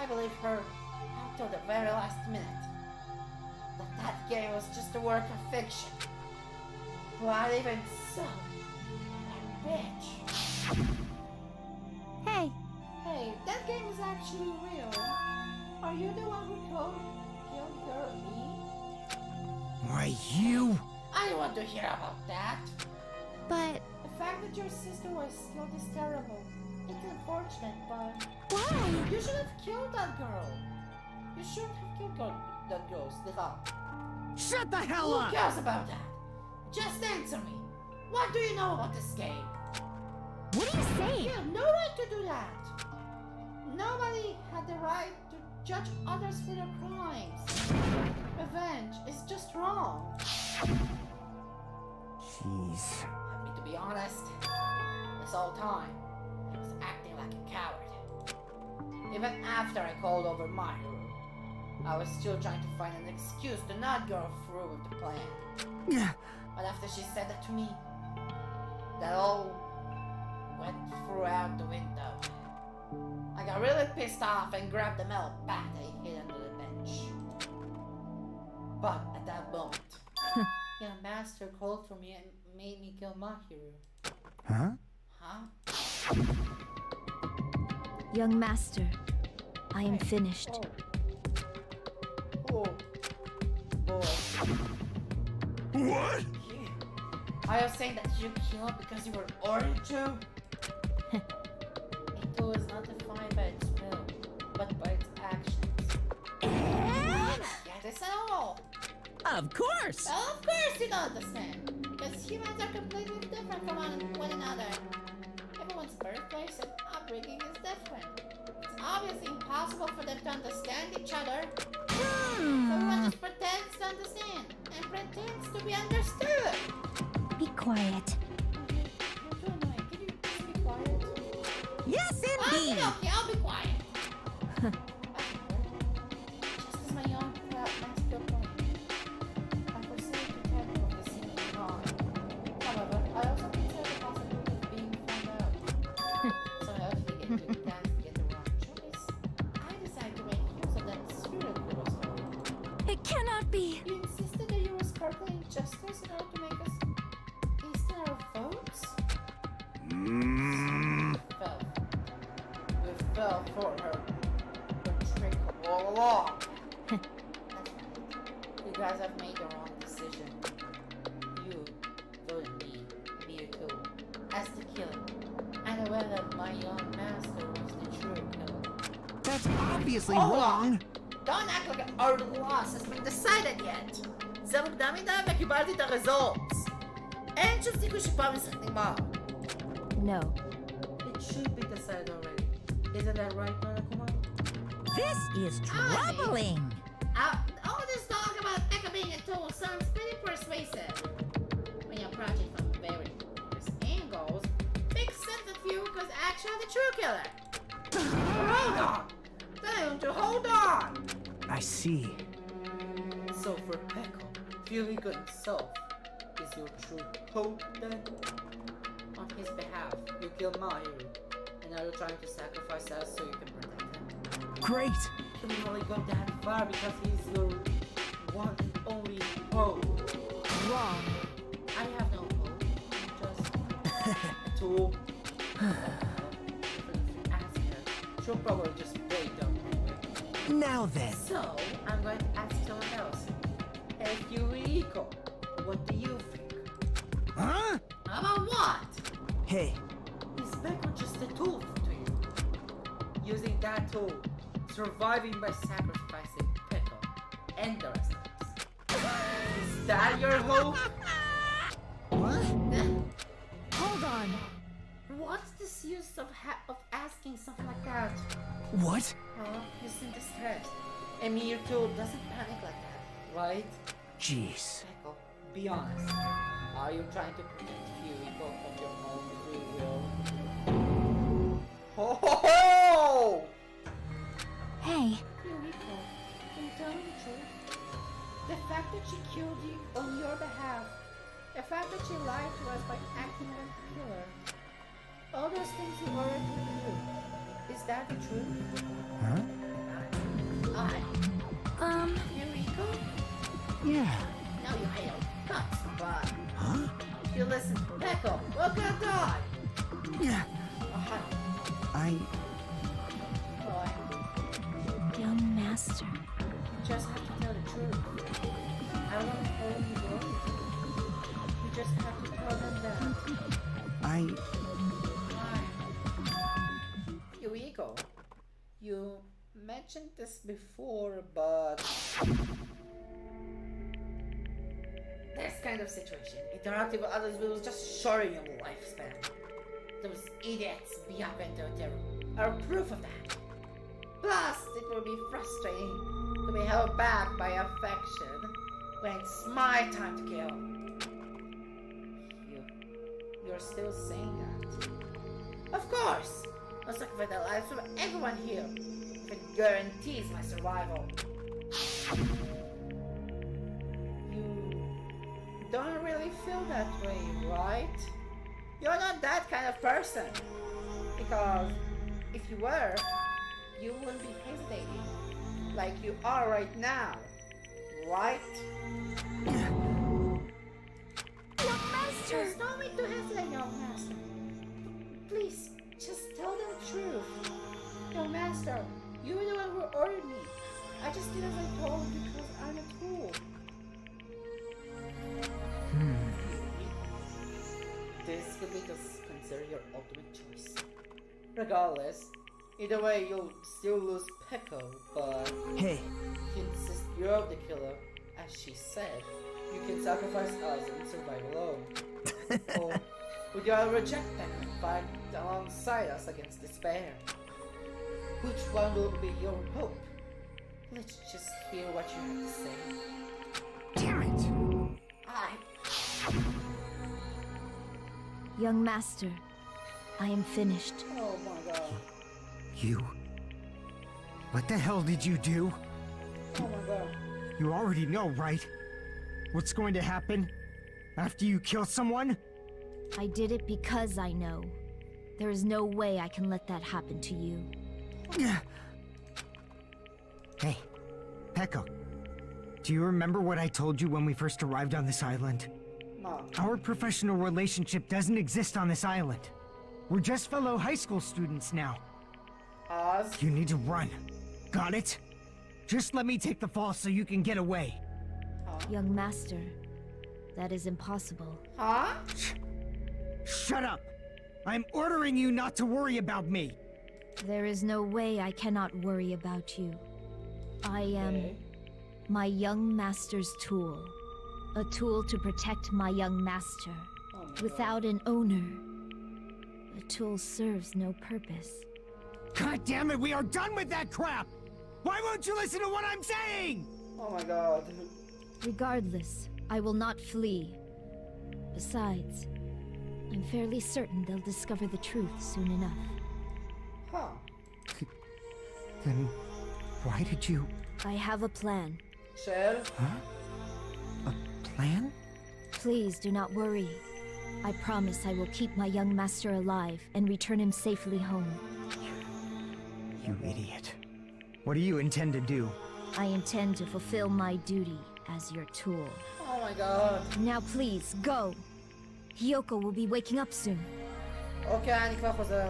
Speaker 1: I believe her until the very last minute. That game was just a work of fiction. But even so, that bitch.
Speaker 3: Hey,
Speaker 1: Hey, that game is actually real. Are you the one who killed Girl E?
Speaker 5: why you?
Speaker 1: I don't want to hear about that.
Speaker 3: but
Speaker 1: The fact that your sister was killed is terrible. It's unfortunate, but
Speaker 3: why?
Speaker 1: you should have killed that girl. You shouldn't have killed that girl, Sliha.
Speaker 5: Shut the hell
Speaker 1: Who
Speaker 5: up!
Speaker 1: cares about that? Just answer me. What do you know about this game?
Speaker 3: What are you
Speaker 1: You
Speaker 3: saying?
Speaker 1: have no right to do that. Nobody had the right to judge others for their crimes. Revenge is just wrong.
Speaker 5: Jeez.
Speaker 1: To be honest, this whole time, I was acting like a coward. Even after I called over Mahiru, I was still trying to find an excuse to not go through with the plan.
Speaker 5: Yeah,
Speaker 1: But after she said that to me, that all went through out the window. I got really pissed off and grabbed the metal bat I hid under the bench. But at that moment, young master called for me and made me kill Mahiru.
Speaker 5: huh?
Speaker 1: Huh?
Speaker 9: young master, I am finished.
Speaker 1: Oh. Boy.
Speaker 10: What?
Speaker 1: Are you saying that you killed because you were ordered to? Ito is not defined by its will, but by its actions. I don't get this at all.
Speaker 2: Of course!
Speaker 1: Well, of course you don't understand. Because humans are completely different from one another. Everyone's birthplace and upbringing is different. It's obviously impossible for them to understand each other. So everyone just pretends to understand and pretends to be understood.
Speaker 3: Be quiet.
Speaker 1: You're too annoying. Can you just be quiet?
Speaker 2: Yes, indeed!
Speaker 1: Okay, I'll be quiet. Just as my young master point, I proceed to tackle of the scene of wrong. However, I also consider the possibility of being found out. So I actually get to dance to get the wrong choice. I decide to make use of that spherical story.
Speaker 11: It cannot be.
Speaker 1: You insisted that you were sparkling justice in order to make us east in our votes? Fell. We fell for her. The trick all along. That's right. You guys have made the wrong decision. You voted me, you too, as the killer. And aware that my young master was the true killer.
Speaker 5: That's obviously
Speaker 1: Hold
Speaker 5: wrong.
Speaker 1: on. Don't act like our loss has been decided yet. זה מוקדם מדי וקיבלתי את הרזולטס. אין שום סיכוי שפעם משחק נגמר.
Speaker 9: No.
Speaker 1: It should be decided already. Isn't that right, Monokuma?
Speaker 2: This is troubling!
Speaker 1: All this talk about Mecha being a tool sounds pretty persuasive. When you approach it from very various angles, makes sense that Fury was actually the true killer. Hold on! Time to hold on!
Speaker 5: I see.
Speaker 1: So for Pekko, Fury himself is your true hope then? On his behalf, you kill Mahiru, and now you're trying to sacrifice us so you can protect him.
Speaker 5: Great.
Speaker 1: You can only go that far because he's your one and only hope.
Speaker 9: Wrong.
Speaker 1: I have no hope, just a tool. Ask her. She'll probably just break down anyway.
Speaker 5: Now then.
Speaker 1: So, I'm going to ask someone else. Hey, Yuriko, what do you think?
Speaker 5: Huh?
Speaker 1: About what?
Speaker 5: Hey,
Speaker 1: Is Pekko just a tool to you? Using that tool, surviving by sacrificing Pekko and the rest of us. Is that your hope?
Speaker 5: what?
Speaker 9: Hold on.
Speaker 1: What's this use of asking something like that?
Speaker 5: What?
Speaker 1: Oh, you seem distressed. A mere tool doesn't panic like that, right?
Speaker 5: Jeez.
Speaker 1: Pekko, be honest. Are you trying to protect Yuriko from your own free will? Ho ho ho!
Speaker 3: Hey,
Speaker 1: Yuriko, can you tell me the truth? The fact that she killed you on your behalf, the fact that she lied to us by acting like the killer, all those things you already knew, is that the truth?
Speaker 5: Huh?
Speaker 1: Yuriko?
Speaker 5: Yeah.
Speaker 1: Now you hail. That's bad.
Speaker 5: Huh?
Speaker 1: You listen, Pekko, we're gonna die!
Speaker 5: Yeah. I...
Speaker 1: Boy,
Speaker 3: young master.
Speaker 1: you just have to tell the truth. I don't want to hold you wrong. You just have to tell them that.
Speaker 5: I...
Speaker 1: Yuriko, you mentioned this before, but... This kind of situation, interacting with others will just shorten your lifespan. Those idiots beyond their terror are proof of that. Plus, it will be frustrating to be held back by affection when it's my time to kill. You're still saying that? Of course! I'll sacrifice the lives of everyone here if it guarantees my survival. You don't really feel that way, right? You're not that kind of person. Because if you were, you wouldn't be hesitating like you are right now, right?
Speaker 11: Young master!
Speaker 1: There's no need to hesitate, young master. Please, just tell them the truth. Young master, you were the one who ordered me. I just did as I told because I'm a tool. This could be considered your ultimate choice. Regardless, either way you'll still lose Pekko, but
Speaker 5: Hey.
Speaker 1: if you insist you're the killer, I As she said, you can sacrifice us and survive alone. Or would you rather reject them and fight alongside us against despair? Which one will be your hope? Let's just hear what you have to say.
Speaker 5: Damn it!
Speaker 9: Young master, I am finished.
Speaker 1: Oh my god.
Speaker 5: You? What the hell did you do?
Speaker 1: Oh my god.
Speaker 5: You already know, right? What's going to happen after you kill someone?
Speaker 9: I did it because I know. There is no way I can let that happen to you.
Speaker 5: Hey, Pekka. Do you remember what I told you when we first arrived on this island?
Speaker 1: No.
Speaker 5: Our professional relationship doesn't exist on this island. We're just fellow high school students now.
Speaker 1: Oz?
Speaker 5: You need to run. Got it? Just let me take the fall so you can get away.
Speaker 9: Young master, that is impossible.
Speaker 1: Huh?
Speaker 5: Shut up! I'm ordering you not to worry about me.
Speaker 9: There is no way I cannot worry about you. I am my young master's tool. A tool to protect my young master. Without an owner, the tool serves no purpose.
Speaker 5: God damn it, we are done with that crap! Why won't you listen to what I'm saying?
Speaker 1: Oh my god.
Speaker 9: Regardless, I will not flee. Besides, I'm fairly certain they'll discover the truth soon enough.
Speaker 1: Huh.
Speaker 5: Then why did you...
Speaker 9: I have a plan.
Speaker 1: Shell?
Speaker 5: Huh? A plan?
Speaker 9: Please do not worry. I promise I will keep my young master alive and return him safely home.
Speaker 5: You idiot. What do you intend to do?
Speaker 9: I intend to fulfill my duty as your tool.
Speaker 1: Oh my god.
Speaker 9: Now please, go! Hiyoko will be waking up soon.
Speaker 1: אוקיי, אני כבר חוזר.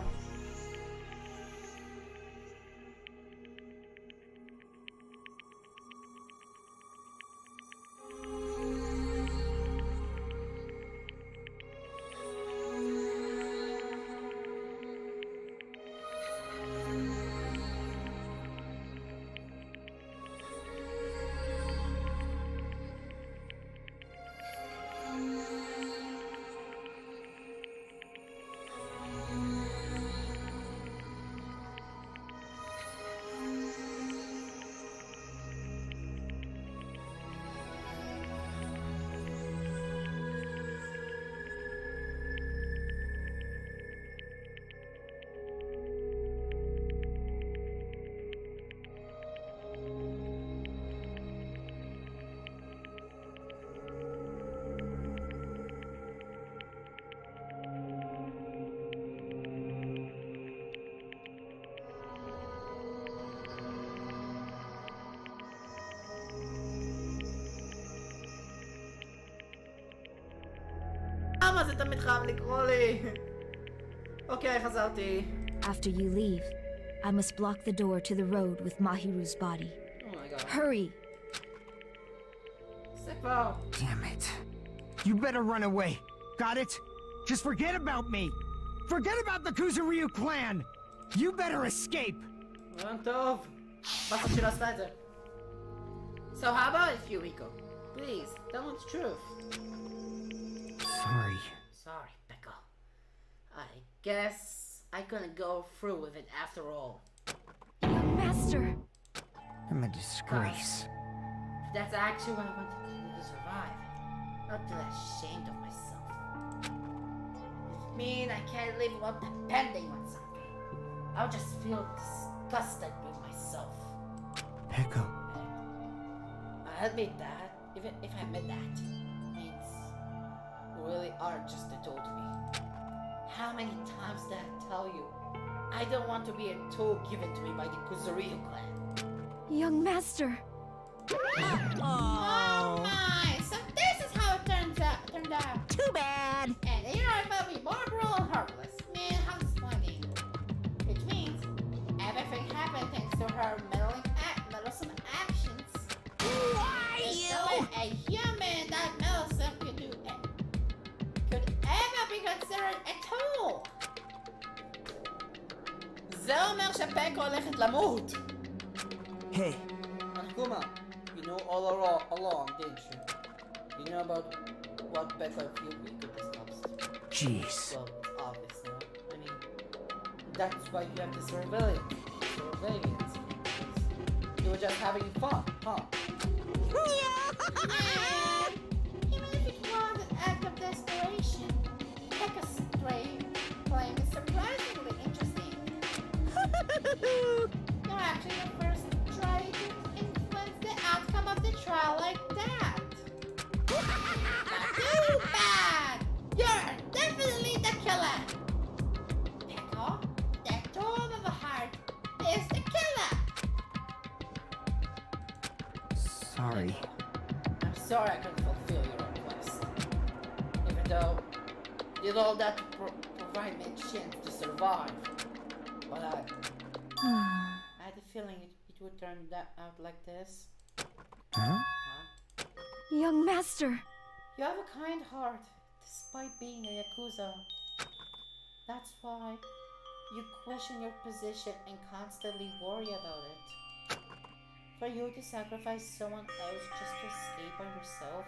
Speaker 1: למה זה תמיד חייב לקרוא לי? אוקיי, חזרתי.
Speaker 9: After you leave, I must block the door to the road with Mahiru's body.
Speaker 1: Oh my god.
Speaker 9: Hurry!
Speaker 1: זה כבר.
Speaker 5: Damn it. You better run away. Got it? Just forget about me. Forget about the Kuzuryu clan. You better escape.
Speaker 1: רעיון טוב. בסוף שלא עשתה את זה. So how about it, Yuriko? Please, tell me the truth.
Speaker 5: Sorry.
Speaker 1: Sorry, Becca. I guess I couldn't go through with it after all.
Speaker 9: Young master!
Speaker 5: I'm a disgrace.
Speaker 1: If that's actually what I wanted to do to survive, I'll feel ashamed of myself. If it means I can't live without depending on something, I'll just feel disgusted with myself.
Speaker 5: Pekka.
Speaker 1: And I admit that, even if I admit that, means you really are just a tool to me. How many times did I tell you I don't want to be a tool given to me by the Kuzuryu clan?
Speaker 9: Young master!
Speaker 1: Oh my! So this is how it turned out.
Speaker 2: Too bad.
Speaker 1: And you know about me, more brutal and heartless. Man, how disappointing. Which means everything happened thanks to her meddlesome actions.
Speaker 2: Why
Speaker 1: There's
Speaker 2: you?
Speaker 1: no way a human that meddlesome could ever be considered a tool. זה אומר שפקו הולכת למות.
Speaker 5: Hey.
Speaker 1: Monokuma, you knew all along, didn't you? You know about what Becca and Yuriko discussed.
Speaker 5: Jeez.
Speaker 1: Well, it's obvious now. I mean, that's why you have the surveillance. You were just having fun, huh?
Speaker 3: Even if it was an act of desperation, Becca's claim is surprisingly interesting. You're actually the first to try to influence the outcome of the trial like that. Too bad! You're definitely the killer! Becca, the dome of a heart is the killer!
Speaker 7: Sorry.
Speaker 1: I'm sorry I couldn't fulfill your request. Even though you did all that to provide me a chance to survive. But I had a feeling it would turn out like this.
Speaker 7: Huh?
Speaker 9: Young master.
Speaker 1: You have a kind heart, despite being a Yakuza. That's why you question your position and constantly worry about it. For you to sacrifice someone else just to escape by yourself,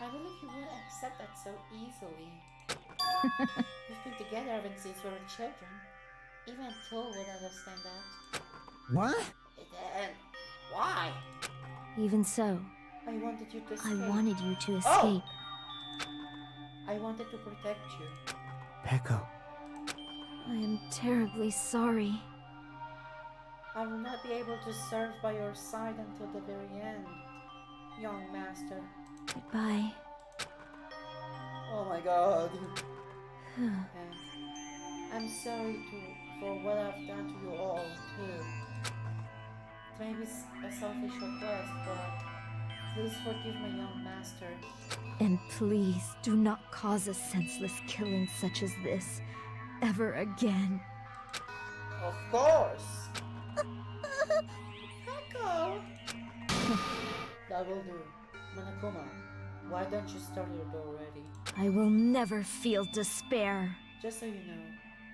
Speaker 1: I believe you wouldn't accept that so easily. We've been together ever since we were children. Even a tool would understand that.
Speaker 7: What?
Speaker 1: And why?
Speaker 9: Even so,
Speaker 1: I wanted you to escape.
Speaker 9: I wanted you to escape.
Speaker 1: I wanted to protect you.
Speaker 5: Peko.
Speaker 9: I am terribly sorry.
Speaker 1: I will not be able to serve by your side until the very end, young master.
Speaker 9: Goodbye.
Speaker 1: Oh my god. And I'm sorry for what I've done to you all, too. It may be a selfish request, but please forgive my young master.
Speaker 9: And please do not cause a senseless killing such as this ever again.
Speaker 1: Of course! Echo! That will do. Monokuma, why don't you start your door already?
Speaker 9: I will never feel despair.
Speaker 1: Just so you know,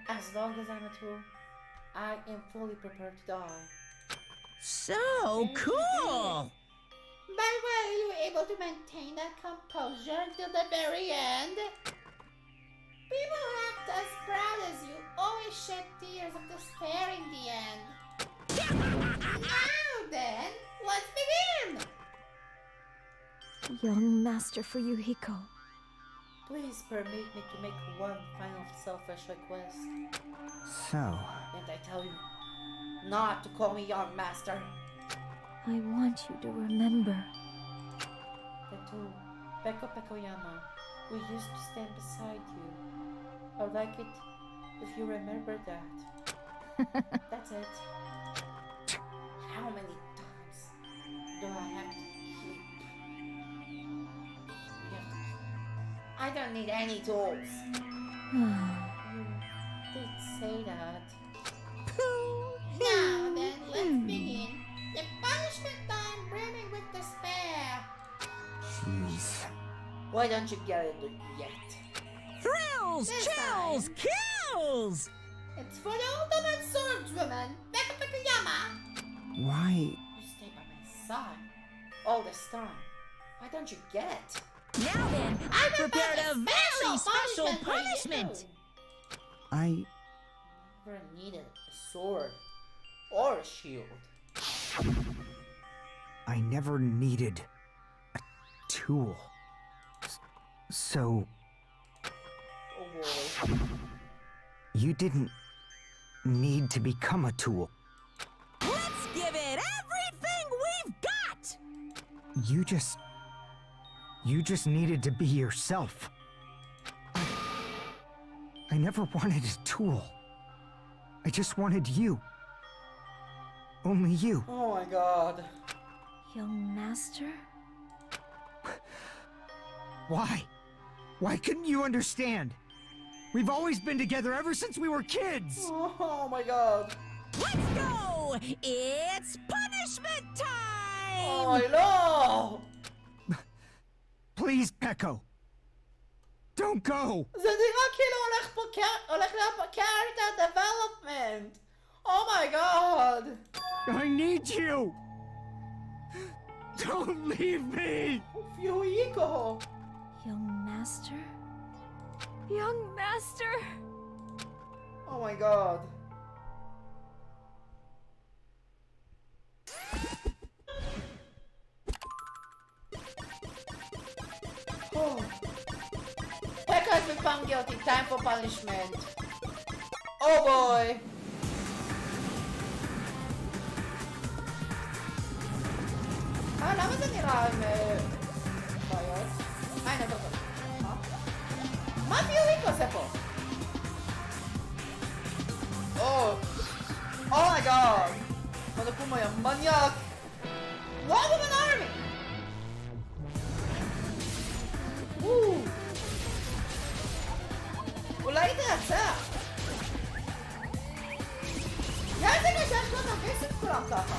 Speaker 1: as long as I'm a tool, I am fully prepared to die.
Speaker 2: So cool!
Speaker 3: But were you able to maintain that composure until the very end? People who act as proud as you always shed tears of despair in the end. Now then, let's begin!
Speaker 9: Young Master Fuyuhiko.
Speaker 1: Please permit me to make one final selfish request.
Speaker 7: So,
Speaker 1: And I tell you, not to call me young master.
Speaker 9: I want you to remember.
Speaker 1: The two, Peko Pekoyama, we used to stand beside you. I'd like it if you remember that. That's it. How many times do I have to keep? I don't need any tools. You did say that.
Speaker 3: Now then, let's begin. The punishment time brimming with despair.
Speaker 7: jeez.
Speaker 1: Why don't you get it yet?
Speaker 2: Thrills,
Speaker 3: This
Speaker 2: chills, kills!
Speaker 3: It's for the ultimate swordswoman, Peko Pekoyama.
Speaker 7: Why?
Speaker 1: You stay by my side all this time. Why don't you get it?
Speaker 2: Now then, I prepared a very special punishment!
Speaker 7: I...
Speaker 1: Never needed a sword or a shield.
Speaker 7: I never needed a tool. So,
Speaker 1: Oh boy.
Speaker 7: you didn't need to become a tool.
Speaker 2: Let's give it everything we've got!
Speaker 7: You just needed to be yourself. I never wanted a tool. I just wanted you. Only you.
Speaker 1: Oh my god.
Speaker 9: Young Master?
Speaker 7: Why? Why couldn't you understand? We've always been together ever since we were kids!
Speaker 1: Oh my god.
Speaker 2: Let's go! It's punishment time!
Speaker 1: Oh no!
Speaker 7: Please, Peko! Don't go!
Speaker 1: זה נראה כאילו הולך להיות character development. Oh my god.
Speaker 7: I need you!
Speaker 5: Don't leave me!
Speaker 1: Yuriko!
Speaker 9: Young master? Young master!
Speaker 1: Oh my god. Oh. Pekka has been found guilty. Time for punishment. Oh boy. למה זה נראה עם בעיות? הנה, טוב. מה יוריקו עושה פה? Oh my god! Monokuma, יא מניאק! What of an army? אולי תנצח! יאללה שיש לו נביס את כולם ככה!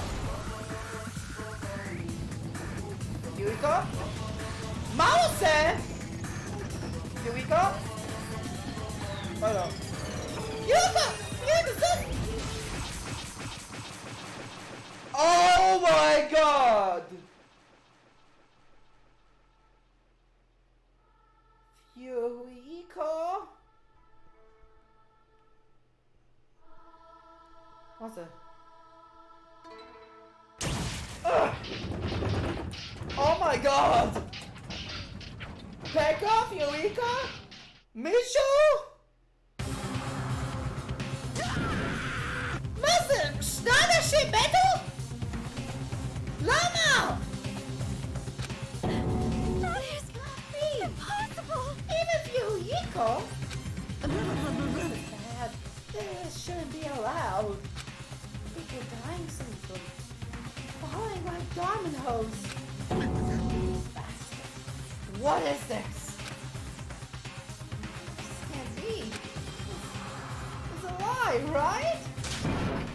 Speaker 1: יוריקו? מה הוא עושה? יוריקו? לא. יוריקו! יוריקו, זוז! Oh my god! Yuriko? מה זה? Oh my god! Back off, Yuriko? מישהו? מה זה? שני אנשים מתו? למה?
Speaker 11: That is impossible!
Speaker 1: Even Yuriko? Bad. This shouldn't be allowed. People dying simply. Falling like dominoes. What is this? This can't be. It's alive, right?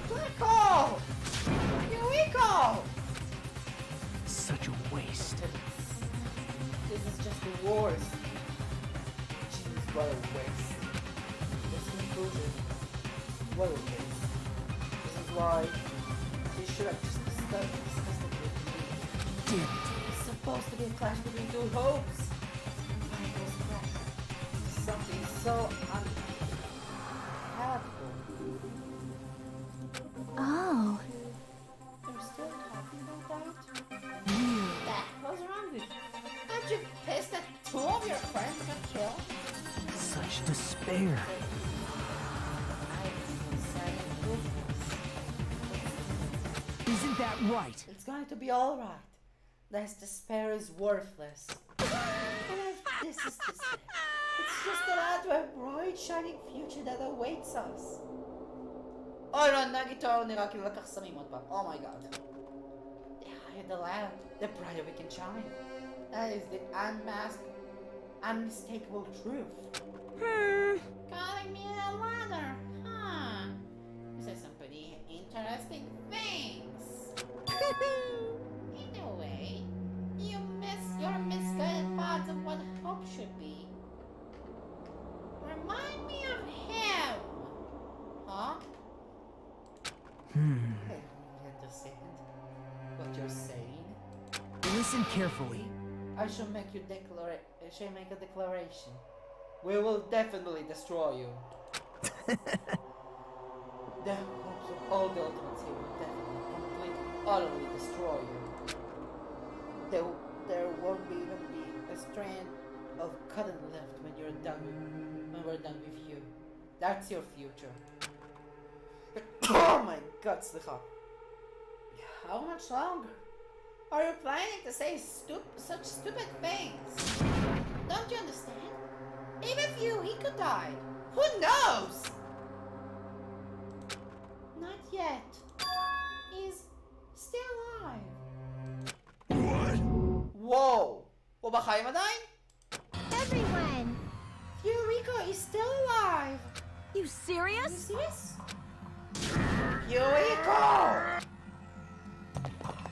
Speaker 1: Black hole! Yuriko!
Speaker 5: Such a waste.
Speaker 1: This is just the worst. Jeez, what a waste. This conclusion. What a waste. This is why they should have just discussed it with me.
Speaker 5: Damn it.
Speaker 1: It's supposed to be a clash between two hopes. Why was that? Something so unhelpful.
Speaker 3: Oh.
Speaker 1: You're still talking about that? What's wrong with you? Aren't you pissed that two of your friends got killed?
Speaker 5: Such despair. Isn't that right?
Speaker 1: It's going to be alright. This despair is worthless. And if this is despair, it's just an add to a bright shining future that awaits us. אוי לא, נגיטור נראה כאילו לקח סמים עוד פעם. Oh my god. The higher the land, the brighter we can shine. That is the unmasked, unmistakable truth. Calling me a ladder, huh? You say some pretty interesting things. In a way, you miss your misguided thoughts of what hope should be. Remind me of him. Huh? I don't understand what you're saying.
Speaker 5: Listen carefully.
Speaker 1: I shall make a declaration. We will definitely destroy you. The hopes of all the ultimates here will definitely, completely, utterly destroy you. There won't even be a strand of cotton left when we're done with you. That's your future. Oh my god, slicha. How much longer? Are you planning to say such stupid things? Don't you understand? Even if Yuriko died, who knows? Not yet. He's still alive.
Speaker 10: What?
Speaker 1: Whoa! הוא בחיים עדיין?
Speaker 3: Everyone!
Speaker 1: Yuriko is still alive!
Speaker 9: You
Speaker 1: You
Speaker 9: serious?
Speaker 1: see this? Yuriko!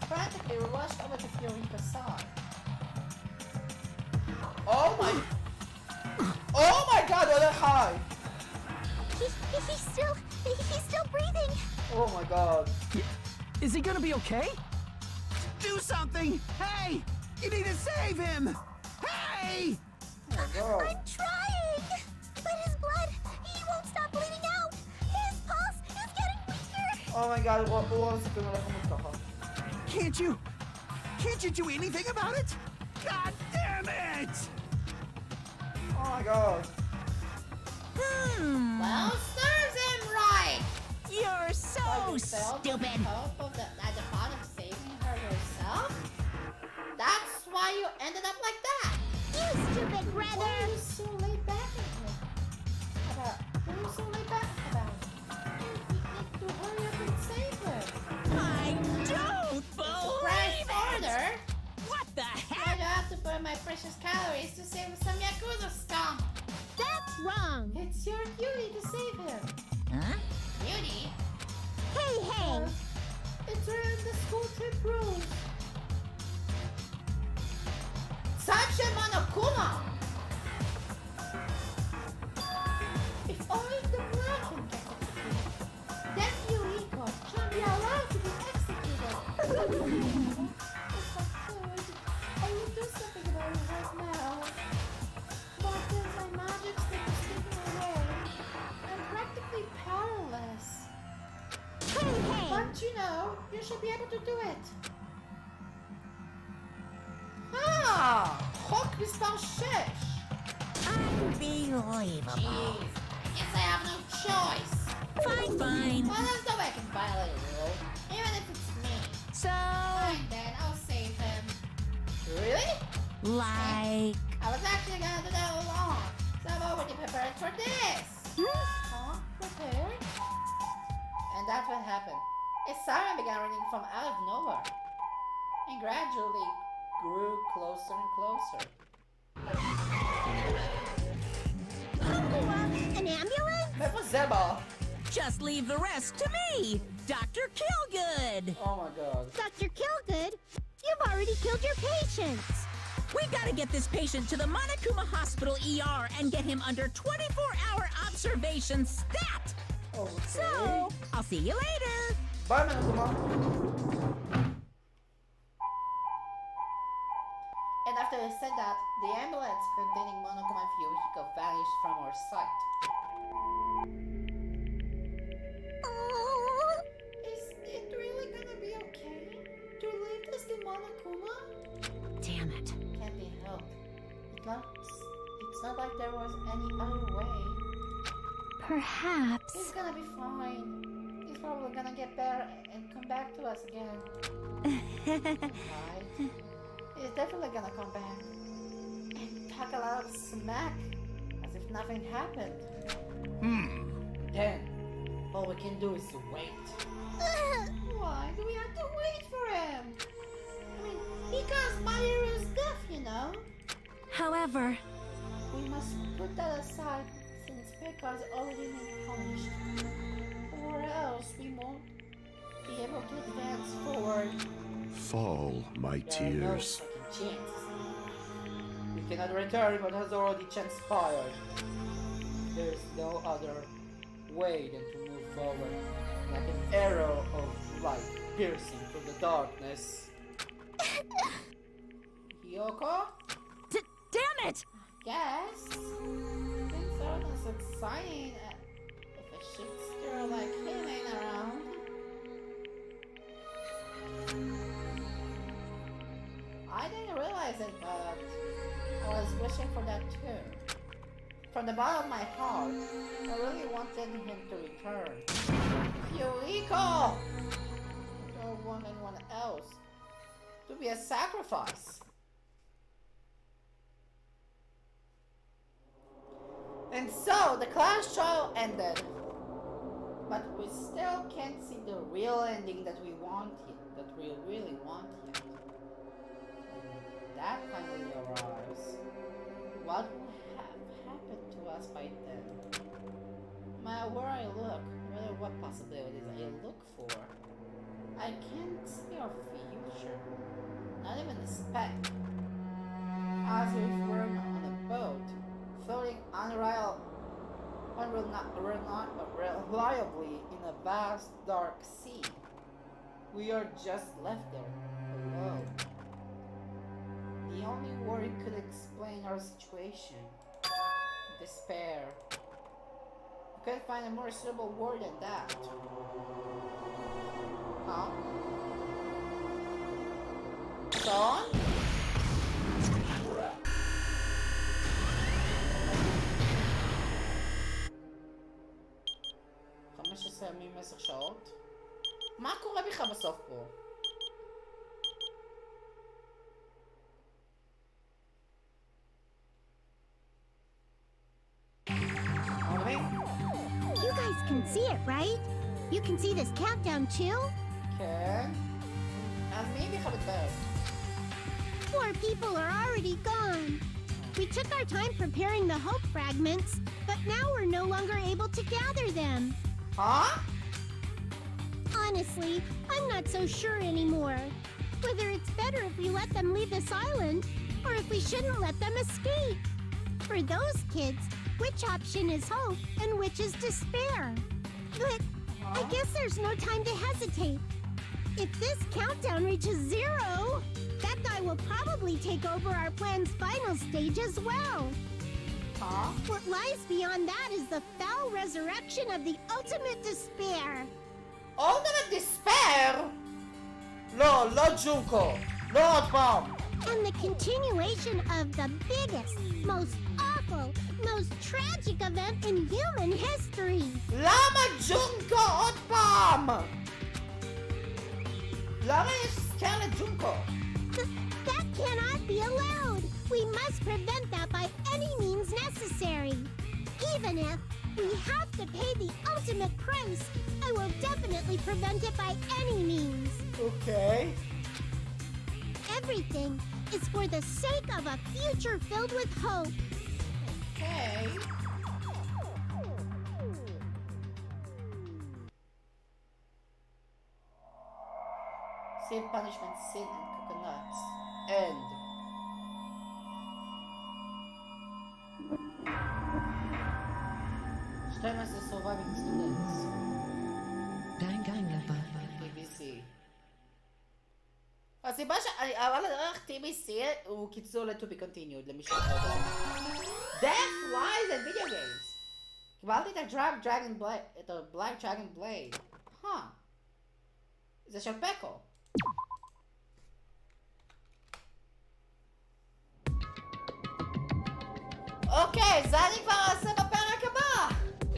Speaker 1: Frantically, we rushed over to Yuriko's side. Oh my... Oh my god, what a high!
Speaker 3: He's still breathing.
Speaker 1: Oh my god.
Speaker 6: Is he gonna be okay?
Speaker 8: Do something! Hey! You need to save him! Hey!
Speaker 1: Oh my god.
Speaker 3: I'm trying! But his blood, he won't stop bleeding out! His pulse is getting weaker!
Speaker 1: Oh my god, הוא רואה סיפורים עליך מותקחה.
Speaker 8: Can't you do anything about it? God damn it!
Speaker 1: Oh my god. Well, serves him right!
Speaker 2: You're so stupid.
Speaker 1: At the thought of saving her yourself? That's why you ended up like that!
Speaker 3: You stupid
Speaker 1: Why are
Speaker 3: brother!
Speaker 1: you so laid back about? What are you so laid back about? You need to hurry up and save her.
Speaker 2: I don't
Speaker 1: Surprise
Speaker 2: believe it.
Speaker 1: order!
Speaker 2: What the
Speaker 1: Why
Speaker 2: heck?
Speaker 1: do I have to burn my precious calories to save some Yakuza scum?
Speaker 3: That's wrong!
Speaker 1: It's your duty to save him.
Speaker 2: Huh?
Speaker 1: Duty?
Speaker 3: Hey, hey!
Speaker 1: It's in the school trip rules. Such a Monokuma! If only the Blacken gets executed, then Yuriko should be allowed to be executed. It's absurd. I will do something about it right now. But there's my magic stick is taken away. I'm practically powerless.
Speaker 3: Hey, hey!
Speaker 1: But you know, you should be able to do it. Ah! חוק מספר 6!
Speaker 2: Unbelievable.
Speaker 1: Jeez, I guess I have no choice.
Speaker 2: Fine, fine.
Speaker 1: Well, there's no way I can violate a rule, even if it's me.
Speaker 2: So,
Speaker 1: Fine then, I'll save him. Really?
Speaker 2: like,
Speaker 1: I was actually gonna do that all along, so I'm already prepared for this. Huh? Prepared? And that's what happened. A siren began ringing from out of nowhere, and gradually grew closer and closer.
Speaker 3: An ambulance?
Speaker 1: מאיפה זה בא?
Speaker 2: just leave the rest to me, Dr. Killgood.
Speaker 1: Oh my god.
Speaker 3: Dr. Killgood, you've already killed your patients!
Speaker 2: We gotta get this patient to the Monokuma Hospital ER and get him under 24-hour observation stat.
Speaker 1: Okay.
Speaker 2: So, I'll see you later.
Speaker 1: ביי מנקומה. And after I said that, the ambulance containing Monokuma and Fuyuhiko vanished from our sight. Is it really gonna be okay to leave this to Monokuma?
Speaker 2: Damn it.
Speaker 1: Can't be helped. It's not like there was any other way.
Speaker 3: Perhaps.
Speaker 1: He's gonna be fine. He's probably gonna get better and come back to us again. Right? He's definitely gonna come back. And talk a lot of smack. As if nothing happened. Then, all we can do is wait. Why do we have to wait for him? I mean, he caused my hero's death, you know?
Speaker 11: However,
Speaker 1: We must put that aside since Pekka's already been punished. Or else we won't be able to advance forward.
Speaker 4: Fall, my
Speaker 1: There are no
Speaker 4: tears.
Speaker 1: second chances. We cannot return what has already transpired. There is no other way than to move forward, like an arrow of light piercing through the darkness. Yoko?
Speaker 2: Damn it!
Speaker 1: Yes. Things aren't as exciting if a shitster like him ain't around. I didn't realize it, but I was wishing for that too. From the bottom of my heart, I really wanted him to return. Yuriko! I don't want anyone else to be a sacrifice. And so the class trial ended. But we still can't see the real ending that we want yet, that we really want yet. When that finally arrives, what will have happened to us by then? No matter where I look, no matter what possibilities I look for, I can't see our future. Not even a speck. As if we're on a boat, floating reliably in a vast dark sea. We are just left there, alone. The only word could explain our situation. Despair. I couldn't find a more suitable word than that. Huh? Son? 15 ימים 10 שעות? מה קורה בכלל בסוף פה?
Speaker 3: You guys can see it, right? You can see this countdown too?
Speaker 1: כן. אז מי בכלל מתבאס?
Speaker 3: 4 people are already gone. We took our time preparing the hope fragments, but now we're no longer able to gather them.
Speaker 1: Huh?
Speaker 3: Honestly, I'm not so sure anymore. Whether it's better if we let them leave this island, or if we shouldn't let them escape. For those kids, which option is hope and which is despair? But I guess there's no time to hesitate. If this countdown reaches 0, that guy will probably take over our plan's final stage as well.
Speaker 1: Huh?
Speaker 3: What lies beyond that is the foul resurrection of the ultimate despair.
Speaker 1: Ultimate despair? לא, לא ג'ונקו. לא עוד פעם.
Speaker 3: And the continuation of the biggest, most awful, most tragic event in human history.
Speaker 1: למה ג'ונקו עוד פעם? למה יש סקר לג'ונקו?
Speaker 3: That cannot be allowed. We must prevent that by any means necessary. Even if we have to pay the ultimate price, I will definitely prevent it by any means.
Speaker 1: Okay.
Speaker 3: Everything is for the sake of a future filled with hope.
Speaker 1: Okay. Sin punishment, sin and coconuts. End. Is surviving students. TBC. הסיבה אבל הדרך TBC הוא קיצור ל-to be continued למי שאתה יודע. Death, Lies and Video Games. קיבלתי את את ה-Black Dragon Blade. זה של פקו. אוקיי, זה אני כבר אעשה בפרק הבא.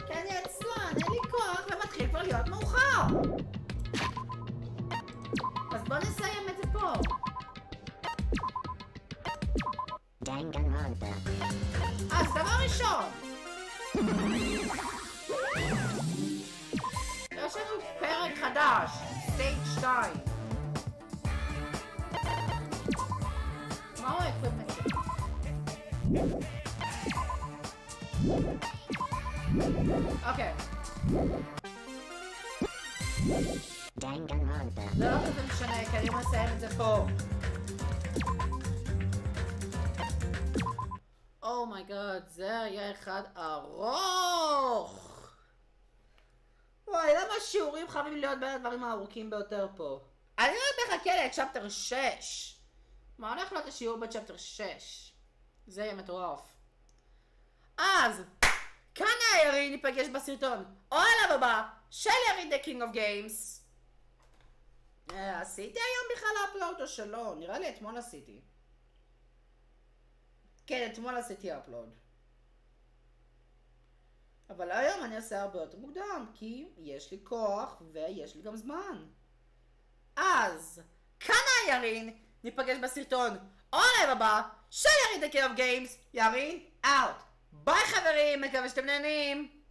Speaker 1: כי אני עצלן, אין לי כוח ומתחיל כבר להיות מאוחר. אז בוא נסיים את זה פה. אז דבר ראשון. יש לנו פרק חדש, סטייג' 2. מה הוא האקוויפמנט? אוקיי. זה לא כזה משנה, כי אני מסיים את זה פה. אומייגאד, זה היה אחד ארוך. וואי, למה השיעורים חייבים להיות בין הדברים הארוכים ביותר פה? אני רק מחכה לצ'פטר 6. מה הולך להיות השיעור בצ'פטר 6? זה יהיה מטורף. אז, כאן ירין ניפגש בסרטון העולב הבא של ירין The King of Games. עשיתי היום בכלל אפלוד או שלא? נראה לי אתמול עשיתי. כן, אתמול עשיתי אפלוד. אבל היום אני אעשה הרבה יותר מוקדם, כי יש לי כוח ויש לי גם זמן. אז, כאן ירין ניפגש בסרטון העולב הבא של ירין The King of Games. ירין, out. ביי חברים, מקווה שאתם נהנים.